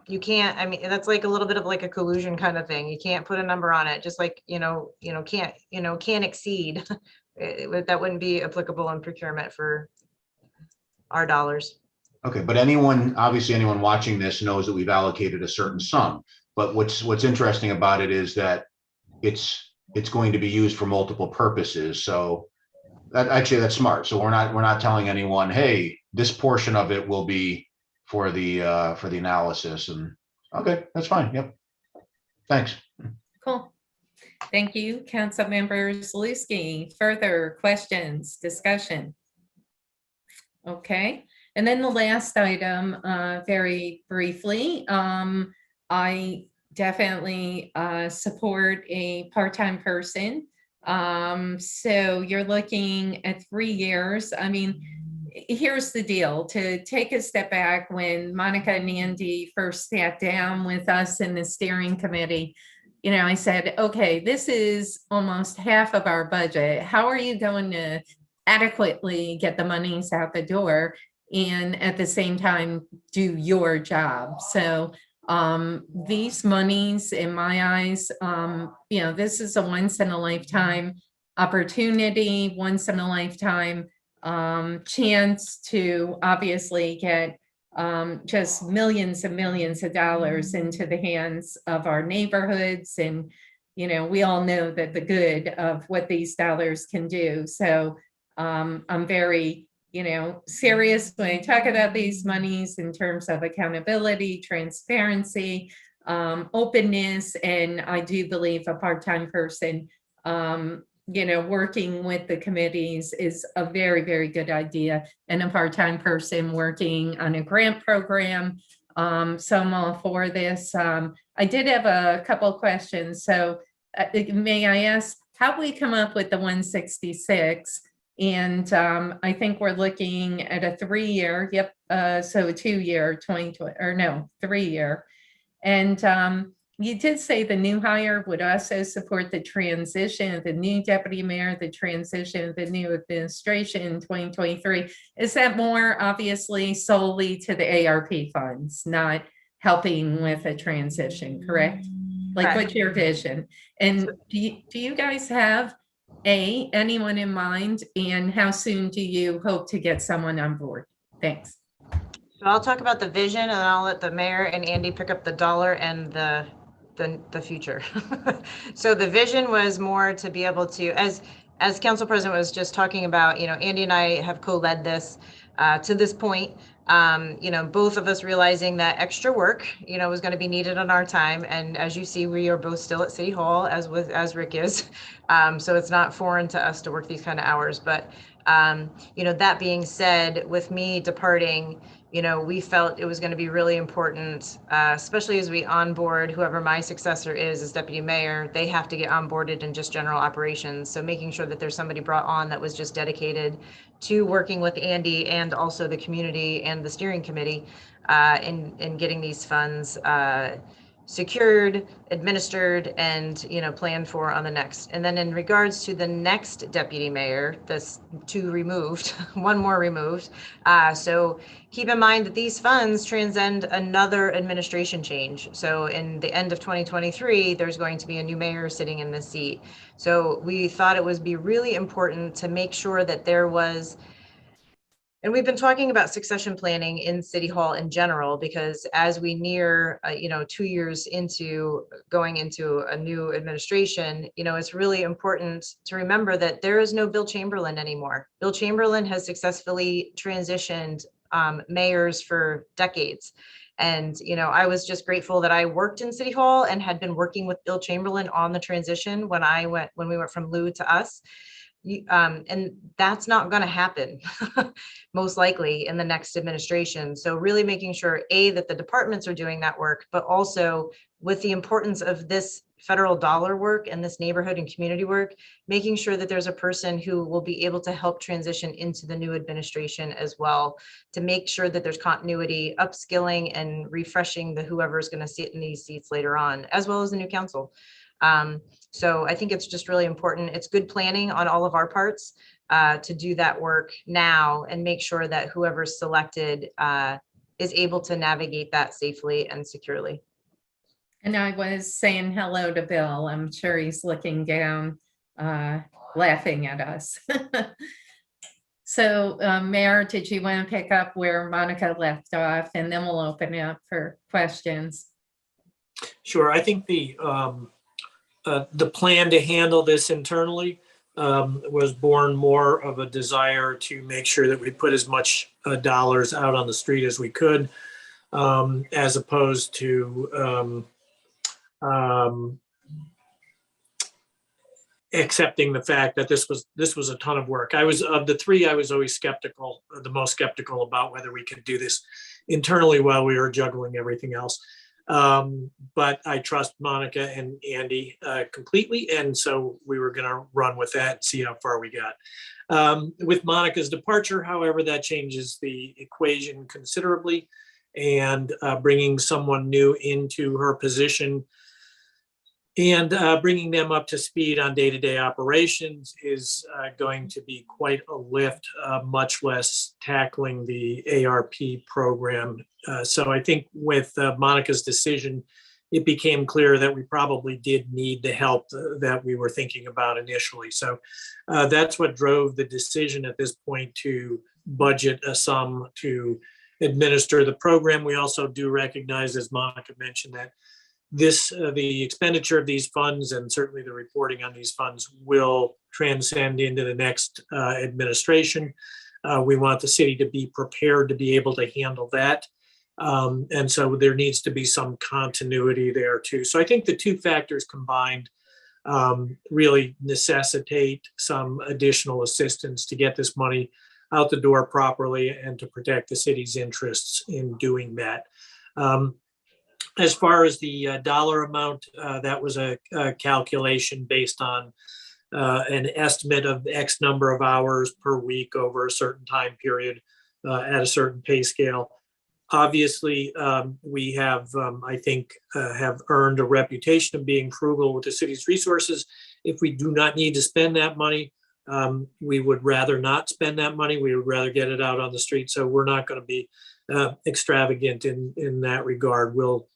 You can't, I mean, that's like a little bit of like a collusion kind of thing. You can't put a number on it, just like, can't exceed. That wouldn't be applicable in procurement for our dollars. Okay, but obviously anyone watching this knows that we've allocated a certain sum. But what's interesting about it is that it's going to be used for multiple purposes. So that's smart. So we're not telling anyone, hey, this portion of it will be for the analysis. And okay, that's fine. Yep. Thanks. Cool. Thank you, Councilmember Zaluski. Further questions, discussion? Okay. And then the last item, very briefly, I definitely support a part-time person. So you're looking at 3 years. I mean, here's the deal. To take a step back, when Monica and Andy first sat down with us in the steering committee, I said, okay, this is almost half of our budget. How are you going to adequately get the monies out the door and at the same time do your job? So these monies, in my eyes, this is a once in a lifetime opportunity, once in a lifetime chance to obviously get just millions and millions of dollars into the hands of our neighborhoods. And, we all know that the good of what these dollars can do. So I'm very, serious when I talk about these monies in terms of accountability, transparency, openness. And I do believe a part-time person, working with the committees is a very, very good idea. And a part-time person working on a grant program. So I'm all for this. I did have a couple of questions. So may I ask how we come up with the 166? And I think we're looking at a 3-year, yep. So a 2-year, 2020, or no, 3-year. And you did say the new hire would also support the transition of the new deputy mayor, the transition of the new administration in 2023. Is that more obviously solely to the ARP funds, not helping with a transition, correct? Like, what's your vision? And do you guys have anyone in mind, and how soon do you hope to get someone on board? Thanks. So I'll talk about the vision, and then I'll let the mayor and Andy pick up the dollar and the future. So the vision was more to be able to, as Council President was just talking about, Andy and I have co-led this to this point. Both of us realizing that extra work, was going to be needed on our time. And as you see, we are both still at City Hall, as Rick is. So it's not foreign to us to work these kind of hours. But, that being said, with me departing, we felt it was going to be really important, especially as we onboard whoever my successor is as deputy mayor. They have to get onboarded in just general operations. So making sure that there's somebody brought on that was just dedicated to working with Andy and also the community and the steering committee in getting these funds secured, administered, and planned for on the next. And then in regards to the next deputy mayor, this 2 removed, 1 more removed. So keep in mind that these funds transcend another administration change. So in the end of 2023, there's going to be a new mayor sitting in this seat. So we thought it would be really important to make sure that there was. And we've been talking about succession planning in City Hall in general, because as we near, 2 years into going into a new administration, it's really important to remember that there is no Bill Chamberlain anymore. Bill Chamberlain has successfully transitioned mayors for decades. And, I was just grateful that I worked in City Hall and had been working with Bill Chamberlain on the transition when we went from Lou to us. And that's not going to happen most likely in the next administration. So really making sure that the departments are doing that work, but also with the importance of this federal dollar work and this neighborhood and community work, making sure that there's a person who will be able to help transition into the new administration as well, to make sure that there's continuity, upskilling and refreshing the whoever's going to sit in these seats later on, as well as the new council. So I think it's just really important. It's good planning on all of our parts to do that work now and make sure that whoever's selected is able to navigate that safely and securely. And I was saying hello to Bill. I'm sure he's looking down, laughing at us. So, Mayor, did you want to pick up where Monica left off, and then we'll open it up for questions? Sure. I think the plan to handle this internally was born more of a desire to make sure that we put as much dollars out on the street as we could, as opposed to accepting the fact that this was a ton of work. I was, of the three, I was always skeptical, the most skeptical about whether we could do this internally while we were juggling everything else. But I trust Monica and Andy completely, and so we were going to run with that and see how far we got. With Monica's departure, however, that changes the equation considerably, and bringing someone new into her position and bringing them up to speed on day-to-day operations is going to be quite a lift, much less tackling the ARP program. So I think with Monica's decision, it became clear that we probably did need the help that we were thinking about initially. So that's what drove the decision at this point to budget a sum to administer the program. We also do recognize, as Monica mentioned, that the expenditure of these funds and certainly the reporting on these funds will transcend into the next administration. We want the city to be prepared to be able to handle that. And so there needs to be some continuity there too. So I think the two factors combined really necessitate some additional assistance to get this money out the door properly and to protect the city's interests in doing that. As far as the dollar amount, that was a calculation based on an estimate of X number of hours per week over a certain time period at a certain pay scale. Obviously, we have, I think, have earned a reputation of being frugal with the city's resources. If we do not need to spend that money, we would rather not spend that money. We would rather get it out on the street. So we're not going to be extravagant in that regard. We'll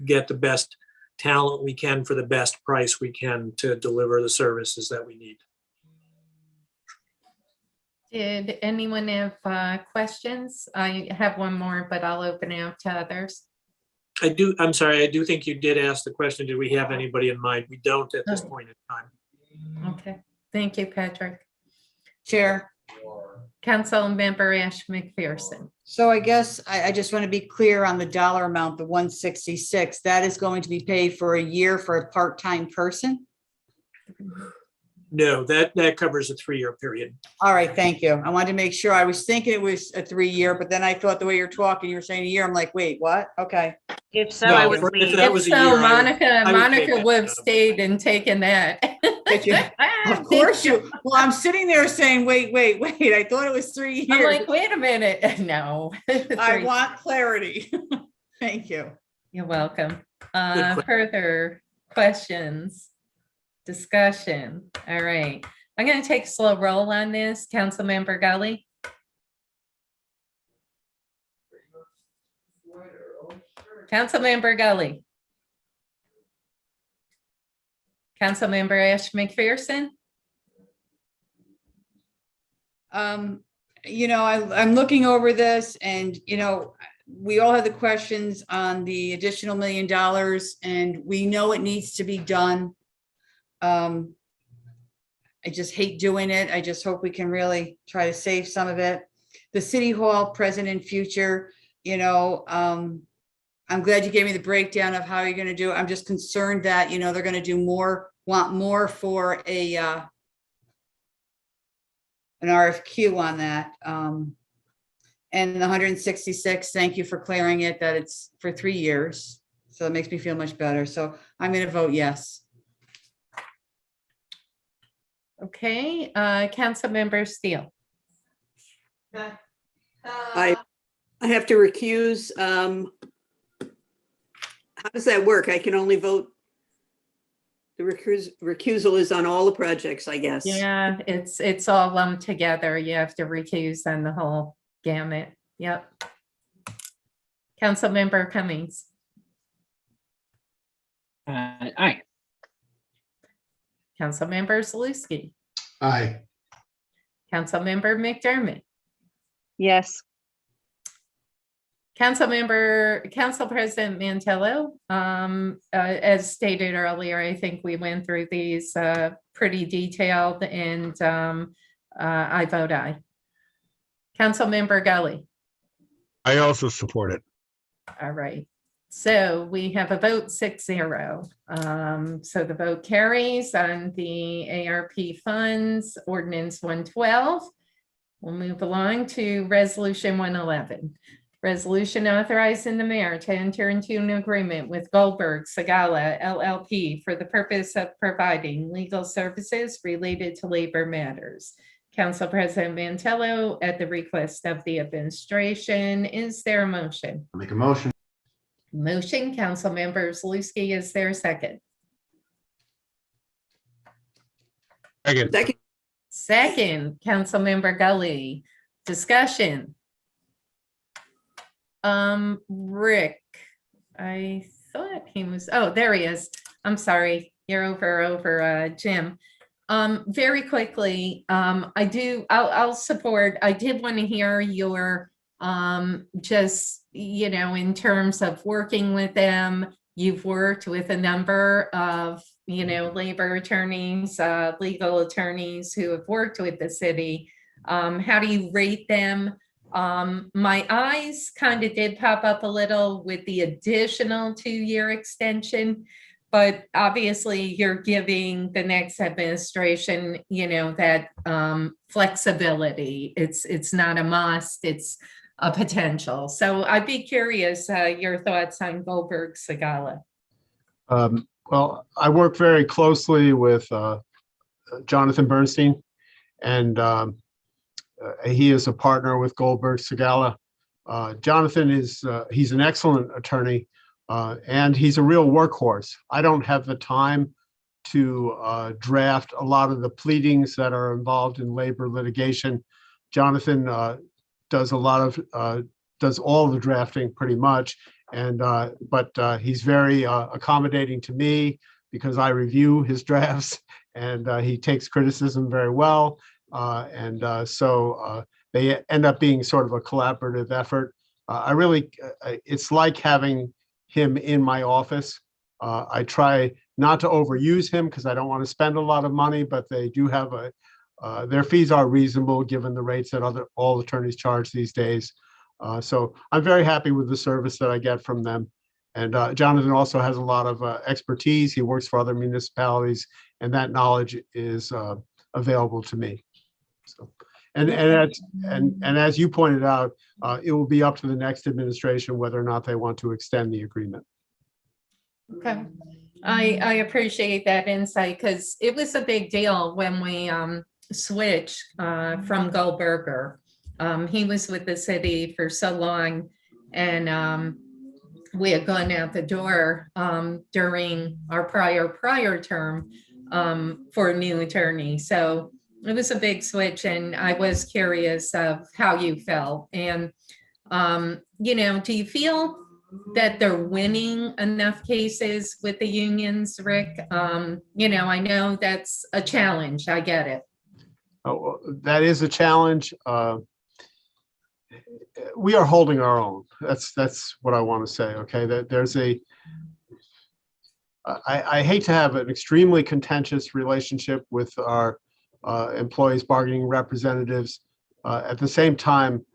get the best talent we can for the best price we can to deliver the services that we need. Did anyone have questions? I have one more, but I'll open it up to others. I'm sorry, I do think you did ask the question, did we have anybody in mind? We don't at this point in time. Okay, thank you, Patrick. Chair. Council Member Ash McPherson. So I guess I just want to be clear on the dollar amount, the 166, that is going to be paid for a year for a part-time person? No, that covers a 3-year period. All right, thank you. I wanted to make sure. I was thinking it was a 3-year, but then I thought the way you're talking, you were saying a year. I'm like, wait, what? Okay. If so, No, I would if leave. that was a So year, Monica I would take that would have job. stayed and taken that. Of course you. Well, I'm sitting there saying, wait. I thought it was 3 years. I'm like, wait a minute. No. I want clarity. Thank you. You're welcome. question. Further questions, discussion. All right. I'm going to take a slow roll on this. Councilmember Gully. Councilmember Gully. Councilmember Ash McPherson. I'm looking over this and, we all have the questions on the additional $1 million and we know it needs to be done. I just hate doing it. I just hope we can really try to save some of it. The City Hall present and future, I'm glad you gave me the breakdown of how you're going to do it. I'm just concerned that, they're going to do more, want more for an RFQ on that. And the 166, thank you for clearing it, that it's for 3 years. So it makes me feel much better. So I'm going to vote yes. Okay, Councilmember Steele. I have to recuse. How does that work? I can only vote. The recusal is on all the projects, I guess. Yeah, it's all lumped together. You have to recuse on the whole gamut. Yep. Councilmember Cummings. Aye. Councilmember Zaluski. Aye. Councilmember McDermott. Yes. Council President Mantello, as stated earlier, I think we went through these pretty detailed, and I vote aye. Councilmember Gully. I also support it. All right. So we have a vote 6-0. So the vote carries on the ARP funds, Ordinance 112. We'll move along to Resolution 111. Resolution authorizing the mayor to enter into an agreement with Goldberg Segala LLP for the purpose of providing legal services related to labor matters. Council President Mantello, at the request of the administration, is there a motion? I'll make a motion. Motion, Councilmember Zaluski, is there a second? Second. Second, Councilmember Gully. Discussion. Rick, I thought he was, oh, there he is. I'm sorry, you're over Jim. Very quickly, I'll support, I did want to hear your, just, you know, in terms of working with them, you've worked with a number of, you know, labor attorneys, legal attorneys who have worked with the city. How do you rate them? My eyes kind of did pop up a little with the additional 2-year extension, but obviously you're giving the next administration, you know, that flexibility. It's not a must, it's a potential. So I'd be curious your thoughts on Goldberg Segala. Well, I work very closely with Jonathan Bernstein, and he is a partner with Goldberg Segala. Jonathan is, he's an excellent attorney, and he's a real workhorse. I don't have the time to draft a lot of the pleadings that are involved in labor litigation. Jonathan does a lot of, does all the drafting pretty much, and but he's very accommodating to me because I review his drafts, and he takes criticism very well. So they end up being sort of a collaborative effort. I really, it's like having him in my office. I try not to overuse him because I don't want to spend a lot of money, but they do have their fees are reasonable given the rates that all attorneys charge these days. So I'm very happy with the service that I get from them. And Jonathan also has a lot of expertise. He works for other municipalities, and that knowledge is available to me. So, and as you pointed out, it will be up to the next administration whether or not they want to extend the agreement. Okay, I appreciate that insight because it was a big deal when we switched from Goldberger. He was with the city for so long, and we had gone out the door during our prior term for a new attorney. So it was a big switch, and I was curious of how you felt. And, you know, do you feel that they're winning enough cases with the unions, Rick? You know, I know that's a challenge. I get it. Oh, that is a challenge. We are holding our own. That's what I want to say. Okay, that there's a. I hate to have an extremely contentious relationship with our employees bargaining representatives. At the same time,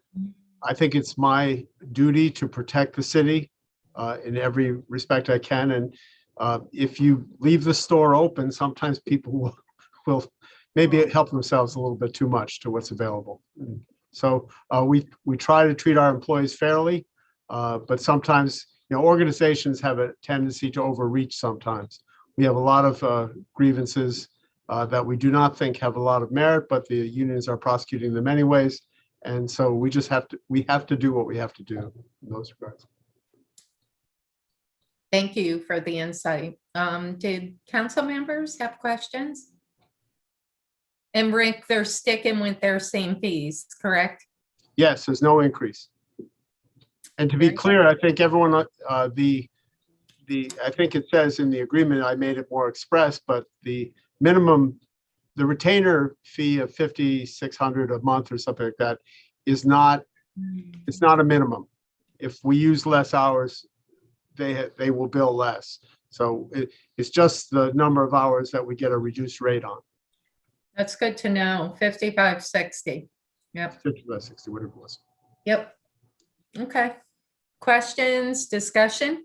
I think it's my duty to protect the city in every respect I can. And if you leave the store open, sometimes people will maybe help themselves a little bit too much to what's available. So we try to treat our employees fairly, but sometimes organizations have a tendency to overreach sometimes. We have a lot of grievances that we do not think have a lot of merit, but the unions are prosecuting them anyways. And so we have to do what we have to do in those regards. Thank you for the insight. Did council members have questions? And Rick, they're sticking with their same fees, correct? Yes, there's no increase. And to be clear, I think everyone, I think it says in the agreement, I made it more express, but the minimum, the retainer fee of 5,600 a month or something like that is not, it's not a minimum. If we use less hours, they will bill less. So it's just the number of hours that we get a reduced rate on. That's good to know. 5560. Yep. 5560, whatever it was. Yep. Okay. Questions, discussion?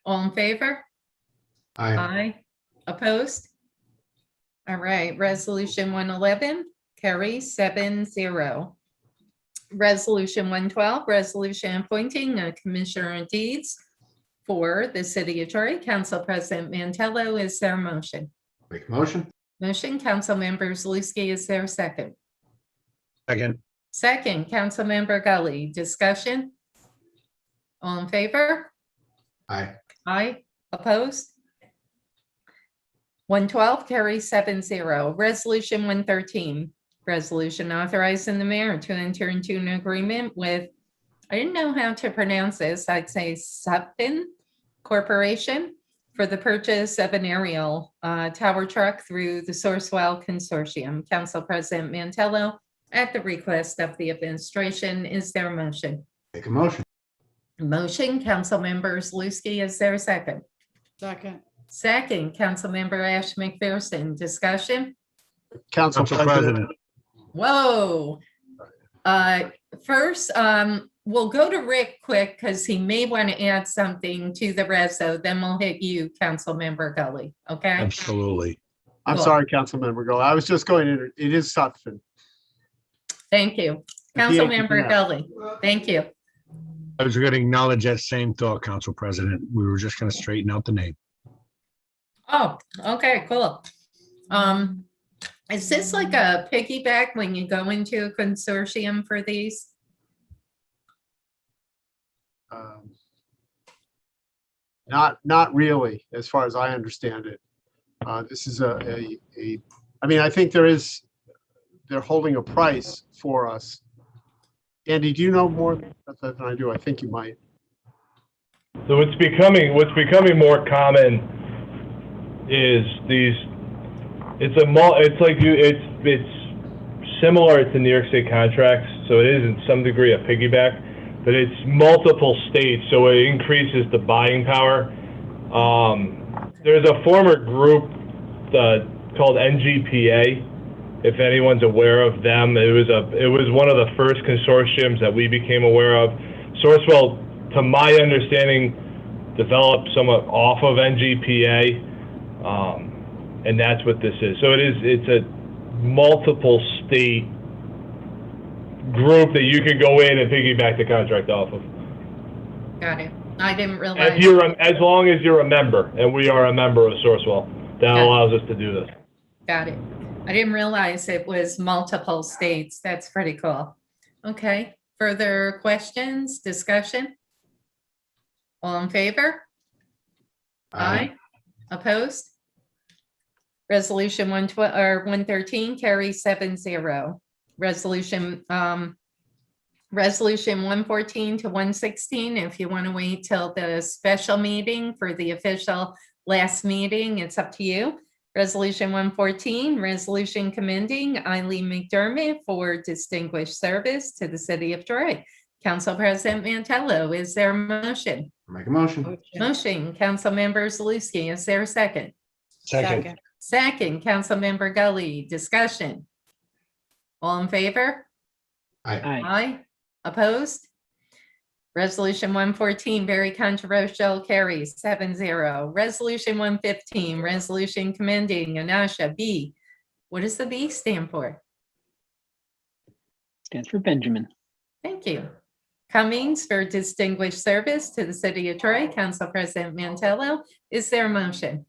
All in favor? Aye. Aye. Opposed? All right, resolution 111 carries 7-0. Resolution 112, resolution appointing a commissioner of deeds for the city of Troy. Council President Mantello, is there a motion? Make a motion. Motion, Council Member Luikowski, is there a second? Second. Second, Council Member Gully, discussion? All in favor? Aye. Aye. Opposed? 112 carries 7-0. Resolution 113, resolution authorizing the mayor to enter into an agreement with, I didn't know how to pronounce this, I'd say Supin Corporation for the purchase of an aerial tower truck through the Sourcewell Consortium. Council President Mantello, at the request of the administration, is there a motion? Make a motion. Motion, Council Members Luikowski, is there a second? Second. Second, Councilmember Ash McPherson, discussion? Council President. Whoa. First, we'll go to Rick quick because he may want to add something to the reso, then we'll hit you, Councilmember Gully, okay? Absolutely. I'm Cool. sorry, Councilmember Go. I was just going to, it is Sutphin. Thank you. And he ain't Councilmember keeping up. Gully, thank you. I was going to acknowledge that same thought, Council President. We were just going to straighten out the name. Oh, okay, cool. Is this like a piggyback when you go into a consortium for these? Not really, as far as I understand it. This is I mean, I think they're holding a price for us. Andy, do you know more than I do? I think you might. So what's becoming more common is these. It's similar to New York State contracts, so it is in some degree a piggyback, but it's multiple states, so it increases the buying power. There's a former group called NGPA. If anyone's aware of them, it was one of the first consortiums that we became aware of. Sourcewell, to my understanding, developed somewhat off of NGPA, and that's what this is. So it's a multiple state group that you can go in and piggyback the contract off of. Got it. I didn't realize. As long as you're a member, and we are a member of Sourcewell, that allows us to do this. Got it. I didn't realize it was multiple states. That's pretty cool. Okay, further questions, discussion? All in favor? Aye. Opposed? Resolution 113 carries 7-0. Resolution 114 to 116, if you want to wait till the special meeting for the official last meeting, it's up to you. Resolution 114, resolution commending Eileen McDermott for distinguished service to the city of Troy. Council President Mantello, is there a motion? Make a motion. Motion, Council Members Luikowski, is there a second? Second. Second, Council Member Gully, discussion. All in favor? Aye. Aye. Opposed? Resolution 114, very controversial, carries 7-0. Resolution 115, resolution commending Anasha B. What does the B stand for? Stands for Benjamin. Thank you. Cummings for distinguished service to the city of Troy. Council President Mantello, is there a motion?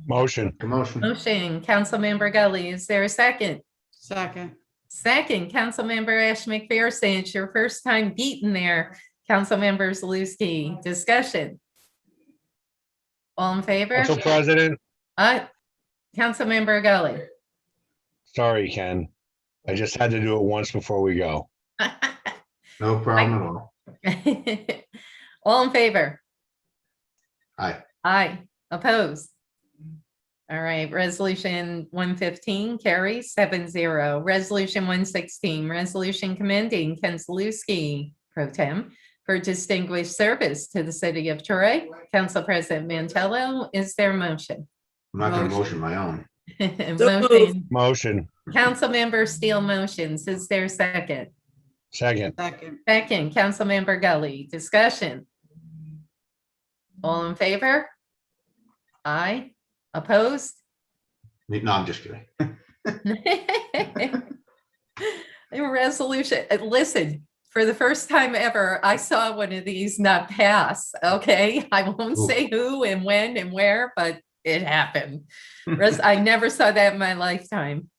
Motion. Motion. Motion, Councilmember Gully, is there a second? Second. Second, Councilmember Ash McPherson, it's your first time beating there. Councilmember Zaluski, discussion. All in favor? Council President, Councilmember Gully. sorry, Ken. I just had to do it once before we go. No problem at all. All in favor? Aye. Aye. Opposed? All right, resolution 115 carries 7-0. Resolution 116, resolution commending Ken Zaluski, pro tem, for distinguished service to the city of Troy. Council President Mantello, is there a motion? I'm not going to motion my own. Motion. Motion. Councilmember Steele motions, is there a second? Second. Second. Second, Councilmember Gully, discussion. All in favor? Aye. Opposed? No, I'm just kidding. Resolution, listen, for the first time ever, I saw one of these not pass, okay? I won't say who and when and where, but it happened. I never saw that in my lifetime.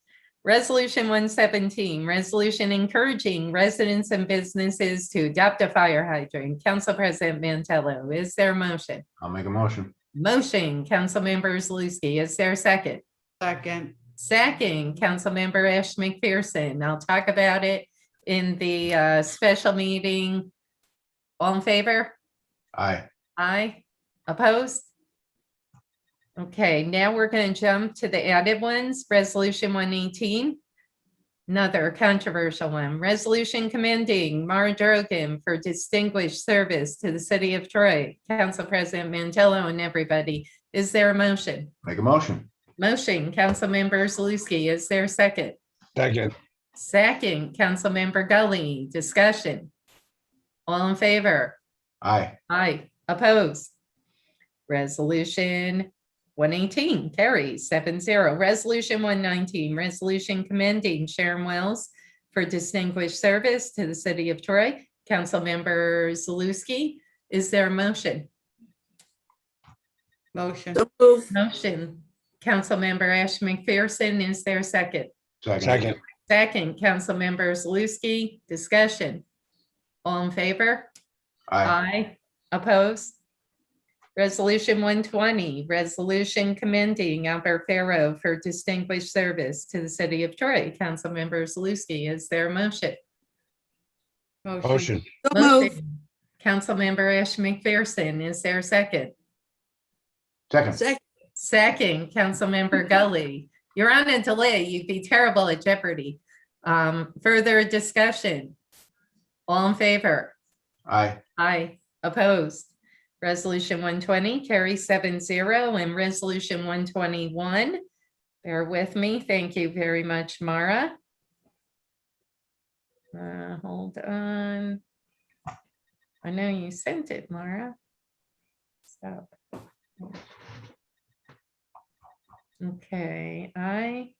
Resolution 117, resolution encouraging residents and businesses to adopt a fire hydrant. Council President Mantello, is there a motion? I'll make a motion. Motion, Councilmember Zaluski, is there a second? Second. Second, Councilmember Ash McPherson. I'll talk about it in the special meeting. All in favor? Aye. Aye. Opposed? Okay, now we're going to jump to the added ones. Resolution 118. Another controversial one. Resolution commending Mara Drogan for distinguished service to the city of Troy. Council President Mantello and everybody. Is there a motion? Make a motion. Motion, Councilmember Zaluski. Is there a second? Second. Second, Councilmember Gully. Discussion. All in favor? Aye. Aye. Opposed? Resolution 118 carries 7-0. Resolution 119, resolution commending Sharon Wells for distinguished service to the city of Troy. Councilmember Zaluski, is there a motion? Motion. Motion. Councilmember Ash McPherson, is there a second? Second. Second, Councilmember Zaluski, discussion. All in favor? Aye. Aye. Opposed? Resolution 120, resolution commending Albert Farrow for distinguished service to the city of Troy. Councilmember Zaluski, is there a motion? Motion. Motion. Councilmember Ash McPherson, is there a second? Second. Second, Councilmember Gully. You're on a delay. You'd be terrible at Jeopardy. Further discussion. All in favor? Aye. Aye. Opposed? Resolution 120 carries 7-0, and resolution 121. Bear with me. Thank you very much, Mara. Hold on. I know you sent it, Mara. Stop. Okay, I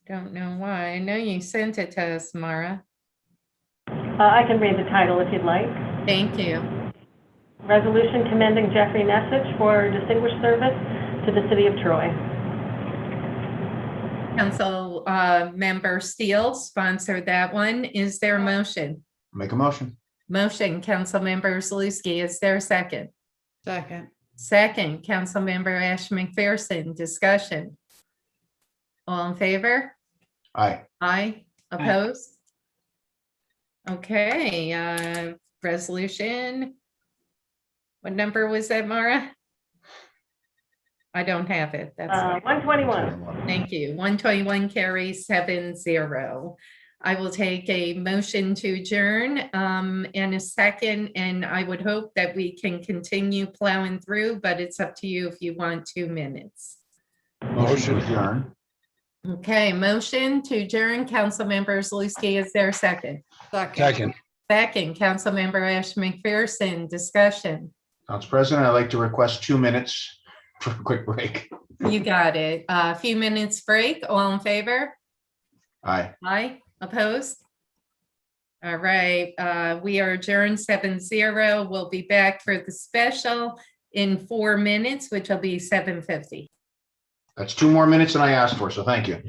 don't know why. I know you sent it to us, Mara. I can read the title if you'd like. Thank you. Resolution commending Jeffrey Nessich for distinguished service to the city of Troy. Council member Steele sponsored that one. Is there a motion? Make a motion. Motion, Council member Zaluski. Is there a second? Second. Second, Council member Ash McPherson. Discussion. All in favor? Aye. Aye. Opposed? Okay, resolution. What number was that, Mara? I don't have it. That's 121. Thank you. 121 carries 7-0. I will take a motion to adjourn and a second, and I would hope that we can continue plowing through, but it's up to you if you want 2 minutes. Motion adjourn. Okay, motion to adjourn. Councilmember Zaluski, is there a second? Second. Second, Councilmember Ash McPherson, discussion. Council President, I'd like to request 2 minutes for a quick break. You got it. A few minutes break. All in favor? Aye. Aye. Opposed? All right, we are adjourned 7-0. We'll be back for the special in 4 minutes, which will be 7:50. That's 2 more minutes than I asked for, so thank you.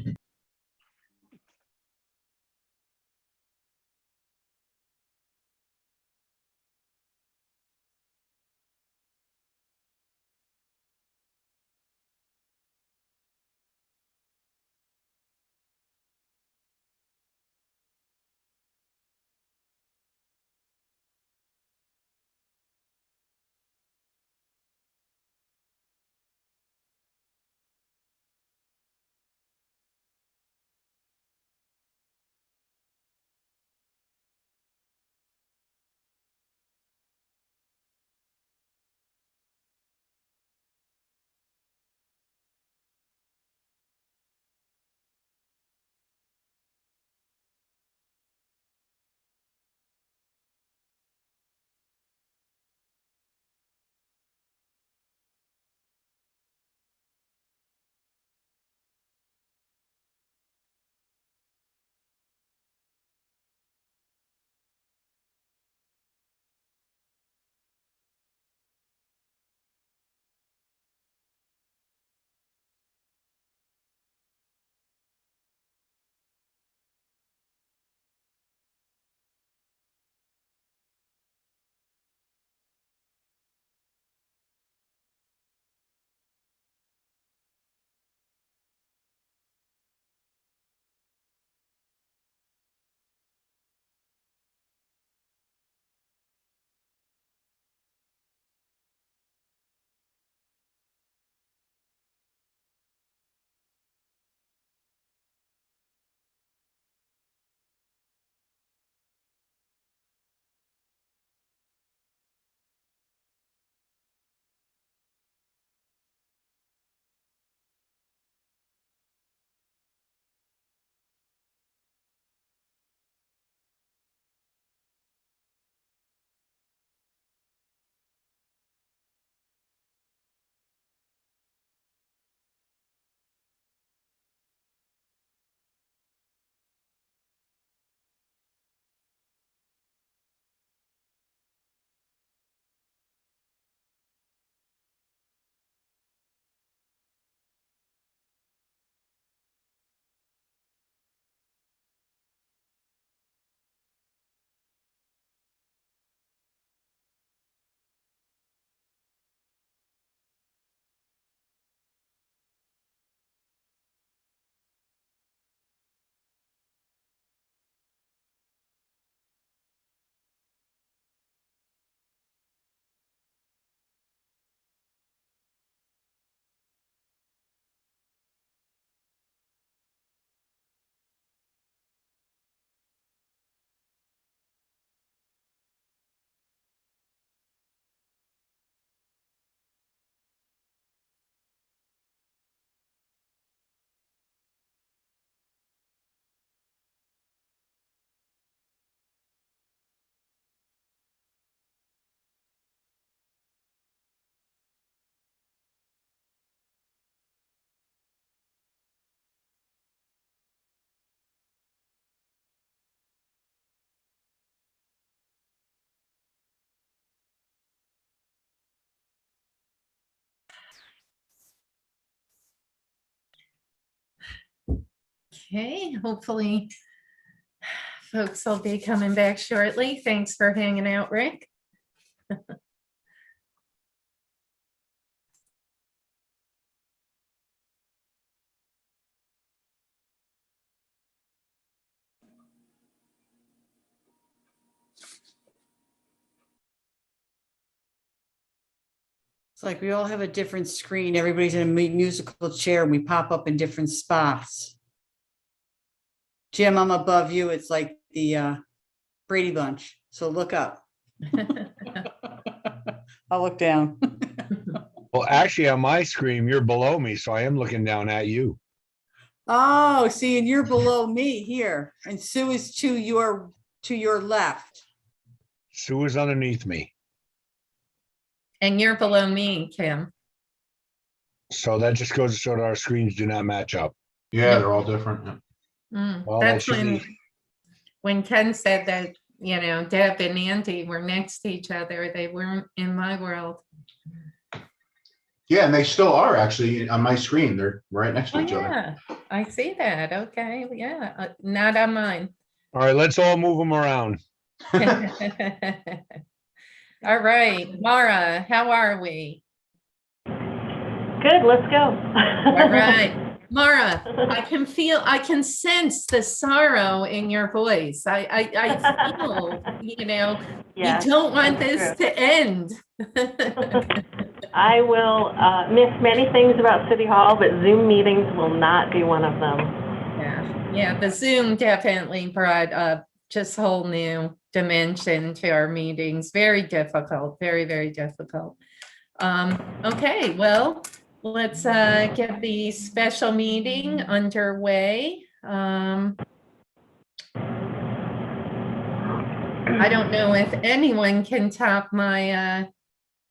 Okay, hopefully folks will be coming back shortly. Thanks for hanging out, Rick. It's like we all have a different screen. Everybody's in a musical chair and we pop up in different spots. Jim, I'm above you. It's like the Brady Bunch. So look up. I'll look down. Well, actually, on my screen, you're below me, so I am looking down at you. Oh, see, and you're below me here. And Sue is to your left. Sue is underneath me. And you're below me, Kim. So that just goes to show that our screens do not match up. Yeah, they're all different. Well, That's that should be. when Ken said that You know, Deb and Andy were next to each other. They weren't in my world. Yeah, and they still are actually on my screen. They're right next to Oh, each other. yeah, I see that. Okay, yeah, not on mine. All right, let's all move them around. All right, Mara, how are we? Good, let's go. All right, Mara, I can sense the sorrow in your voice. I feel, you know, Yes, you don't want that's this true. to end. I will miss many things about City Hall, but Zoom meetings will not be one of them. Yeah, the Zoom definitely brought just whole new dimension to our meetings. Very difficult, very, very difficult. Okay, well, let's get the special meeting underway. I don't know if anyone can top my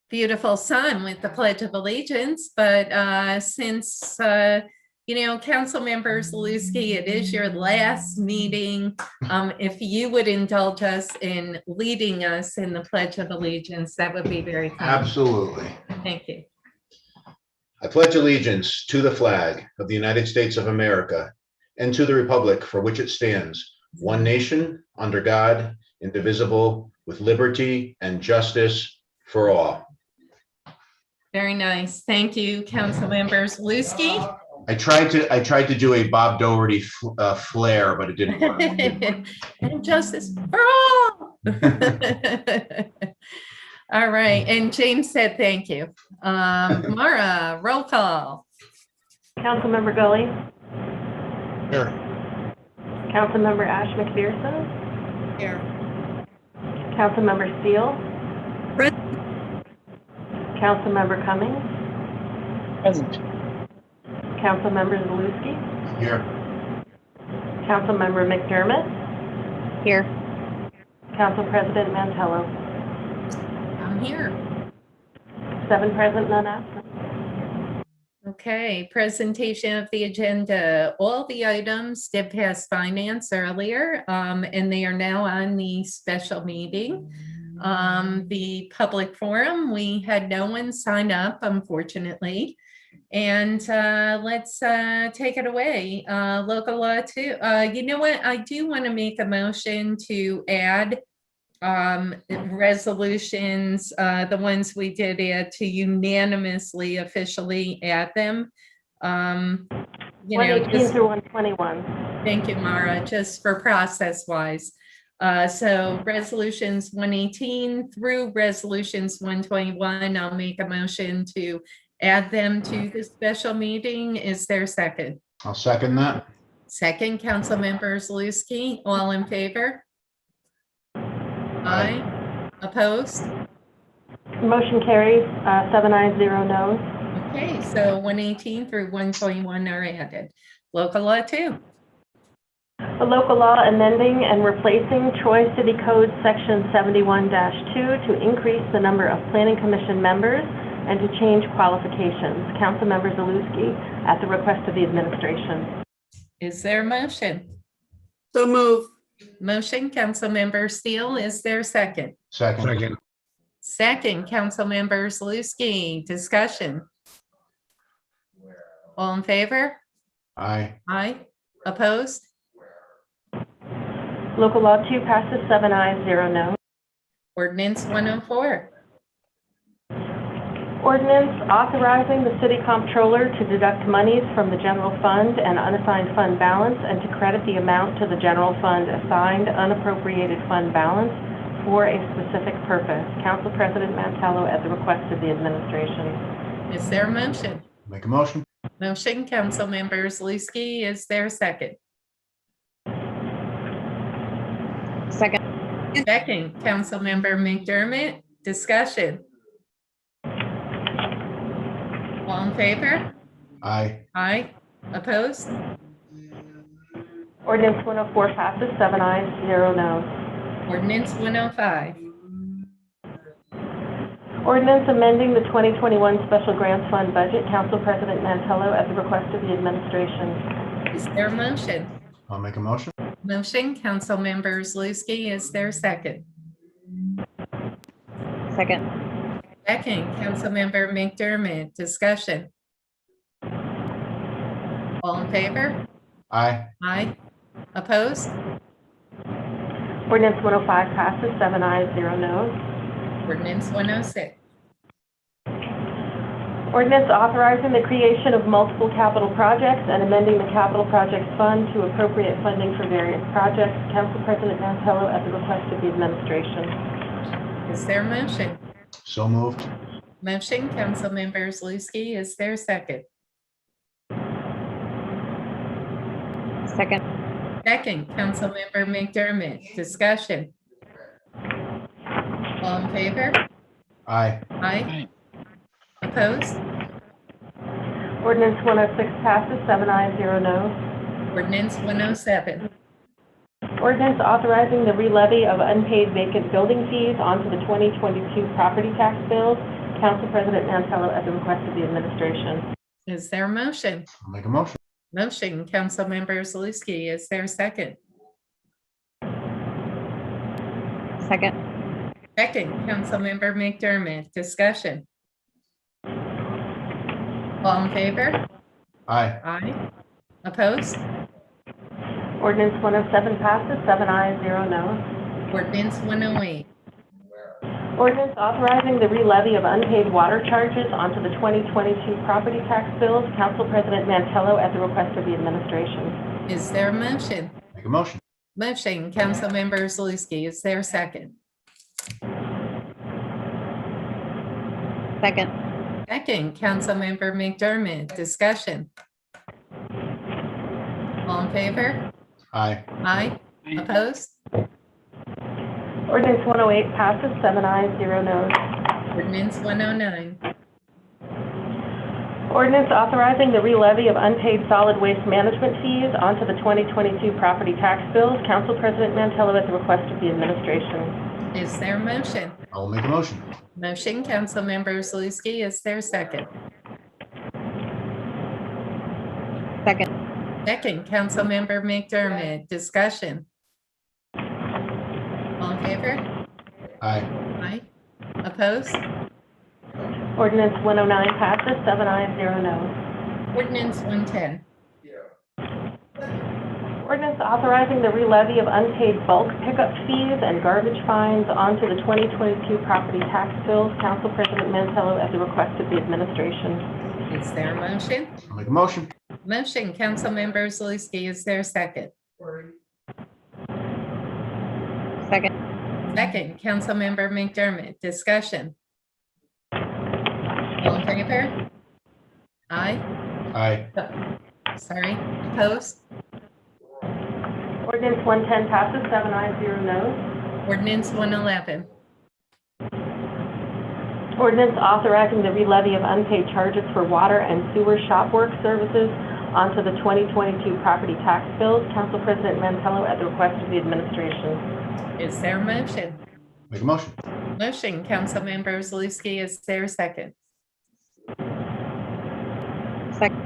beautiful son with the Pledge of Allegiance, but since you know, Council Member Zaluski, it is your last meeting. If you would indulge us in leading us in the Pledge of Allegiance, that would be very kind. Absolutely. Thank you. I pledge allegiance to the flag of the United States of America and to the republic for which it stands, one nation, under God, indivisible, with liberty and justice for all. Very nice. Thank you, Council Members. Zaluski. I tried to do a Bob Doherty flair, but it didn't work. And justice for all. All right. And James said thank you. Mara, roll call. Councilmember Gully, Here. Councilmember Ash McPherson, Here. Councilmember Steele, Councilmember Cummings, Present. Councilmember Zaluski, Here. Councilmember McDermott, Here. Council President Mantello. I'm here. 7 present, none absent. Okay, presentation of the agenda. All the items did pass finance earlier, and they are now on the special meeting. The public forum, we had no one sign up, unfortunately. And let's take it away. Local law 2. You know what? I do want to make a motion to add resolutions, the ones we did add, to unanimously officially add them. You know, 118 through 121. Thank you, Mara, just for process wise. So resolutions 118 through resolutions 121, I'll make a motion to add them to the special meeting. Is there a second? I'll second that. Second, Councilmember Zaluski, all in favor? Aye. Opposed? Motion carries, 7 ayes, 0 noes. Okay, so 118 through 121 are added. Local law 2. A local law amending and replacing Troy City Code Section 71-2 to increase the number of planning commission members and to change qualifications. Councilmember Zaluski, at the request of the administration. Is there a motion? So move. Motion, Councilmember Steele. Is there a second? Second. Second, Councilmember Zaluski. Discussion. All in favor? Aye. Aye. Opposed? Local law 2 passes, 7 ayes, 0 noes. Ordinance 104. Ordinance authorizing the city comptroller to deduct monies from the general fund and unassigned fund balance and to credit the amount to the general fund assigned unappropriated fund balance for a specific purpose. Council President Mantello, at the request of the administration. Is there a motion? Make a motion. Motion, Councilmember Zaluski. Is there a second? Second. Second, Councilmember McDermott. Discussion. All in favor? Aye. Aye. Opposed? Ordinance 104 passes, 7 ayes, 0 noes. Ordinance 105. Ordinance amending the 2021 Special Grants Fund budget. Council President Mantello, at the request of the administration. Is there a motion? I'll make a motion. Motion, Councilmember Zaluski, is there a second? Second. Second, Councilmember McDermott, discussion. All in favor? Aye. Aye. Opposed? Ordinance 105 passes, 7 ayes, 0 noes. Ordinance 106. Ordinance authorizing the creation of multiple capital projects and amending the capital projects fund to appropriate funding for various projects. Council President Mantello at the request of the administration. Is there a motion? So moved. Motion, Councilmember Zaluski, is there a second? Second. Second, Councilmember McDermott, discussion. All in favor? Aye. Aye. Opposed? Ordinance 106 passes, 7 ayes, 0 noes. Ordinance 107. Ordinance authorizing the re-levy of unpaid vacant building fees onto the 2022 property tax bills. Council President Mantello at the request of the administration. Is there a motion? I'll make a motion. Motion, Councilmember Zaluski, is there a second? Second. Second, Councilmember McDermott, discussion. All in favor? Aye. Aye. Opposed? Ordinance 107 passes, 7 ayes, 0 noes. Ordinance 108. Ordinance authorizing the re-levy of unpaid water charges onto the 2022 property tax bills. Council President Mantello at the request of the administration. Is there a motion? Make a motion. Motion, Councilmember Zaluski, is there a second? Second. Second, Councilmember McDermott, discussion. All in favor? Aye. Aye. Opposed? Ordinance 108 passes, 7 ayes, 0 noes. Ordinance 109. Ordinance authorizing the re-levy of unpaid solid waste management fees onto the 2022 property tax bills. Council President Mantello at the request of the administration. Is there a motion? I will make a motion. Motion, Councilmember Zaluski, is there a second? Second. Second, Councilmember McDermott, discussion. All in favor? Aye. Aye. Opposed? Ordinance 109 passes, 7 ayes, 0 noes. Ordinance 110. Ordinance authorizing the re-levy of unpaid bulk pickup fees and garbage fines onto the 2022 property tax bills. Council President Mantello at the request of the administration. Is there a motion? I'll make a motion. Motion, Councilmember Zaluski, is there a second? Second. Second, Councilmember McDermott, discussion. All in favor? Aye. Aye. Sorry, opposed? Ordinance 110 passes, 7 ayes, 0 noes. Ordinance 111. Ordinance authorizing the re-levy of unpaid charges for water and sewer shop work services onto the 2022 property tax bills. Council President Mantello at the request of the administration. Is there a motion? Make a motion. Motion, Councilmember Zaluski, is there a second? Second.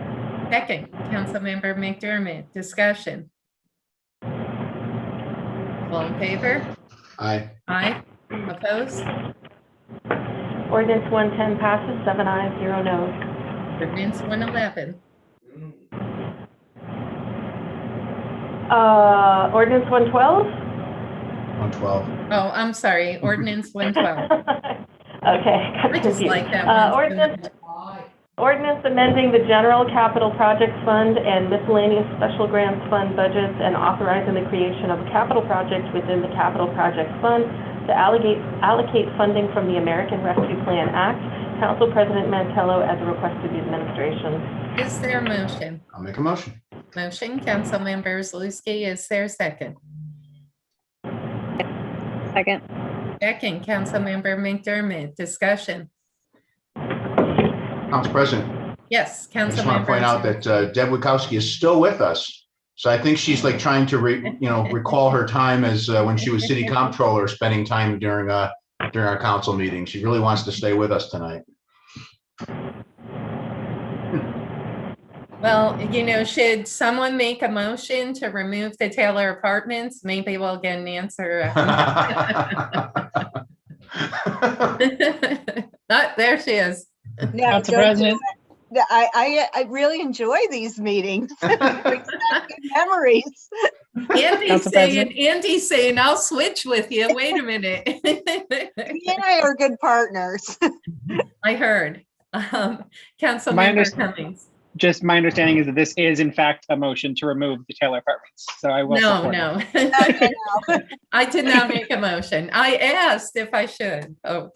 Second, Councilmember McDermott, discussion. All in favor? Aye. Aye. Opposed? Ordinance 110 passes, 7 ayes, 0 noes. Ordinance 111. Ordinance 112? 112. Oh, I'm sorry, ordinance 112. Okay. got I just confused. like that one. Ordinance amending the general capital projects fund and miscellaneous special grants fund budgets and authorizing the creation of a capital project within the capital projects fund to allocate funding from the American Rescue Plan Act. Council President Mantello at the request of the administration. Is there a motion? I'll make a motion. Motion, Councilmember Zaluski, is there a second? Second. Second, Councilmember McDermott, discussion. Council President, Yes, I just want to point out Councilmember. that Deb Luikowski is still with us. So I think she's like trying to recall her time as when she was city comptroller, spending time during our council meeting. She really wants to stay with us tonight. Well, should someone make a motion to remove the Taylor Apartments? Maybe we'll get an answer. Oh, there she is. No, Council don't do President. it. I really enjoy these meetings. Brings back good memories. Andy's saying, I'll switch with you. Wait a minute. He and I are good partners. I heard. Councilmember Cummings. Just my understanding is that this is in fact a motion to remove the Taylor Apartments. So I will support it. No. I did not make a motion. I asked if I should. Oh.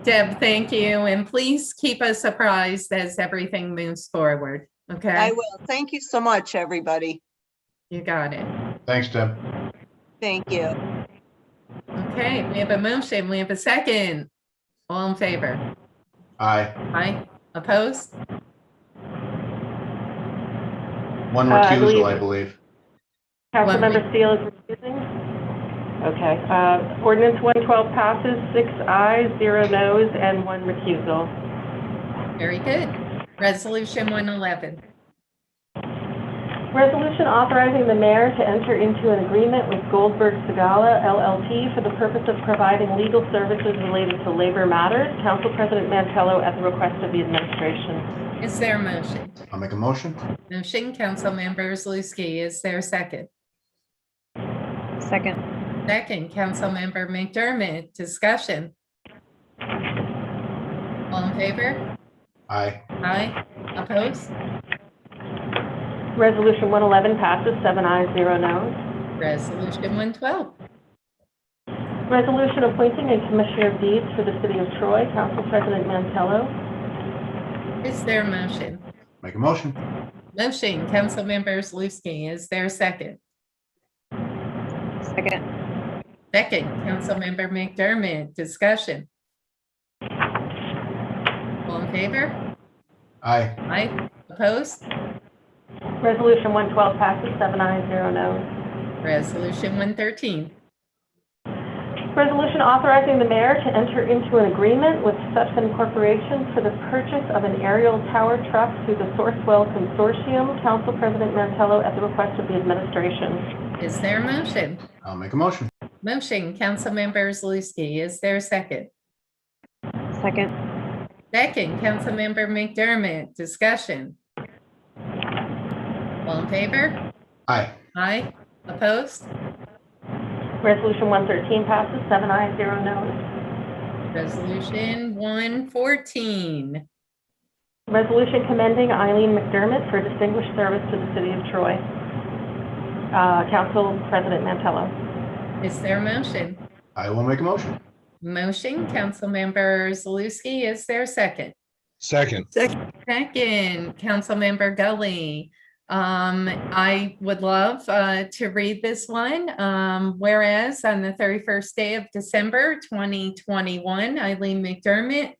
Deb, thank you. And please keep us apprised as everything moves forward. Okay. I will. Thank you so much, everybody. You got it. Thanks, Deb. Thank you. Okay, we have a motion. We have a second. All in favor? Aye. Aye. Opposed? One recusal, I believe. Councilmember Steele is recusing? Okay. Ordinance 112 passes, 6 ayes, 0 noes, and 1 recusal. Very good. Resolution 111. Resolution authorizing the mayor to enter into an agreement with Goldberg Segala LLP for the purpose of providing legal services related to labor matters. Council President Mantello at the request of the administration. Is there a motion? I'll make a motion. Motion, Councilmember Zaluski. Is there a second? Second. Second, Councilmember McDermott. Discussion. All in favor? Aye. Aye. Opposed? Resolution 111 passes, 7 ayes, 0 noes. Resolution 112. Resolution appointing a commissioner of deeds for the city of Troy. Council President Mantello. Is there a motion? Make a motion. Motion, Councilmember Zaluski. Is there a second? Second. Second, Councilmember McDermott. Discussion. All in favor? Aye. Aye. Opposed? Resolution 112 passes, 7 ayes, 0 noes. Resolution 113. Resolution authorizing the mayor to enter into an agreement with Sutphen Corporation for the purchase of an aerial tower truck through the Sourcewell Consortium. Council President Mantello at the request of the administration. Is there a motion? I'll make a motion. Motion, Councilmember Zaluski. Is there a second? Second. Second, Councilmember McDermott. Discussion. All in favor? Aye. Aye. Opposed? Resolution 113 passes, 7 ayes, 0 noes. Resolution 114. Resolution commending Eileen McDermott for distinguished service to the city of Troy. Council President Mantello. Is there a motion? I will make a motion. Motion, Councilmember Zaluski. Is there a second? Second. Second, Councilmember Gully. I would love to read this one. Whereas on the 31st day of December 2021, Eileen McDermott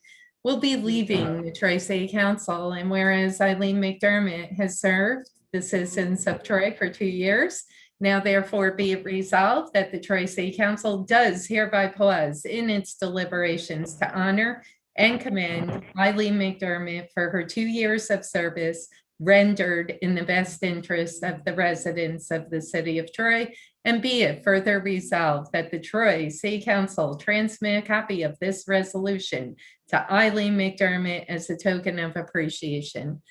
will be leaving the Troy City Council. And whereas Eileen McDermott has served the citizens of Troy for 2 years, now therefore be it resolved that the Troy City Council does hereby pause in its deliberations to honor and commend Eileen McDermott for her 2 years of service rendered in the best interest of the residents of the city of Troy, and be it further resolved that the Troy City Council transmit a copy of this resolution to Eileen McDermott as a token of appreciation.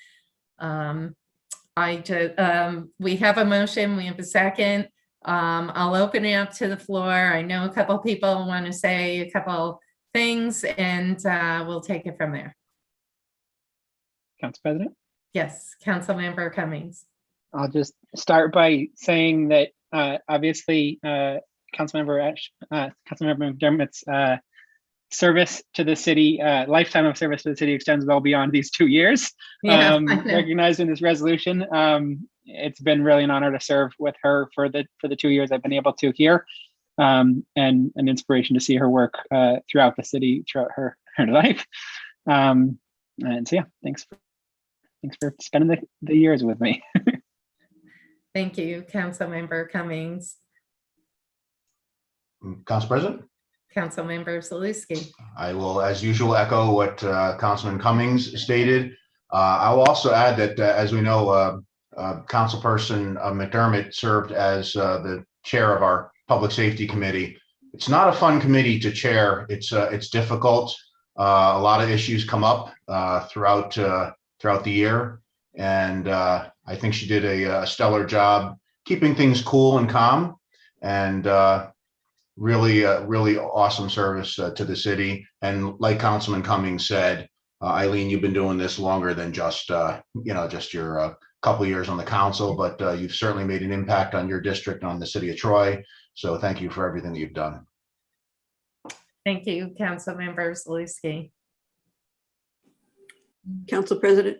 We have a motion, we have a second. I'll open it up to the floor. I know a couple people want to say a couple things, and we'll take it from there. Council President? Yes, Councilmember Cummings. I'll just start by saying that obviously Councilmember McDermott's service to the city, lifetime of service to the city extends well beyond these 2 years. Yeah, recognized in this resolution. It's been really an honor to serve with her for the 2 years I've been able to here, and an inspiration to see her work throughout the city, throughout her life. And so yeah, thanks for spending the years with me. Thank you, Councilmember Cummings. Council President? Councilmember Zaluski. I will, as usual, echo what Councilman Cummings stated. I'll also add that, as we know, Councilperson McDermott served as the chair of our Public Safety Committee. It's not a fun committee to chair. It's difficult. A lot of issues come up throughout the year, and I think she did a stellar job keeping things cool and calm, and really awesome service to the city. And like Councilman Cummings said, Eileen, you've been doing this longer than just your couple years on the council, but you've certainly made an impact on your district, on the city of Troy. So thank you for everything that you've done. Thank you, Councilmember Zaluski. Council President.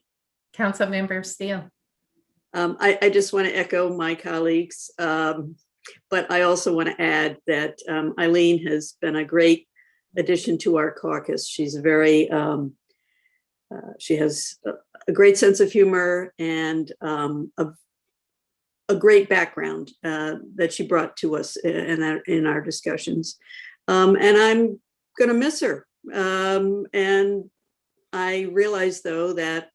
Councilmember Steele. I just want to echo my colleagues, but I also want to add that Eileen has been a great addition to our caucus. She's very, she has a great sense of humor and a great background that she brought to us in our discussions. And I'm going to miss her. And I realize, though, that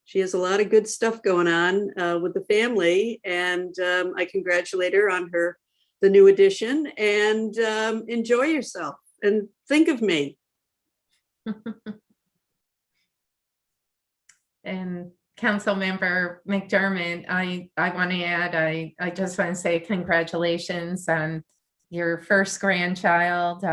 she has a lot of good stuff going on with the family, and I congratulate her on the new addition, and enjoy yourself and think of me. And Councilmember McDermott, I want to add, I just want to say congratulations on your first grandchild.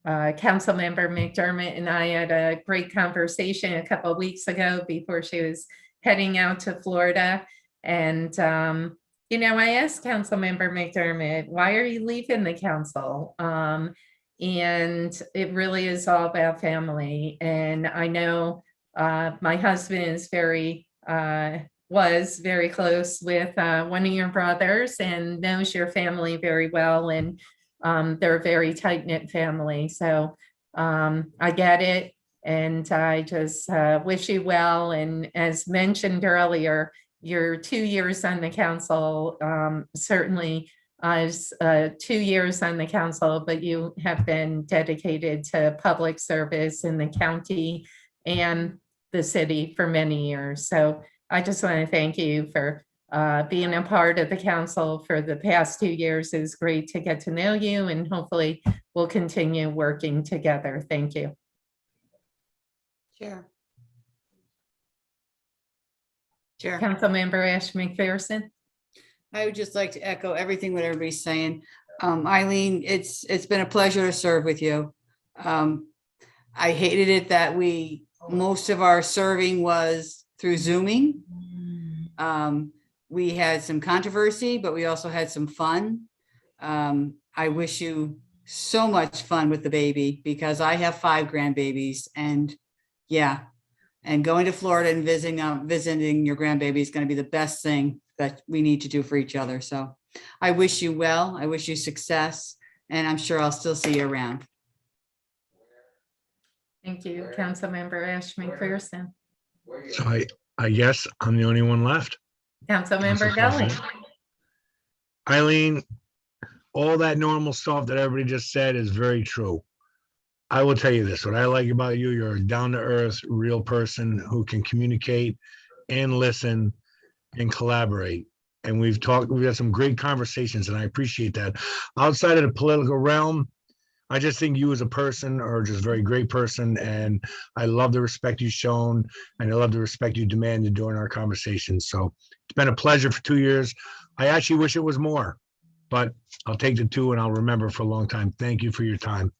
Councilmember McDermott and I had a great conversation a couple of weeks ago before she was heading out to Florida. And, I asked Councilmember McDermott, why are you leaving the council? And it really is all about family. And I know my husband is was very close with one of your brothers and knows your family very well. And they're a very tight-knit family. So I get it. And I just wish you well. And as mentioned earlier, your 2 years on the council, certainly is 2 years on the council, but you have been dedicated to public service in the county and the city for many years. So I just want to thank you for being a part of the council for the past 2 years. It was great to get to know you, and hopefully we'll continue working together. Thank you. Chair. Councilmember Ash McPherson. I would just like to echo everything what everybody's saying. Eileen, it's been a pleasure to serve with you. I hated it that most of our serving was through Zooming. We had some controversy, but we also had some fun. I wish you so much fun with the baby, because I have 5 grandbabies, and and going to Florida and visiting your grandbaby is going to be the best thing that we need to do for each other. So I wish you well. I wish you success, and I'm sure I'll still see you around. Thank you, Councilmember Ash McPherson. So I guess I'm the only one left. Councilmember Gully. Eileen, all that normal stuff that everybody just said is very true. I will tell you this, what I like about you, you're a down-to-earth, real person who can communicate and listen and collaborate. And we've had some great conversations, and I appreciate that. Outside of the political realm, I just think you as a person are just a very great person, and I love the respect you've shown, and I love the respect you demanded during our conversations. So it's been a pleasure for 2 years. I actually wish it was more, but I'll take the 2 and I'll remember for a long time. Thank you for your time.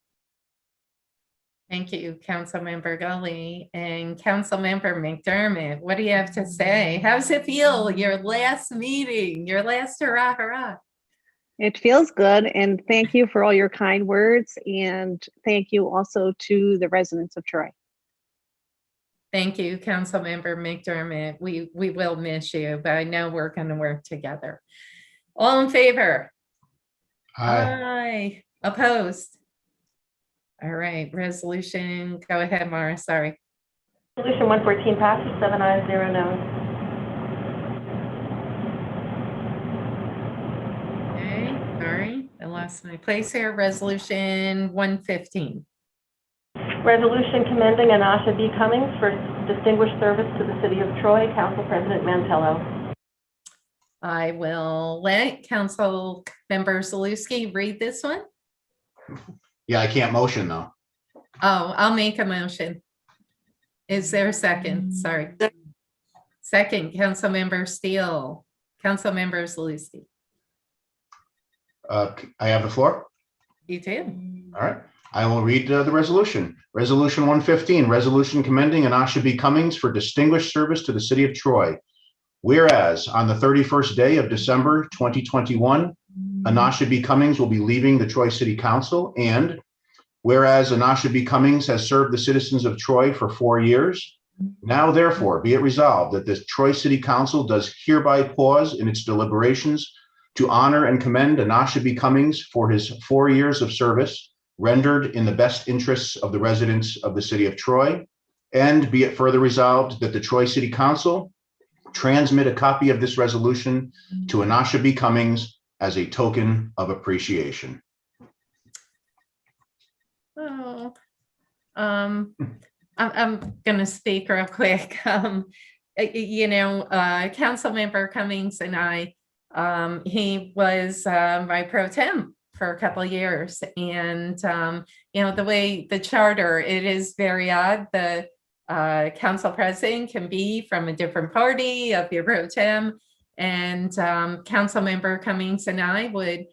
Thank you, Councilmember Gully. And Councilmember McDermott, what do you have to say? How does it feel? Your last meeting, your last hurrah, hurrah. It feels good, and thank you for all your kind words, and thank you also to the residents of Troy. Thank you, Councilmember McDermott. We will miss you, but I know we're going to work together. All in favor? Aye. Opposed? All right, resolution, go ahead, Mara, sorry. Resolution 114 passes, 7 ayes, 0 noes. Okay, sorry, I lost my place here. Resolution 115. Resolution commending Anasha B. Cummings for distinguished service to the city of Troy. Council President Mantello. I will let Council Member Zaluski read this one. Yeah, I can't motion though. Oh, I'll make a motion. Is there a second? Sorry. Second, Councilmember Steele. Councilmember Zaluski. I have the floor. You do. All right. I will read the resolution. Resolution 115, resolution commending Anasha B. Cummings for distinguished service to the city of Troy. Whereas on the 31st day of December 2021, Anasha B. Cummings will be leaving the Troy City Council, and whereas Anasha B. Cummings has served the citizens of Troy for 4 years, now therefore be it resolved that the Troy City Council does hereby pause in its deliberations to honor and commend Anasha B. Cummings for his 4 years of service rendered in the best interests of the residents of the city of Troy, and be it further resolved that the Troy City Council transmit a copy of this resolution to Anasha B. Cummings as a token of appreciation. Oh, I'm going to speak real quick. Councilmember Cummings and I, he was my pro tem for a couple of years. And, the way the charter, it is very odd. The council president can be from a different party of your pro tem. And Councilmember Cummings and I would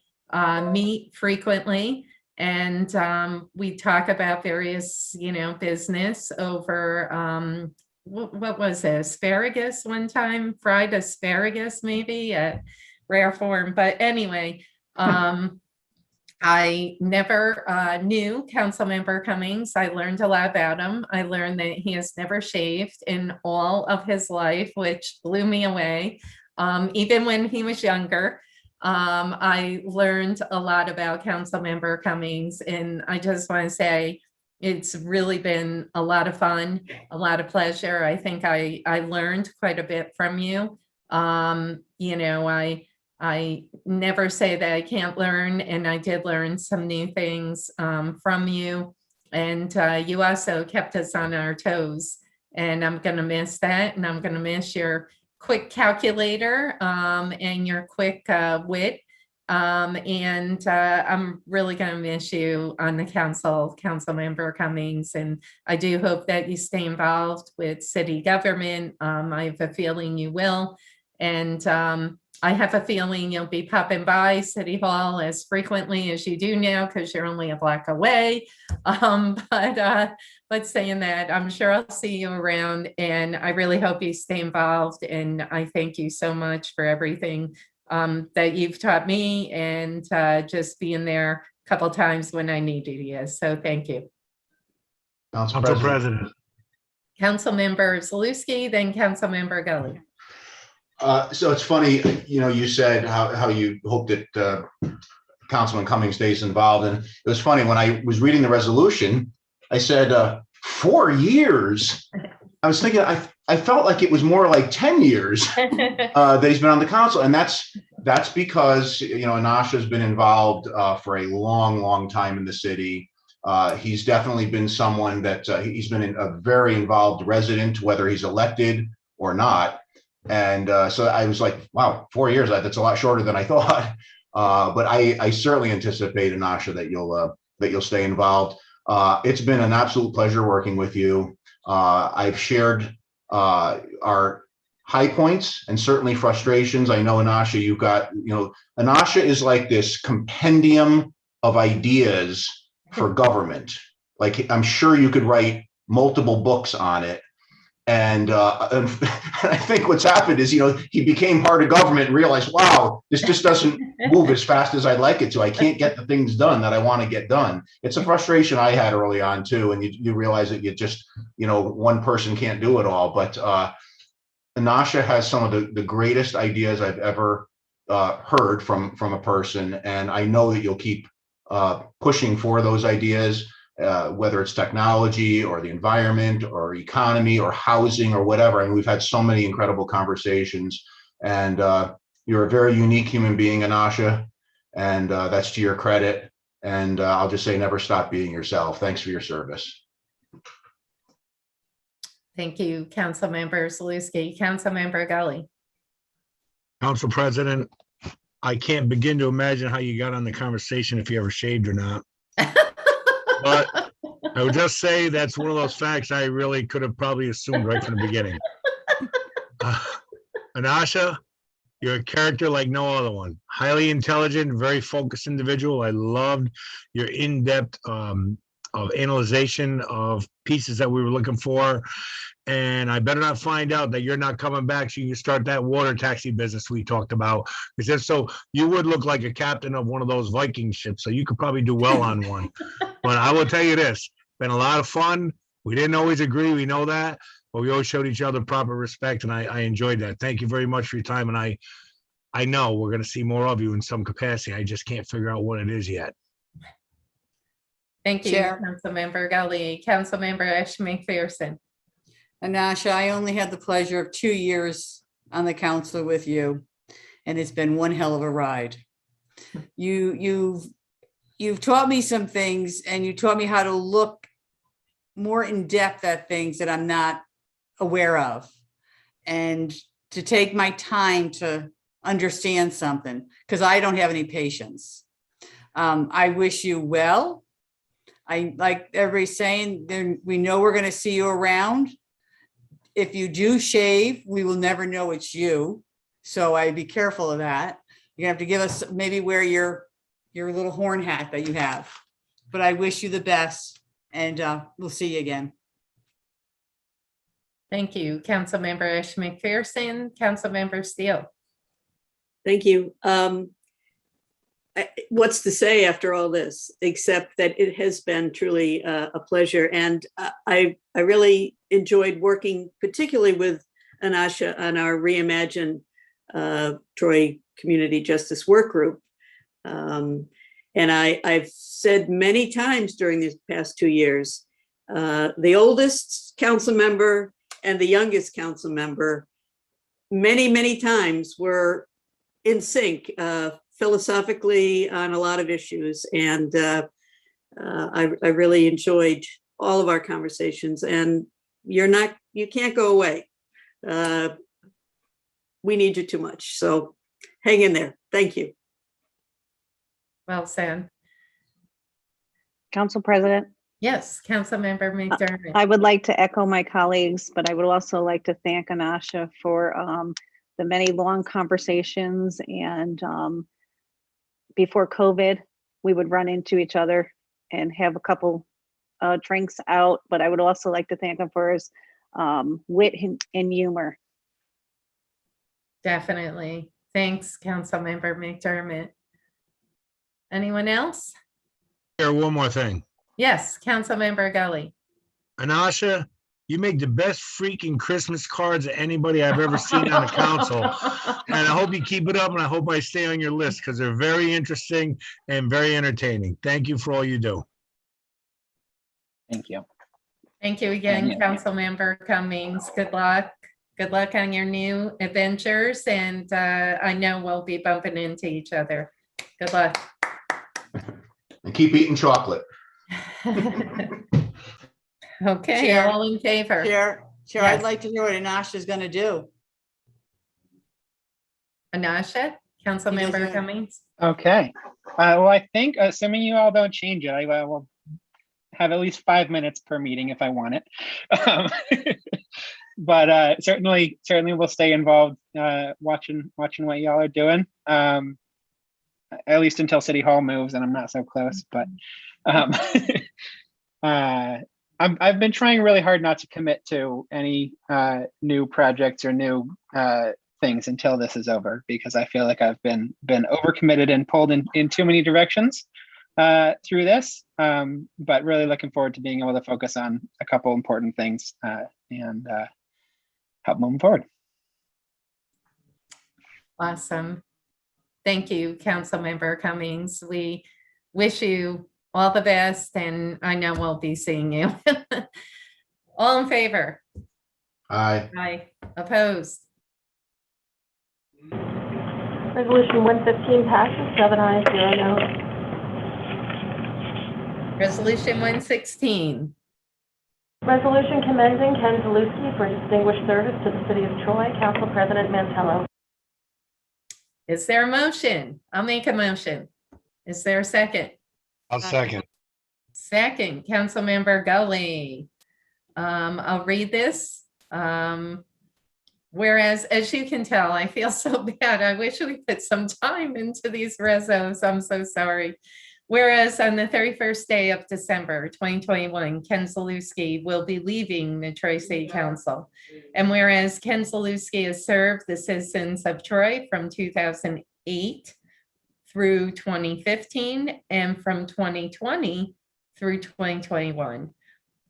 meet frequently. And we talk about various, business over, what was it, asparagus one time, fried asparagus maybe at Rare Form. But anyway, I never knew Councilmember Cummings. I learned a lot about him. I learned that he has never shaved in all of his life, which blew me away. Even when he was younger, I learned a lot about Councilmember Cummings, and I just want to say it's really been a lot of fun, a lot of pleasure. I think I learned quite a bit from you. I never say that I can't learn, and I did learn some new things from you. And you also kept us on our toes, and I'm going to miss that. And I'm going to miss your quick calculator and your quick wit. And I'm really going to miss you on the Councilmember Cummings. And I do hope that you stay involved with city government. I have a feeling you will. And I have a feeling you'll be popping by City Hall as frequently as you do now, because you're only a block away. But saying that, I'm sure I'll see you around, and I really hope you stay involved. And I thank you so much for everything that you've taught me, and just being there a couple times when I needed you. So thank you. Council President. Councilmember Zaluski, then Councilmember Gully. So it's funny, you said how you hope that Councilman Cummings stays involved. And it was funny, when I was reading the resolution, I said 4 years. I was thinking, I felt like it was more like 10 years that he's been on the council. And that's because, Anasha has been involved for a long, long time in the city. He's definitely been someone that he's been a very involved resident, whether he's elected or not. And so I was like, wow, 4 years, that's a lot shorter than I thought. But I certainly anticipate, Anasha, that you'll stay involved. It's been an absolute pleasure working with you. I've shared our high points and certainly frustrations. I know, Anasha, you've got, Anasha is like this compendium of ideas for government. Like, I'm sure you could write multiple books on it. And I think what's happened is, he became part of government and realized, wow, this just doesn't move as fast as I'd like it to. I can't get the things done that I want to get done. It's a frustration I had early on too. And you realize that you just, one person can't do it all. But Anasha has some of the greatest ideas I've ever heard from a person. And I know that you'll keep pushing for those ideas. Whether it's technology or the environment or economy or housing or whatever. I mean, we've had so many incredible conversations, and you're a very unique human being, Anasha, and that's to your credit. And I'll just say, never stop being yourself. Thanks for your service. Thank you, Councilmember Zaluski. Councilmember Gully. Council President, I can't begin to imagine how you got on the conversation if you ever shaved or not. But I would just say that's one of those facts I really could have probably assumed right from the beginning. Anasha, you're a character like no other one. Highly intelligent, very focused individual. I loved your in-depth of analyzation of pieces that we were looking for. And I better not find out that you're not coming back so you can start that water taxi business we talked about. Because if so, you would look like a captain of one of those Viking ships. So you could probably do well on one. But I will tell you this, been a lot of fun. We didn't always agree, we know that, but we always showed each other proper respect, and I enjoyed that. Thank you very much for your time, and I know we're gonna see more of you in some capacity. I just can't figure out what it is yet. Thank you, Chair. Councilmember Gully. Councilmember Ashman McPherson. Anasha, I only had the pleasure of 2 years on the council with you, and it's been one hell of a ride. You've taught me some things, and you taught me how to look more in depth at things that I'm not aware of, and to take my time to understand something, because I don't have any patience. I wish you well. I like everybody's saying, we know we're going to see you around. If you do shave, we will never know it's you. So I'd be careful of that. You're gonna have to give us, maybe wear your little horn hat that you have. But I wish you the best, and we'll see you again. Thank you, Councilmember Ashman McPherson. Councilmember Steele. Thank you. What's to say after all this, except that it has been truly a pleasure. And I really enjoyed working particularly with Anasha on our Reimagine Troy Community Justice Work Group. And I've said many times during these past 2 years, the oldest council member and the youngest council member, many times were in sync philosophically on a lot of issues. And I really enjoyed all of our conversations, and you can't go away. We need you too much. So hang in there. Thank you. Well said. Council President, Yes, Councilmember McDermott. I would like to echo my colleagues, but I would also like to thank Anasha for the many long conversations. And before COVID, we would run into each other and have a couple drinks out. But I would also like to thank him for his wit and humor. Definitely. Thanks, Councilmember McDermott. Anyone else? Here, one more thing. Yes, Councilmember Gully. Anasha, you make the best freaking Christmas cards of anybody I've ever seen on the council. And I hope you keep it up, and I hope I stay on your list because they're very interesting and very entertaining. Thank you for all you do. Thank you. Thank you again, Yeah. Councilmember Cummings. Good luck. Good luck on your new adventures. And I know we'll be bumping into each other. Good luck. And keep eating chocolate. Okay, Chair. all in favor? Chair, Yes. I'd like to hear what Anasha's gonna do. Anasha, Councilmember Cummings? Okay. Well, I think, assuming you all don't change it, I will have at least 5 minutes per meeting if I want it. But certainly we'll stay involved, watching what y'all are doing. At least until City Hall moves, and I'm not so close. But I've been trying really hard not to commit to any new projects or new things until this is over, because I feel like I've been overcommitted and pulled in too many directions through this. But really looking forward to being able to focus on a couple important things and help moving forward. Awesome. Thank you, Councilmember Cummings. We wish you all the best, and I know we'll be seeing you. All in favor? Aye. Aye. Opposed? Resolution 115 passes, 7 ayes, 0 no. Resolution 116. Resolution commending Ken Zaluski for distinguished service to the city of Troy. Council President Mantello. Is there a motion? I'll make a motion. Is there a second? I'll second. Second, Councilmember Gully. I'll read this. Whereas, as you can tell, I feel so bad. I wish we put some time into these resos. I'm so sorry. Whereas on the 31st day of December 2021, Ken Zaluski will be leaving the Troy City Council. And whereas Ken Zaluski has served the citizens of Troy from 2008 through 2015 and from 2020 through 2021.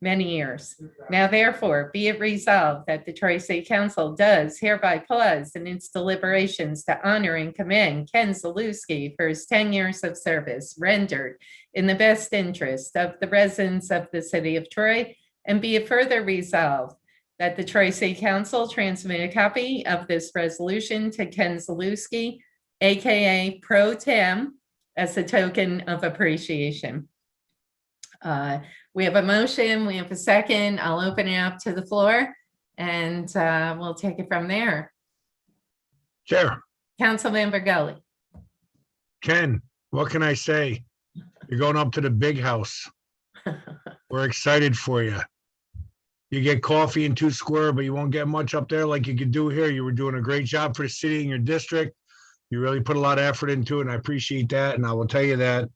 Many years. Now, therefore, be it resolved that the Troy City Council does hereby pause in its deliberations to honor and commend Ken Zaluski for his 10 years of service rendered in the best interest of the residents of the city of Troy, and be it further resolved that the Troy City Council transmit a copy of this resolution to Ken Zaluski, aka Pro Tem, as a token of appreciation. We have a motion, we have a second. I'll open it up to the floor and we'll take it from there. Chair, Councilmember Gully. Ken, what can I say? You're going up to the big house. We're excited for you. You get coffee in 2 Square, but you won't get much up there like you could do here. You were doing a great job for the city and your district. You really put a lot of effort into it, and I appreciate that. And I will tell you that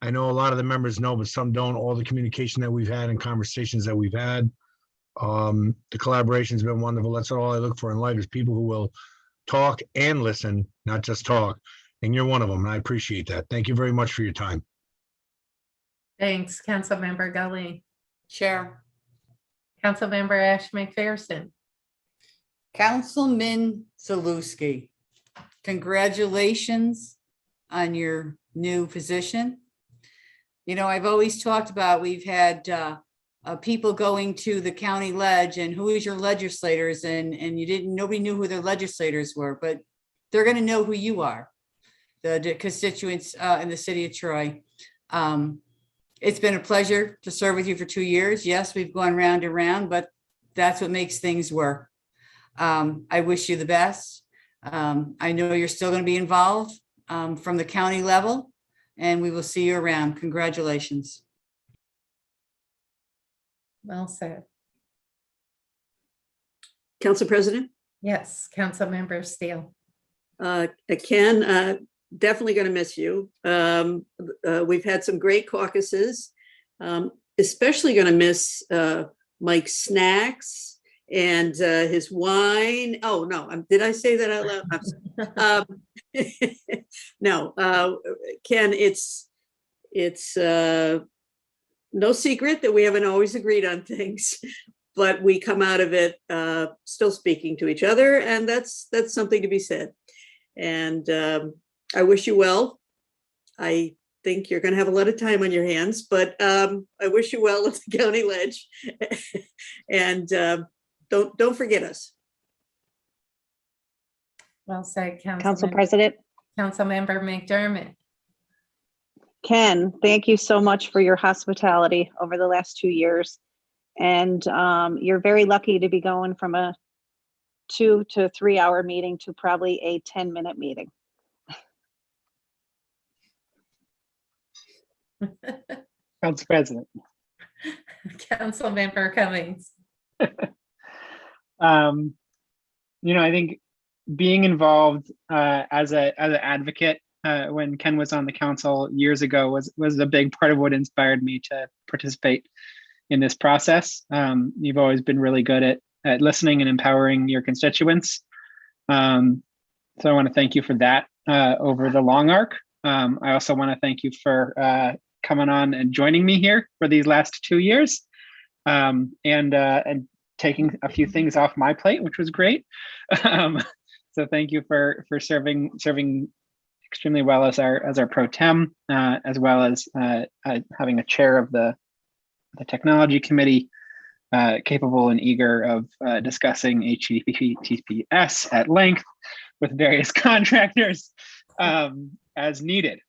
I know a lot of the members know, but some don't. All the communication that we've had and conversations that we've had, the collaboration's been wonderful. That's all I look for in life, is people who will talk and listen, not just talk. And you're one of them, and I appreciate that. Thank you very much for your time. Thanks, Councilmember Gully. Chair. Councilmember Ash McPherson. Councilman Zaluski, congratulations on your new position. You know, I've always talked about, we've had people going to the county ledge and who is your legislators, and nobody knew who their legislators were, but they're going to know who you are, the constituents in the city of Troy. It's been a pleasure to serve with you for 2 years. Yes, we've gone round and round, but that's what makes things work. I wish you the best. I know you're still going to be involved from the county level, and we will see you around. Congratulations. Well said. Council President? Yes, Councilmember Steele. Ken, definitely going to miss you. We've had some great caucuses, especially going to miss Mike's snacks and his wine. Oh, no, did I say that out loud? I'm sorry. No, Ken, it's no secret that we haven't always agreed on things, but we come out of it still speaking to each other, and that's something to be said. And I wish you well. I think you're going to have a lot of time on your hands, but I wish you well at the county ledge. And don't forget us. Well said, Council President. Councilmember McDermott. Ken, thank you so much for your hospitality over the last 2 years. And you're very lucky to be going from a 2 to 3 hour meeting to probably a 10-minute meeting. Council President. Councilmember Cummings. I think being involved as an advocate when Ken was on the council years ago was a big part of what inspired me to participate in this process. You've always been really good at listening and empowering your constituents. So I want to thank you for that over the long arc. I also want to thank you for coming on and joining me here for these last 2 years, and taking a few things off my plate, which was great. So thank you for serving extremely well as our pro tem, as well as having a chair of the technology committee, capable and eager of discussing HTTPS at length with various contractors as needed.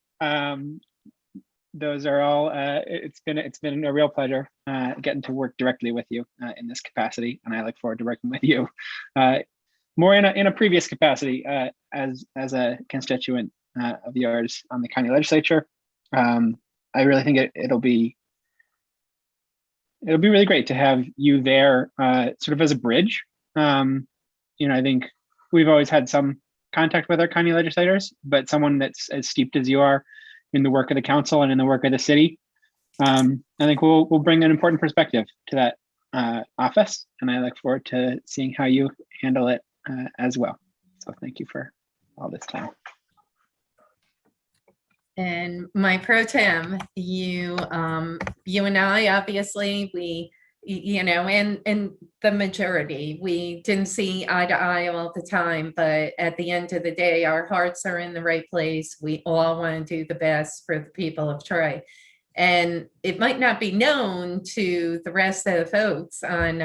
those are all, it's been a real pleasure getting to work directly with you in this capacity, and I look forward to working with you more in a previous capacity as a constituent of yours on the county legislature. I really think it'll be really great to have you there sort of as a bridge. I think we've always had some contact with our county legislators, but someone that's as steeped as you are in the work of the council and in the work of the city, I think we'll bring an important perspective to that office, and I look forward to seeing how you handle it as well. So thank you for all this time. And my pro tem, you and I, obviously, and the majority, we didn't see eye to eye all the time, but at the end of the day, our hearts are in the right place. We all want to do the best for the people of Troy. And it might not be known to the rest of the folks on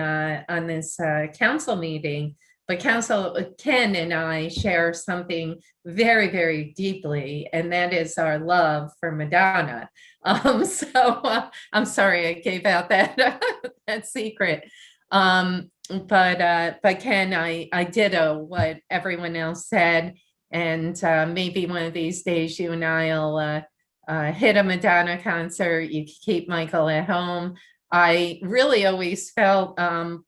this council meeting, but Ken and I share something very, very deeply, and that is our love for Madonna. I'm sorry I gave out that that secret. But Ken, I ditto what everyone else said, and maybe one of these days you and I'll hit a Madonna concert. You can keep Michael at home. I really always felt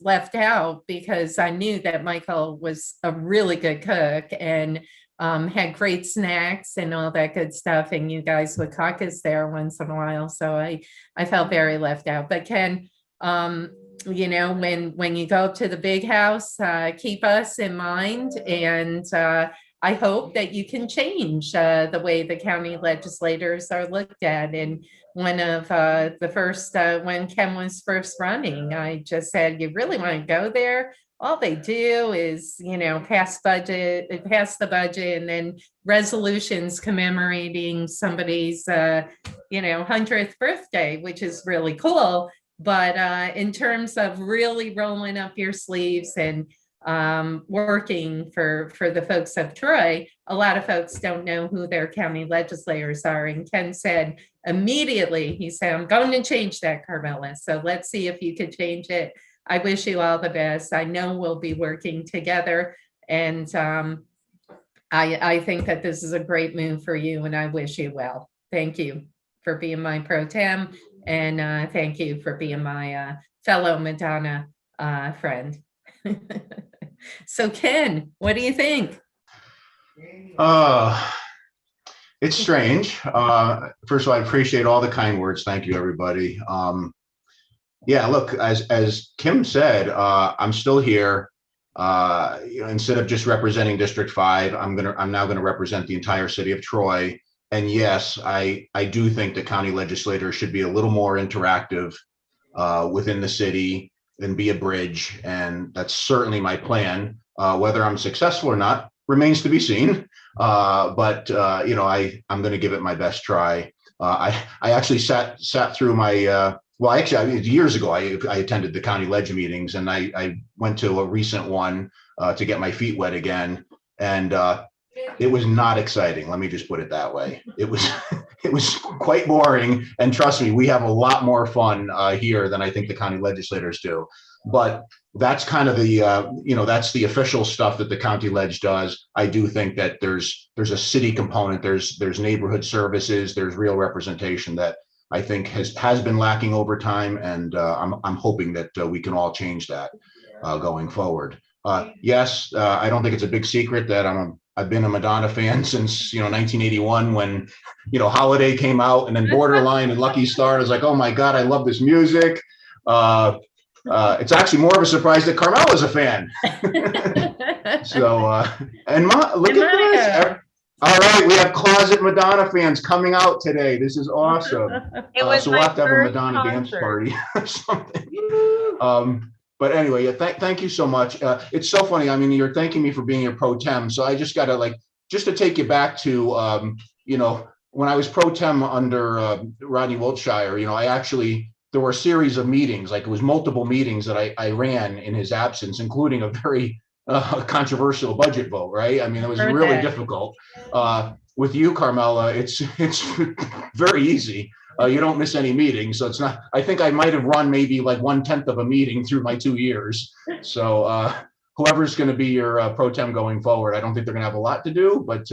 left out because I knew that Michael was a really good cook and had great snacks and all that good stuff. And you guys would caucus there once in a while. So I felt very left out. But Ken, when you go up to the big house, keep us in mind. And I hope that you can change the way the county legislators are looked at. And one of the first, when Ken was first running, I just said, you really want to go there? All they do is, pass the budget, and then resolutions commemorating somebody's, 100th birthday, which is really cool. But in terms of really rolling up your sleeves and working for the folks of Troy, a lot of folks don't know who their county legislators are. And Ken said immediately, he said, I'm going to change that, Carmela. So let's see if you could change it. I wish you all the best. I know we'll be working together. And I think that this is a great move for you, and I wish you well. Thank you for being my pro tem, and thank you for being my fellow Madonna friend. So Ken, what do you think? It's strange. First of all, I appreciate all the kind words. Thank you, everybody. Yeah, look, as Kim said, I'm still here. Instead of just representing District 5, I'm now gonna represent the entire city of Troy. And yes, I do think the county legislators should be a little more interactive within the city and be a bridge. And that's certainly my plan. Whether I'm successful or not remains to be seen. But I'm going to give it my best try. I actually sat through my, years ago, I attended the county leg meetings, and I went to a recent one to get my feet wet again. And it was not exciting. Let me just put it that way. It was quite boring. And trust me, we have a lot more fun here than I think the county legislators do. But that's kind of the, that's the official stuff that the county ledge does. I do think that there's a city component, there's neighborhood services, there's real representation that I think has been lacking over time. And I'm hoping that we can all change that going forward. Yes, I don't think it's a big secret that I've been a Madonna fan since 1981 when Holiday came out, and then Borderline and Lucky Star. I was like, oh my God, I love this music. It's actually more of a surprise that Carmela's a fan. So look at this. All right, we have closet Madonna fans coming out today. This is awesome. So we'll have to have a Madonna dance party or something. But anyway, thank you so much. It's so funny. I mean, you're thanking me for being a pro tem. So I just got to just to take you back to, when I was pro tem under Rodney Wiltshire, there were a series of meetings, it was multiple meetings that I ran in his absence, including a very controversial budget vote, right? I mean, it was really difficult. With you, Carmela, it's very easy. You don't miss any meetings. So it's not, I think I might have run maybe like 1/10 of a meeting through my 2 years. So whoever's going to be your pro tem going forward, I don't think they're going to have a lot to do, but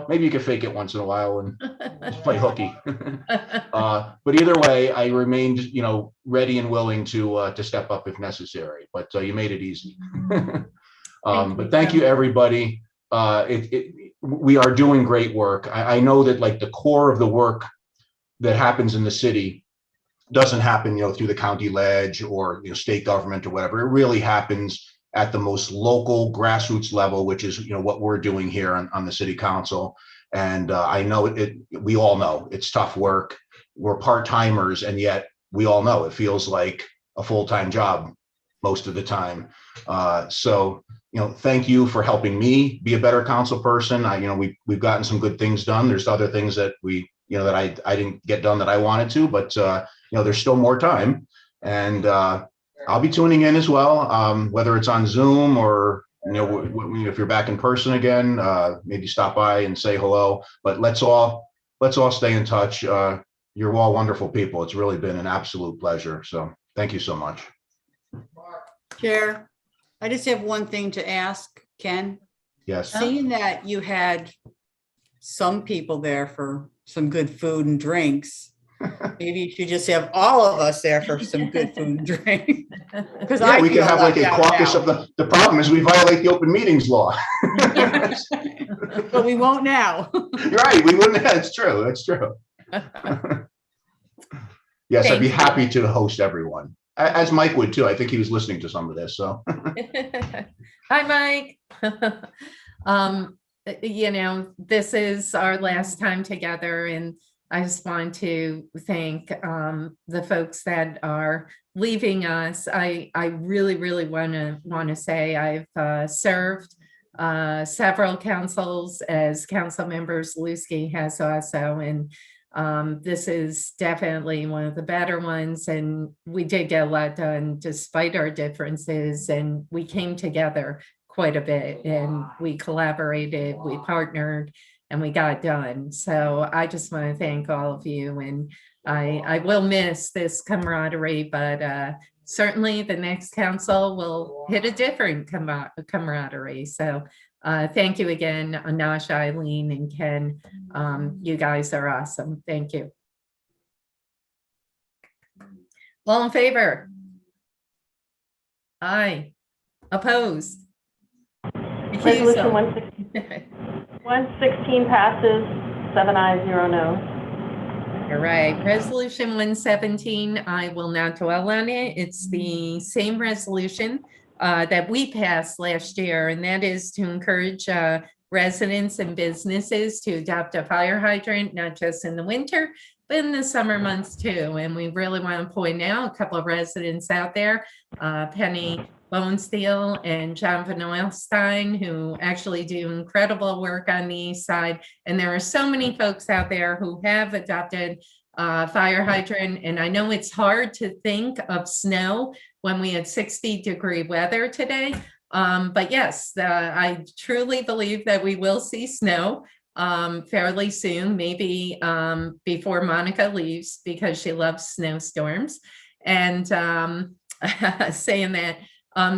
maybe you can fake it once in a while and just play hooky. But either way, I remained, ready and willing to step up if necessary, but you made it easy. But thank you, everybody. We are doing great work. I know that like the core of the work that happens in the city doesn't happen, through the county ledge or state government or whatever. It really happens at the most local grassroots level, which is what we're doing here on the city council. And I know we all know it's tough work. We're part-timers, and yet we all know it feels like a full-time job most of the time. So thank you for helping me be a better council person. We've gotten some good things done. There's other things that that I didn't get done that I wanted to, but there's still more time. And I'll be tuning in as well, whether it's on Zoom or, if you're back in person again, maybe stop by and say hello, but let's all stay in touch. You're all wonderful people. It's really been an absolute pleasure. So thank you so much. Chair, I just have one thing to ask, Ken. Yes. Seeing that you had some people there for some good food and drinks, maybe you should just have all of us there for some good food and drink. Because we can have like a caucus of the problem is we violate the open meetings law. But we won't now. You're right. We wouldn't. That's true. That's true. Yes, I'd be happy to host everyone. As Mike would too. I think he was listening to some of this. So, hi, Mike. This is our last time together, and I just want to thank the folks that are leaving us. I really, really want to say I've served several councils as council members. Luikowski has also, and this is definitely one of the better ones. And we did get a lot done despite our differences, and we came together quite a bit, and we collaborated, we partnered, and we got done. So I just want to thank all of you, and I will miss this camaraderie, but certainly the next council will hit a different camaraderie. So thank you again, Anasha, Eileen, and Ken. You guys are awesome. Thank you. All in favor? Aye. Opposed? Resolution 116 passes, 7 ayes, 0 noes. All right, resolution 117, I will not dwell on it. It's the same resolution that we passed last year, and that is to encourage residents and businesses to adopt a fire hydrant, not just in the winter, but in the summer months too. And we really want to point out a couple of residents out there, Penny Bonesteel and John Van Oilstein, who actually do incredible work on the east side. And there are so many folks out there who have adopted fire hydrant. And I know it's hard to think of snow when we had 60-degree weather today. But yes, I truly believe that we will see snow fairly soon, maybe before Monica leaves, because she loves snowstorms. And saying that,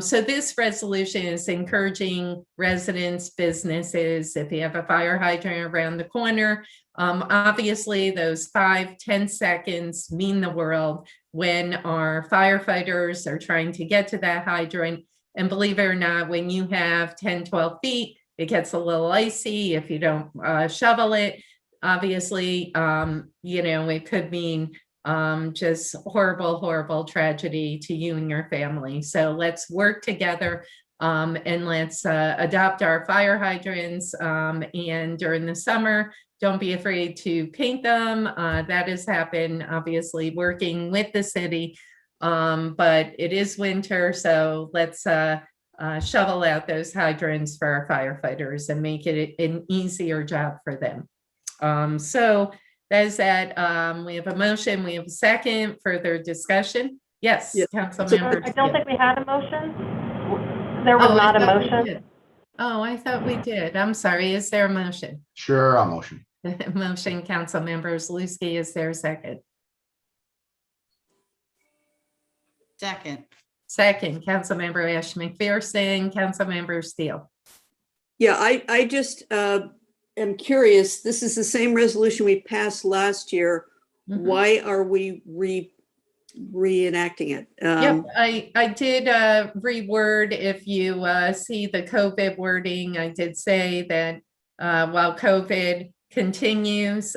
so this resolution is encouraging residents, businesses, if you have a fire hydrant around the corner, obviously those 5-10 seconds mean the world when our firefighters are trying to get to that hydrant. And believe it or not, when you have 10-12 feet, it gets a little icy if you don't shovel it. Obviously, it could mean just horrible tragedy to you and your family. So let's work together and let's adopt our fire hydrants. And during the summer, don't be afraid to paint them. That has happened, obviously, working with the city. But it is winter, so let's shovel out those hydrants for our firefighters and make it an easier job for them. So that is that. We have a motion. We have a second. Further discussion? Yes, Councilmember. I don't think we had a motion. There was not a motion. Oh, I thought we did. I'm sorry. Is there a motion? Sure, I'll motion. Motion, Councilmember Zaluski, is there a second? Second. Second, Councilmember Ash McPherson, Councilmember Steele. Yeah, I just am curious. This is the same resolution we passed last year. Why are we reenacting it? Yep, I did reword, if you see the COVID wording, I did say that while COVID continues,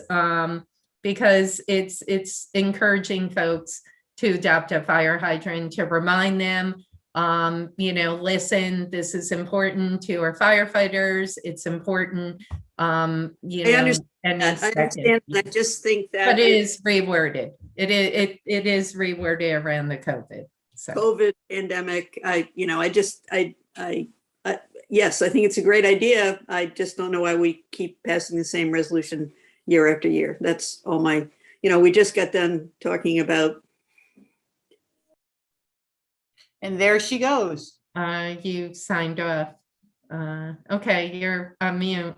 because it's encouraging folks to adopt a fire hydrant, to remind them, listen, this is important to our firefighters. It's important, I understand. I just think that but it is reworded. It is reworded around the COVID. So COVID pandemic. Yes, I think it's a great idea. I just don't know why we keep passing the same resolution year after year. That's all my. We just got done talking about. And there she goes. You signed off. Okay, you're on mute.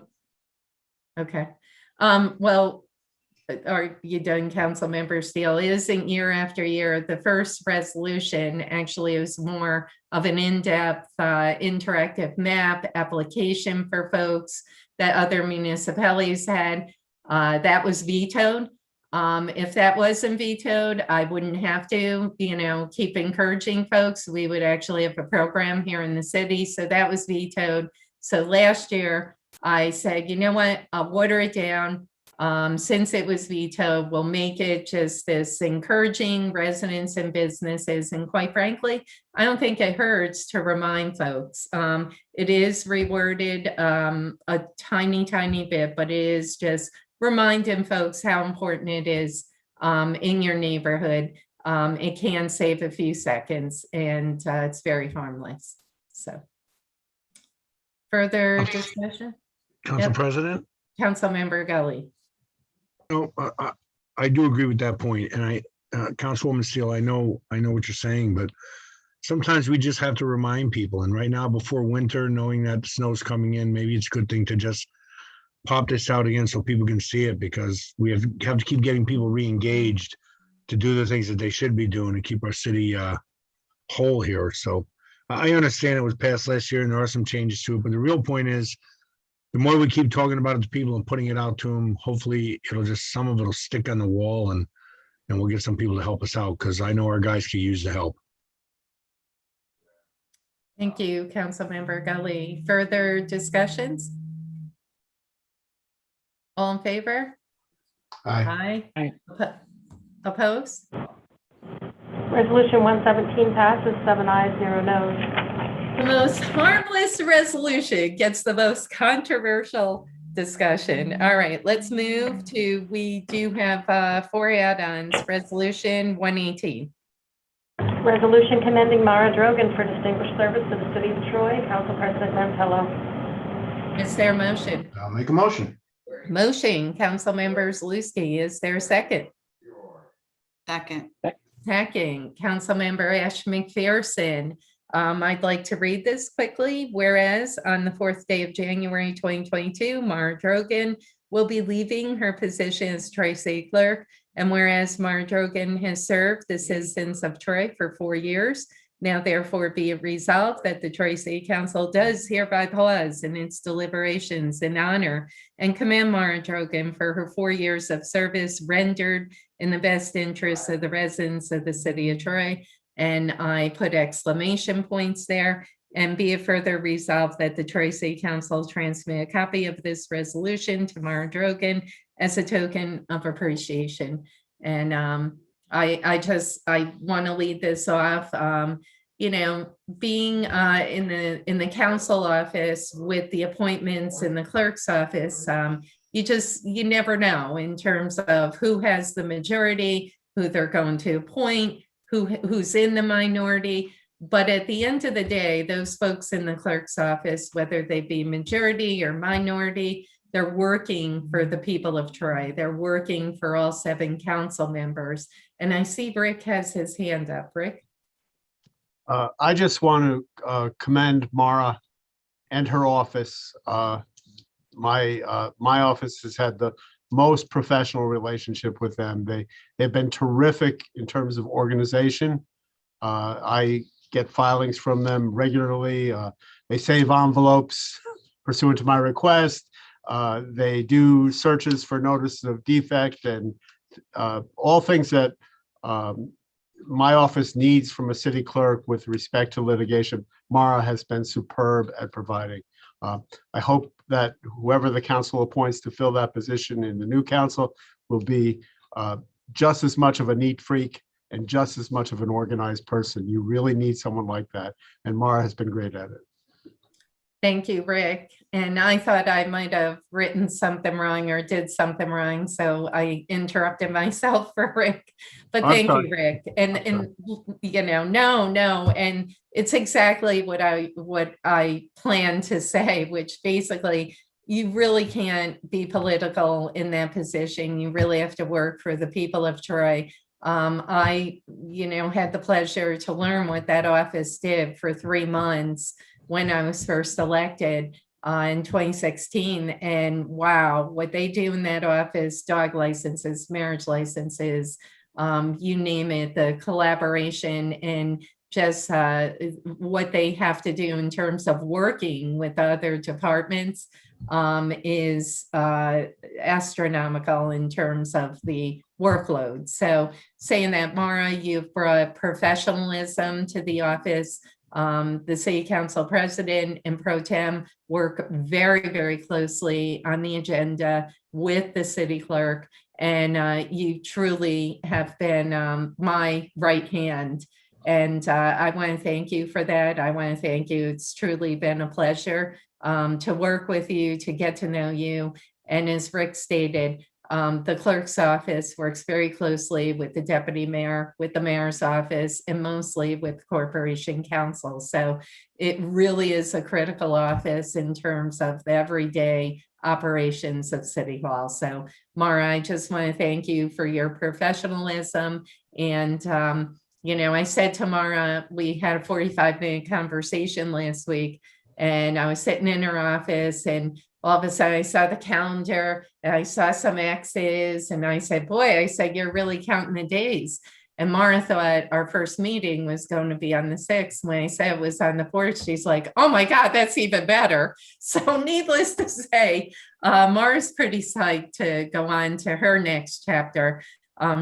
Okay. Well, are you done, Councilmember Steele? It isn't year after year. The first resolution actually was more of an in-depth interactive map application for folks that other municipalities had. That was vetoed. If that wasn't vetoed, I wouldn't have to, keep encouraging folks. We would actually have a program here in the city. So that was vetoed. So last year I said, you know what, I'll water it down. Since it was vetoed, we'll make it just this encouraging residents and businesses. And quite frankly, I don't think it hurts to remind folks. It is reworded a tiny bit, but it is just reminding folks how important it is in your neighborhood. It can save a few seconds, and it's very harmless. So further discussion? Council President? Councilmember Gully. No, I do agree with that point. And Councilwoman Steele, I know what you're saying, but sometimes we just have to remind people. And right now, before winter, knowing that the snow's coming in, maybe it's a good thing to just pop this out again so people can see it, because we have to keep getting people re-engaged to do the things that they should be doing to keep our city whole here. So I understand it was passed last year and there are some changes to it, but the real point is, the more we keep talking about it to people and putting it out to them, hopefully some of it'll stick on the wall, and we'll get some people to help us out, because I know our guys can use the help. Thank you, Councilmember Gully. Further discussions? All in favor? Aye. Aye. Opposed? Resolution 117 passes 7 ayes, 0 noes. The most harmless resolution gets the most controversial discussion. All right, let's move to, we do have 4 add-ons. Resolution 118. Resolution commending Mara Drogan for distinguished service to the city of Troy. Council President Mantello. Is there a motion? I'll make a motion. Motion, Councilmember Zaluski. Is there a second? Second. Second, Councilmember Ash McPherson. I'd like to read this quickly. Whereas on the 4th day of January 2022, Mara Drogan will be leaving her position as Troy City Clerk. And whereas Mara Drogan has served the citizens of Troy for 4 years, now therefore be it resolved that the Troy City Council does hereby pause in its deliberations in honor and commend Mara Drogan for her 4 years of service rendered in the best interests of the residents of the city of Troy. And I put exclamation points there. And be it further resolved that the Troy City Council transmit a copy of this resolution to Mara Drogan as a token of appreciation. And I want to lead this off. Being in the council office with the appointments in the clerk's office, you never know in terms of who has the majority, who they're going to appoint, who's in the minority. But at the end of the day, those folks in the clerk's office, whether they be majority or minority, they're working for the people of Troy. They're working for all 7 council members. And I see Rick has his hand up. Rick? I just want to commend Mara and her office. My office has had the most professional relationship with them. They've been terrific in terms of organization. I get filings from them regularly. They save envelopes pursuant to my request. They do searches for notices of defect and all things that my office needs from a city clerk with respect to litigation. Mara has been superb at providing. I hope that whoever the council appoints to fill that position in the new council will be just as much of a neat freak and just as much of an organized person. You really need someone like that. And Mara has been great at it. Thank you, Rick. And I thought I might have written something wrong or did something wrong, so I interrupted myself for Rick. But thank you, Rick. And you know, no, and it's exactly what I plan to say, which basically you really can't be political in that position. You really have to work for the people of Troy. I, had the pleasure to learn what that office did for 3 months when I was first elected in 2016. And wow, what they do in that office, dog licenses, marriage licenses, you name it, the collaboration and just what they have to do in terms of working with other departments is astronomical in terms of the workload. So saying that, Mara, you've brought professionalism to the office. The city council president and pro tem work very, very closely on the agenda with the city clerk. And you truly have been my right hand. And I want to thank you for that. I want to thank you. It's truly been a pleasure to work with you, to get to know you. And as Rick stated, the clerk's office works very closely with the deputy mayor, with the mayor's office, and mostly with corporation counsel. So it really is a critical office in terms of the everyday operations of City Hall. So Mara, I just want to thank you for your professionalism. And, I said to Mara, we had a 45-minute conversation last week, and I was sitting in her office, and all of a sudden I saw the calendar and I saw some X's, and I said, boy, you're really counting the days. And Mara thought our first meeting was going to be on the 6th. When I said it was on the 4th, she's like, oh my God, that's even better. So needless to say, Mara's pretty psyched to go on to her next chapter.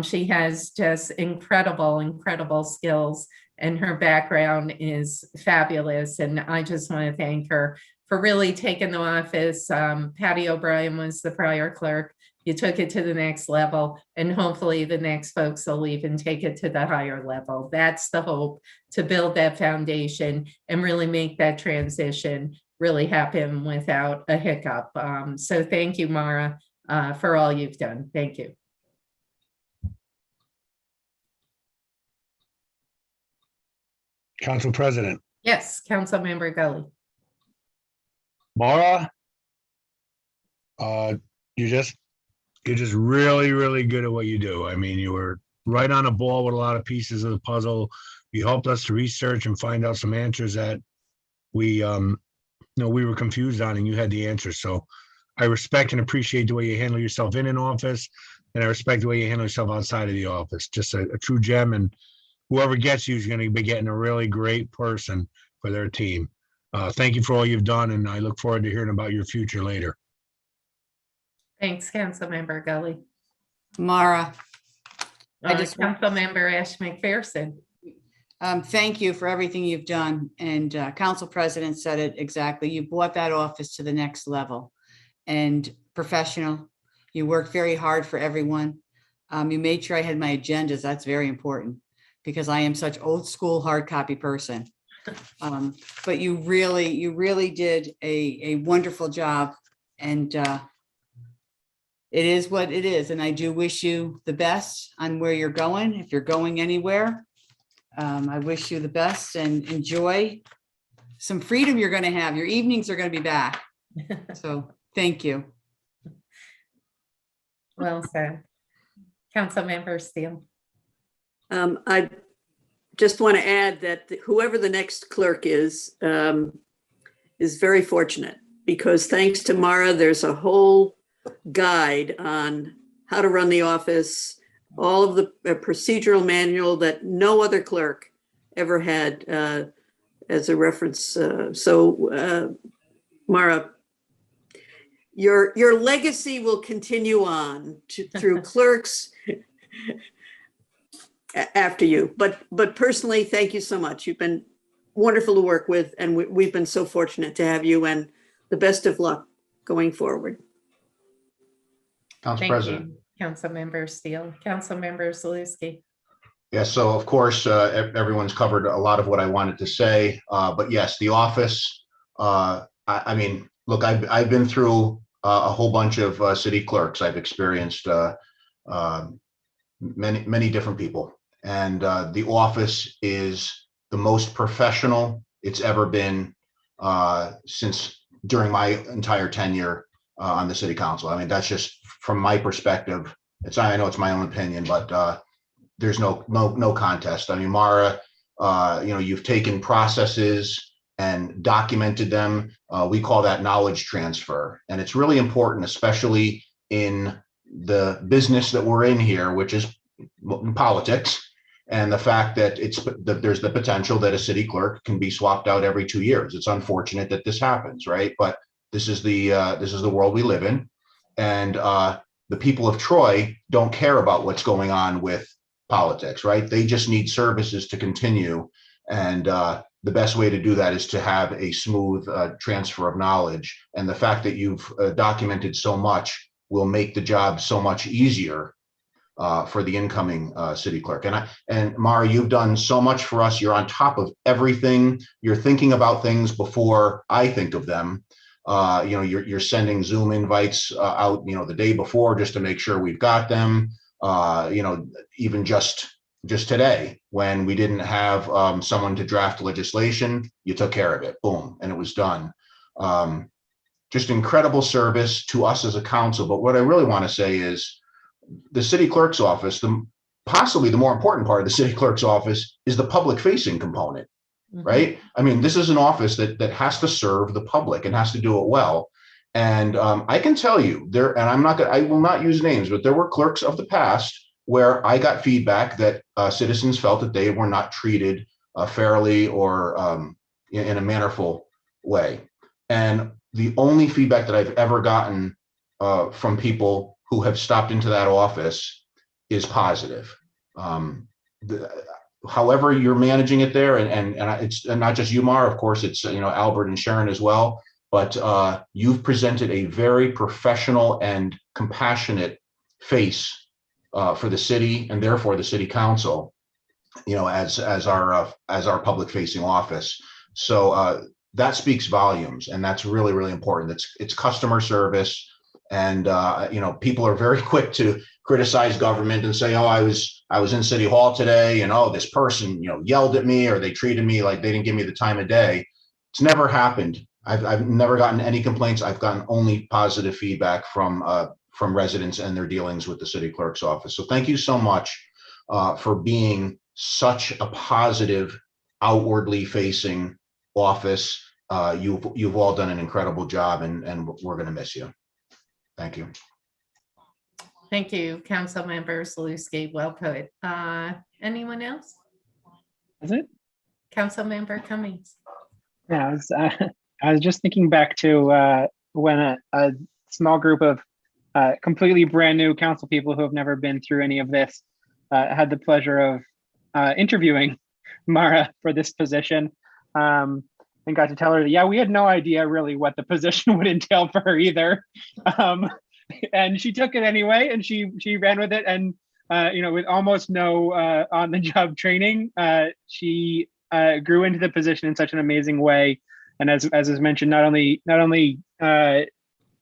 She has just incredible skills, and her background is fabulous. And I just want to thank her for really taking the office. Patty O'Brien was the prior clerk. You took it to the next level, and hopefully the next folks will even take it to the higher level. That's the hope, to build that foundation and really make that transition really happen without a hiccup. So thank you, Mara, for all you've done. Thank you. Council President. Yes, Councilmember Gully. Mara, you're just really good at what you do. I mean, you were right on the ball with a lot of pieces of the puzzle. You helped us to research and find out some answers that we were confused on, and you had the answers. So I respect and appreciate the way you handle yourself in an office, and I respect the way you handle yourself outside of the office. Just a true gem, and whoever gets you is going to be getting a really great person for their team. Thank you for all you've done, and I look forward to hearing about your future later. Thanks, Councilmember Gully. Mara, I just Councilmember Ash McPherson. Thank you for everything you've done. And Council President said it exactly. You brought that office to the next level, and professional. You worked very hard for everyone. You made sure I had my agendas. That's very important, because I am such old school hard copy person. But you really did a wonderful job, and it is what it is. And I do wish you the best on where you're going. If you're going anywhere, I wish you the best, and enjoy some freedom you're going to have. Your evenings are going to be back. So thank you. Well said. Councilmember Steele. I just want to add that whoever the next clerk is very fortunate, because thanks to Mara, there's a whole guide on how to run the office, all of the procedural manual that no other clerk ever had as a reference. Mara, your legacy will continue on through clerks after you. But personally, thank you so much. You've been wonderful to work with, and we've been so fortunate to have you, and the best of luck going forward. Council Thank President. you, Councilmember Steele. Councilmember Zaluski. Yeah, so of course, everyone's covered a lot of what I wanted to say, but yes, the office, I mean, look, I've been through a whole bunch of city clerks. I've experienced many different people, and the office is the most professional it's ever been since during my entire tenure on the city council. I mean, that's just from my perspective. I know it's my own opinion, but there's no contest. I mean, Mara, you've taken processes and documented them. We call that knowledge transfer. And it's really important, especially in the business that we're in here, which is politics, and the fact that there's the potential that a city clerk can be swapped out every 2 years. It's unfortunate that this happens, right? But this is the world we live in. And the people of Troy don't care about what's going on with politics, right? They just need services to continue. And the best way to do that is to have a smooth transfer of knowledge. And the fact that you've documented so much will make the job so much easier for the incoming city clerk. And Mara, you've done so much for us. You're on top of everything. You're thinking about things before I think of them. You're sending Zoom invites out, the day before just to make sure we've got them. Even just today, when we didn't have someone to draft legislation, you took care of it, boom, and it was done. Just incredible service to us as a council. But what I really want to say is the city clerk's office, possibly the more important part of the city clerk's office is the public facing component, right? I mean, this is an office that has to serve the public and has to do it well. And I can tell you there, and I will not use names, but there were clerks of the past where I got feedback that citizens felt that they were not treated fairly or in a mannerful way. And the only feedback that I've ever gotten from people who have stopped into that office is positive. However you're managing it there, and it's not just you, Mara, of course, it's Albert and Sharon as well. But you've presented a very professional and compassionate face for the city, and therefore the city council, as our public facing office. So that speaks volumes, and that's really, really important. It's customer service, and people are very quick to criticize government and say, oh, I was in City Hall today, and oh, this person yelled at me, or they treated me like they didn't give me the time of day. It's never happened. I've never gotten any complaints. I've gotten only positive feedback from residents and their dealings with the city clerk's office. So thank you so much for being such a positive, outwardly facing office. You've all done an incredible job, and we're going to miss you. Thank you. Thank you, Councilmember Zaluski. Well put. Anyone else? Is it? Councilmember Cummings. Yeah, I was just thinking back to when a small group of completely brand new council people who have never been through any of this had the pleasure of interviewing Mara for this position, and got to tell her that, yeah, we had no idea really what the position would entail for her either. And she took it anyway, and she ran with it. And with almost no on-the-job training, she grew into the position in such an amazing way. And as is mentioned, not only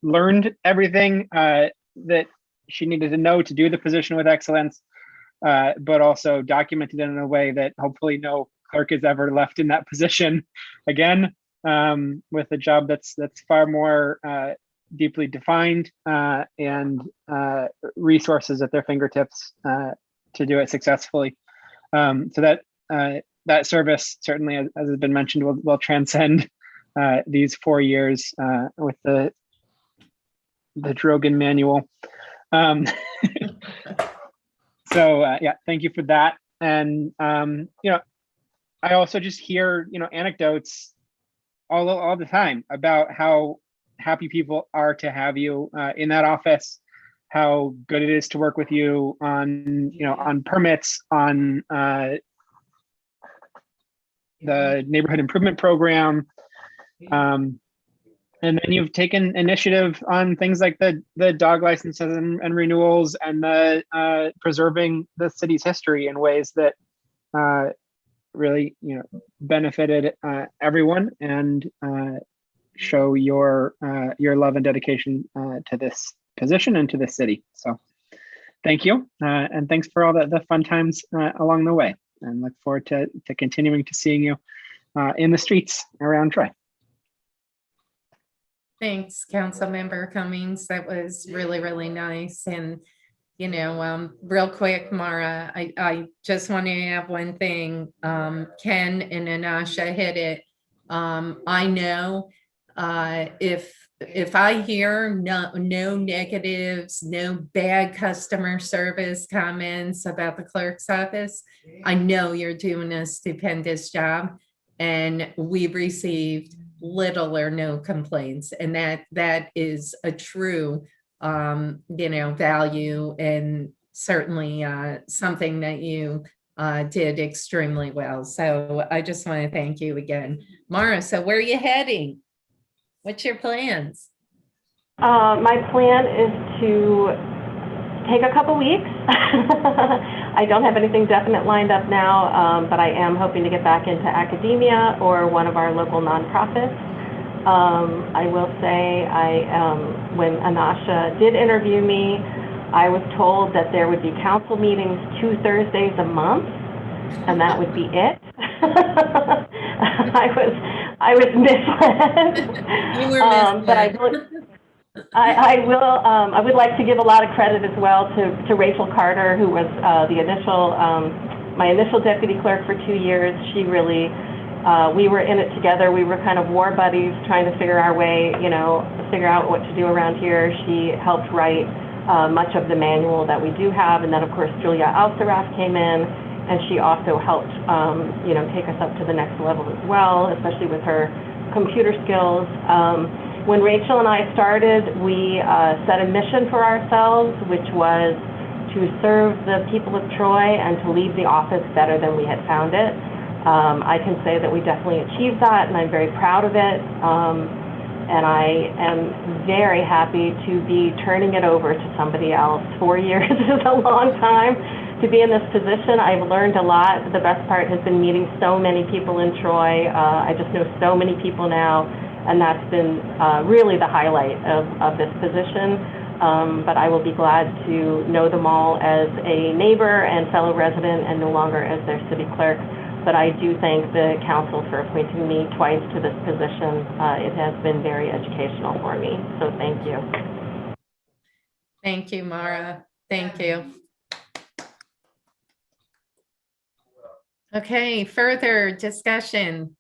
learned everything that she needed to know to do the position with excellence, but also documented it in a way that hopefully no clerk is ever left in that position again, with a job that's far more deeply defined and resources at their fingertips to do it successfully. So that service certainly, as has been mentioned, will transcend these 4 years with the Drogan manual. Um, so yeah, thank you for that. And I also just hear anecdotes all the time about how happy people are to have you in that office, how good it is to work with you on on permits, on the neighborhood improvement program. And then you've taken initiative on things like the dog licenses and renewals, and the preserving the city's history in ways that really benefited everyone, and show your love and dedication to this position and to the city. So thank you, and thanks for all the fun times along the way, and look forward to continuing to seeing you in the streets around Troy. Thanks, Councilmember Cummings. That was really, really nice. And, real quick, Mara, I just want to add one thing. Ken and Anasha hit it. I know if I hear no negatives, no bad customer service comments about the clerk's office, I know you're doing a stupendous job. And we've received little or no complaints, and that is a true value, and certainly something that you did extremely well. So I just want to thank you again. Mara, so where are you heading? What's your plans? My plan is to take a couple weeks. I don't have anything definite lined up now, but I am hoping to get back into academia or one of our local nonprofits. I will say when Anasha did interview me, I was told that there would be council meetings 2 Thursdays a month, and that would be it. I was misled. You were misled. But I would like to give a lot of credit as well to Rachel Carter, who was my initial deputy clerk for 2 years. She really, we were in it together. We were kind of war buddies, trying to figure our way, figure out what to do around here. She helped write much of the manual that we do have. And then, of course, Julia Alsaraf came in, and she also helped, take us up to the next level as well, especially with her computer skills. When Rachel and I started, we set a mission for ourselves, which was to serve the people of Troy and to leave the office better than we had found it. I can say that we definitely achieved that, and I'm very proud of it. And I am very happy to be turning it over to somebody else. 4 years is a long time to be in this position. I've learned a lot. The best part has been meeting so many people in Troy. I just know so many people now. And that's been really the highlight of this position. But I will be glad to know them all as a neighbor and fellow resident, and no longer as their city clerk. But I do thank the council for appointing me twice to this position. It has been very educational for me. So thank you. Thank you, Mara. Thank you. Okay, further discussion.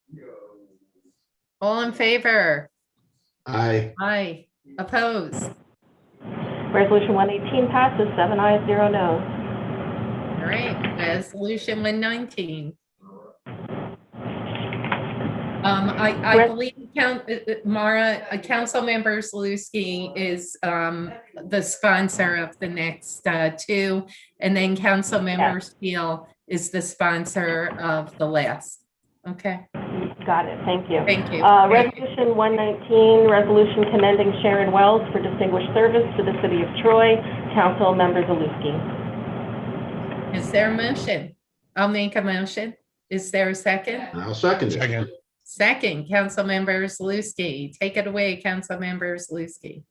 All in favor? Aye. Aye. Opposed? Resolution 118 passes, 7 ayes, 0 noes. All right, resolution 119. I believe Mara, Councilmember Zaluski is the sponsor of the next 2, and then Councilmember Steele is the sponsor of the last. Okay. Got it. Thank you. Thank you. Resolution 119, resolution commending Sharon Wells for distinguished service to the city of Troy. Councilmember Zaluski. Is there a motion? I'll make a motion. Is there a second? I'll second it. Second, Councilmember Zaluski. Take it away, Councilmember Zaluski.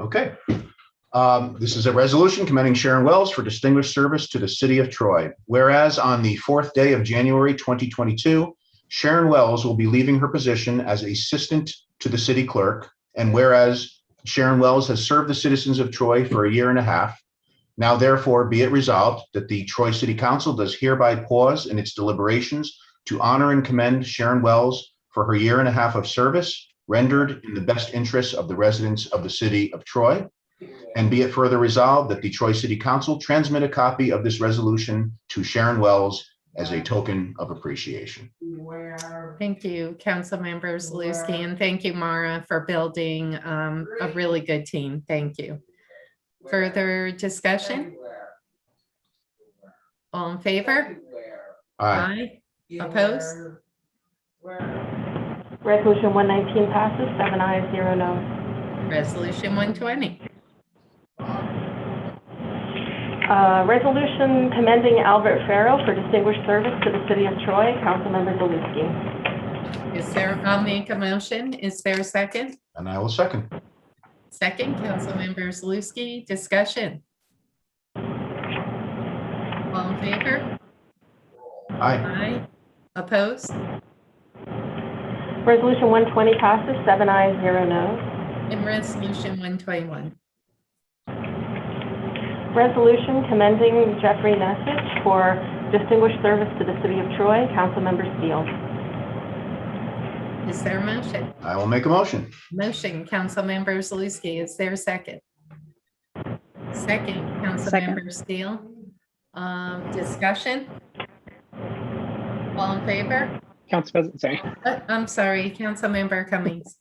Okay. This is a resolution commending Sharon Wells for distinguished service to the city of Troy. Whereas on the 4th day of January 2022, Sharon Wells will be leaving her position as assistant to the city clerk. And whereas Sharon Wells has served the citizens of Troy for 1.5 years, now therefore be it resolved that the Troy City Council does hereby pause in its deliberations to honor and commend Sharon Wells for her 1.5 years of service, rendered in the best interests of the residents of the city of Troy. And be it further resolved that the Troy City Council transmit a copy of this resolution to Sharon Wells as a token of appreciation. Thank you, Councilmember Zaluski, and thank you, Mara, for building a really good team. Thank you. Further discussion? All in favor? Aye. Opposed? Resolution 119 passes, 7 ayes, 0 noes. Resolution 120. Resolution commending Albert Farrow for distinguished service to the city of Troy. Councilmember Zaluski. I'll make a motion. Is there a second? And I will second. Second, Councilmember Zaluski. Discussion. All in favor? Aye. Opposed? Resolution 120 passes, 7 ayes, 0 noes. And resolution 121. Resolution commending Jeffrey Nessich for distinguished service to the city of Troy. Councilmember Steele. Is there a motion? I will make a motion. Motion, Councilmember Zaluski. Is there a second? Second, Councilmember Steele. Discussion? All in favor? Council President, sorry. I'm sorry, Councilmember Cummings.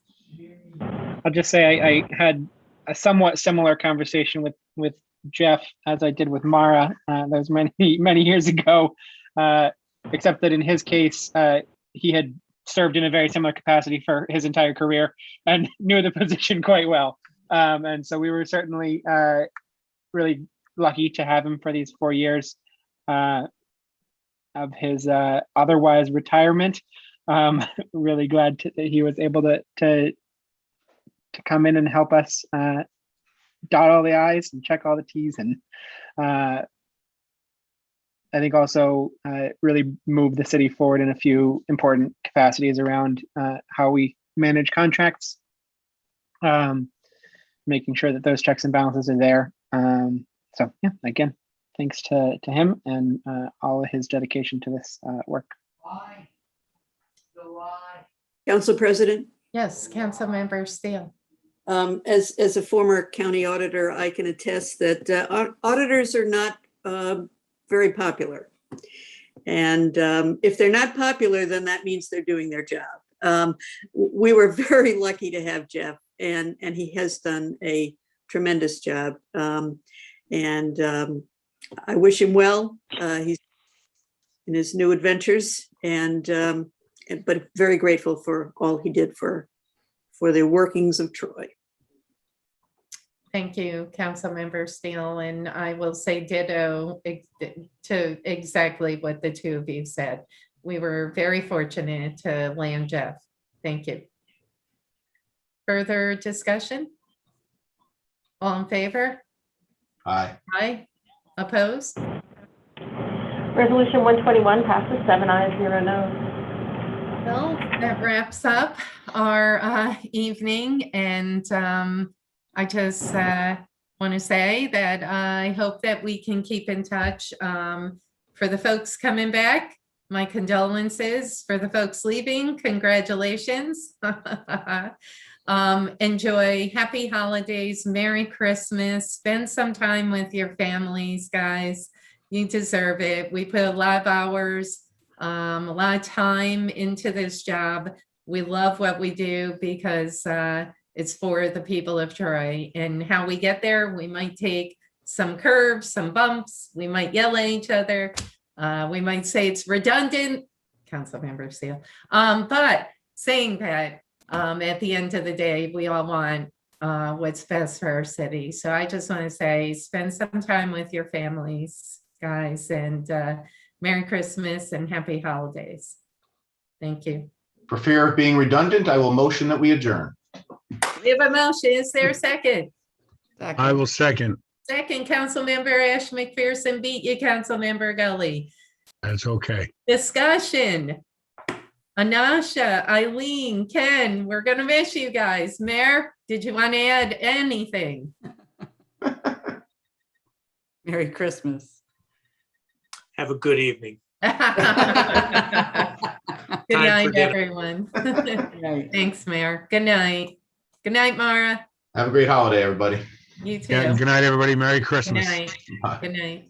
I'll just say I had a somewhat similar conversation with Jeff as I did with Mara. That was many years ago, except that in his case, he had served in a very similar capacity for his entire career and knew the position quite well. And so we were certainly really lucky to have him for these 4 years of his otherwise retirement. Really glad that he was able to come in and help us dot all the I's and check all the T's, and I think also really move the city forward in a few important capacities around how we manage contracts, making sure that those checks and balances are there. So yeah, again, thanks to him and all of his dedication to this work. Council President? Yes, Councilmember Steele. As a former county auditor, I can attest that auditors are not very popular. And if they're not popular, then that means they're doing their job. We were very lucky to have Jeff, and he has done a tremendous job. I wish him well. He's in his new adventures, but very grateful for all he did for the workings of Troy. Thank you, Councilmember Steele, and I will say ditto to exactly what the two of you said. We were very fortunate to land Jeff. Thank you. Further discussion? All in favor? Aye. Aye. Opposed? Resolution 121 passes, 7 ayes, 0 noes. Well, that wraps up our evening, and I just want to say that I hope that we can keep in touch. For the folks coming back, my condolences. For the folks leaving, congratulations. Enjoy, happy holidays, Merry Christmas, spend some time with your families, guys. You deserve it. We put a lot of hours, a lot of time into this job. We love what we do because it's for the people of Troy. And how we get there, we might take some curves, some bumps, we might yell at each other, we might say it's redundant, Councilmember Steele. But saying that, at the end of the day, we all want what's best for our city. So I just want to say, spend some time with your families, guys, and Merry Christmas and Happy Holidays. Thank you. For fear of being redundant, I will motion that we adjourn. We have a motion. Is there a second? I will second. Second, Councilmember Ash McPherson beat you, Councilmember Gully. That's okay. Discussion. Anasha, Eileen, Ken, we're going to miss you guys. Mayor, did you want to add anything? Merry Christmas. Have a good evening. Good time for night, dinner. everyone. Right. Thanks, Mayor. Good night. Good night, Mara. Have a great holiday, everybody. You too. Yeah, and good night, everybody. Merry Good Christmas. night. Bye. Good night.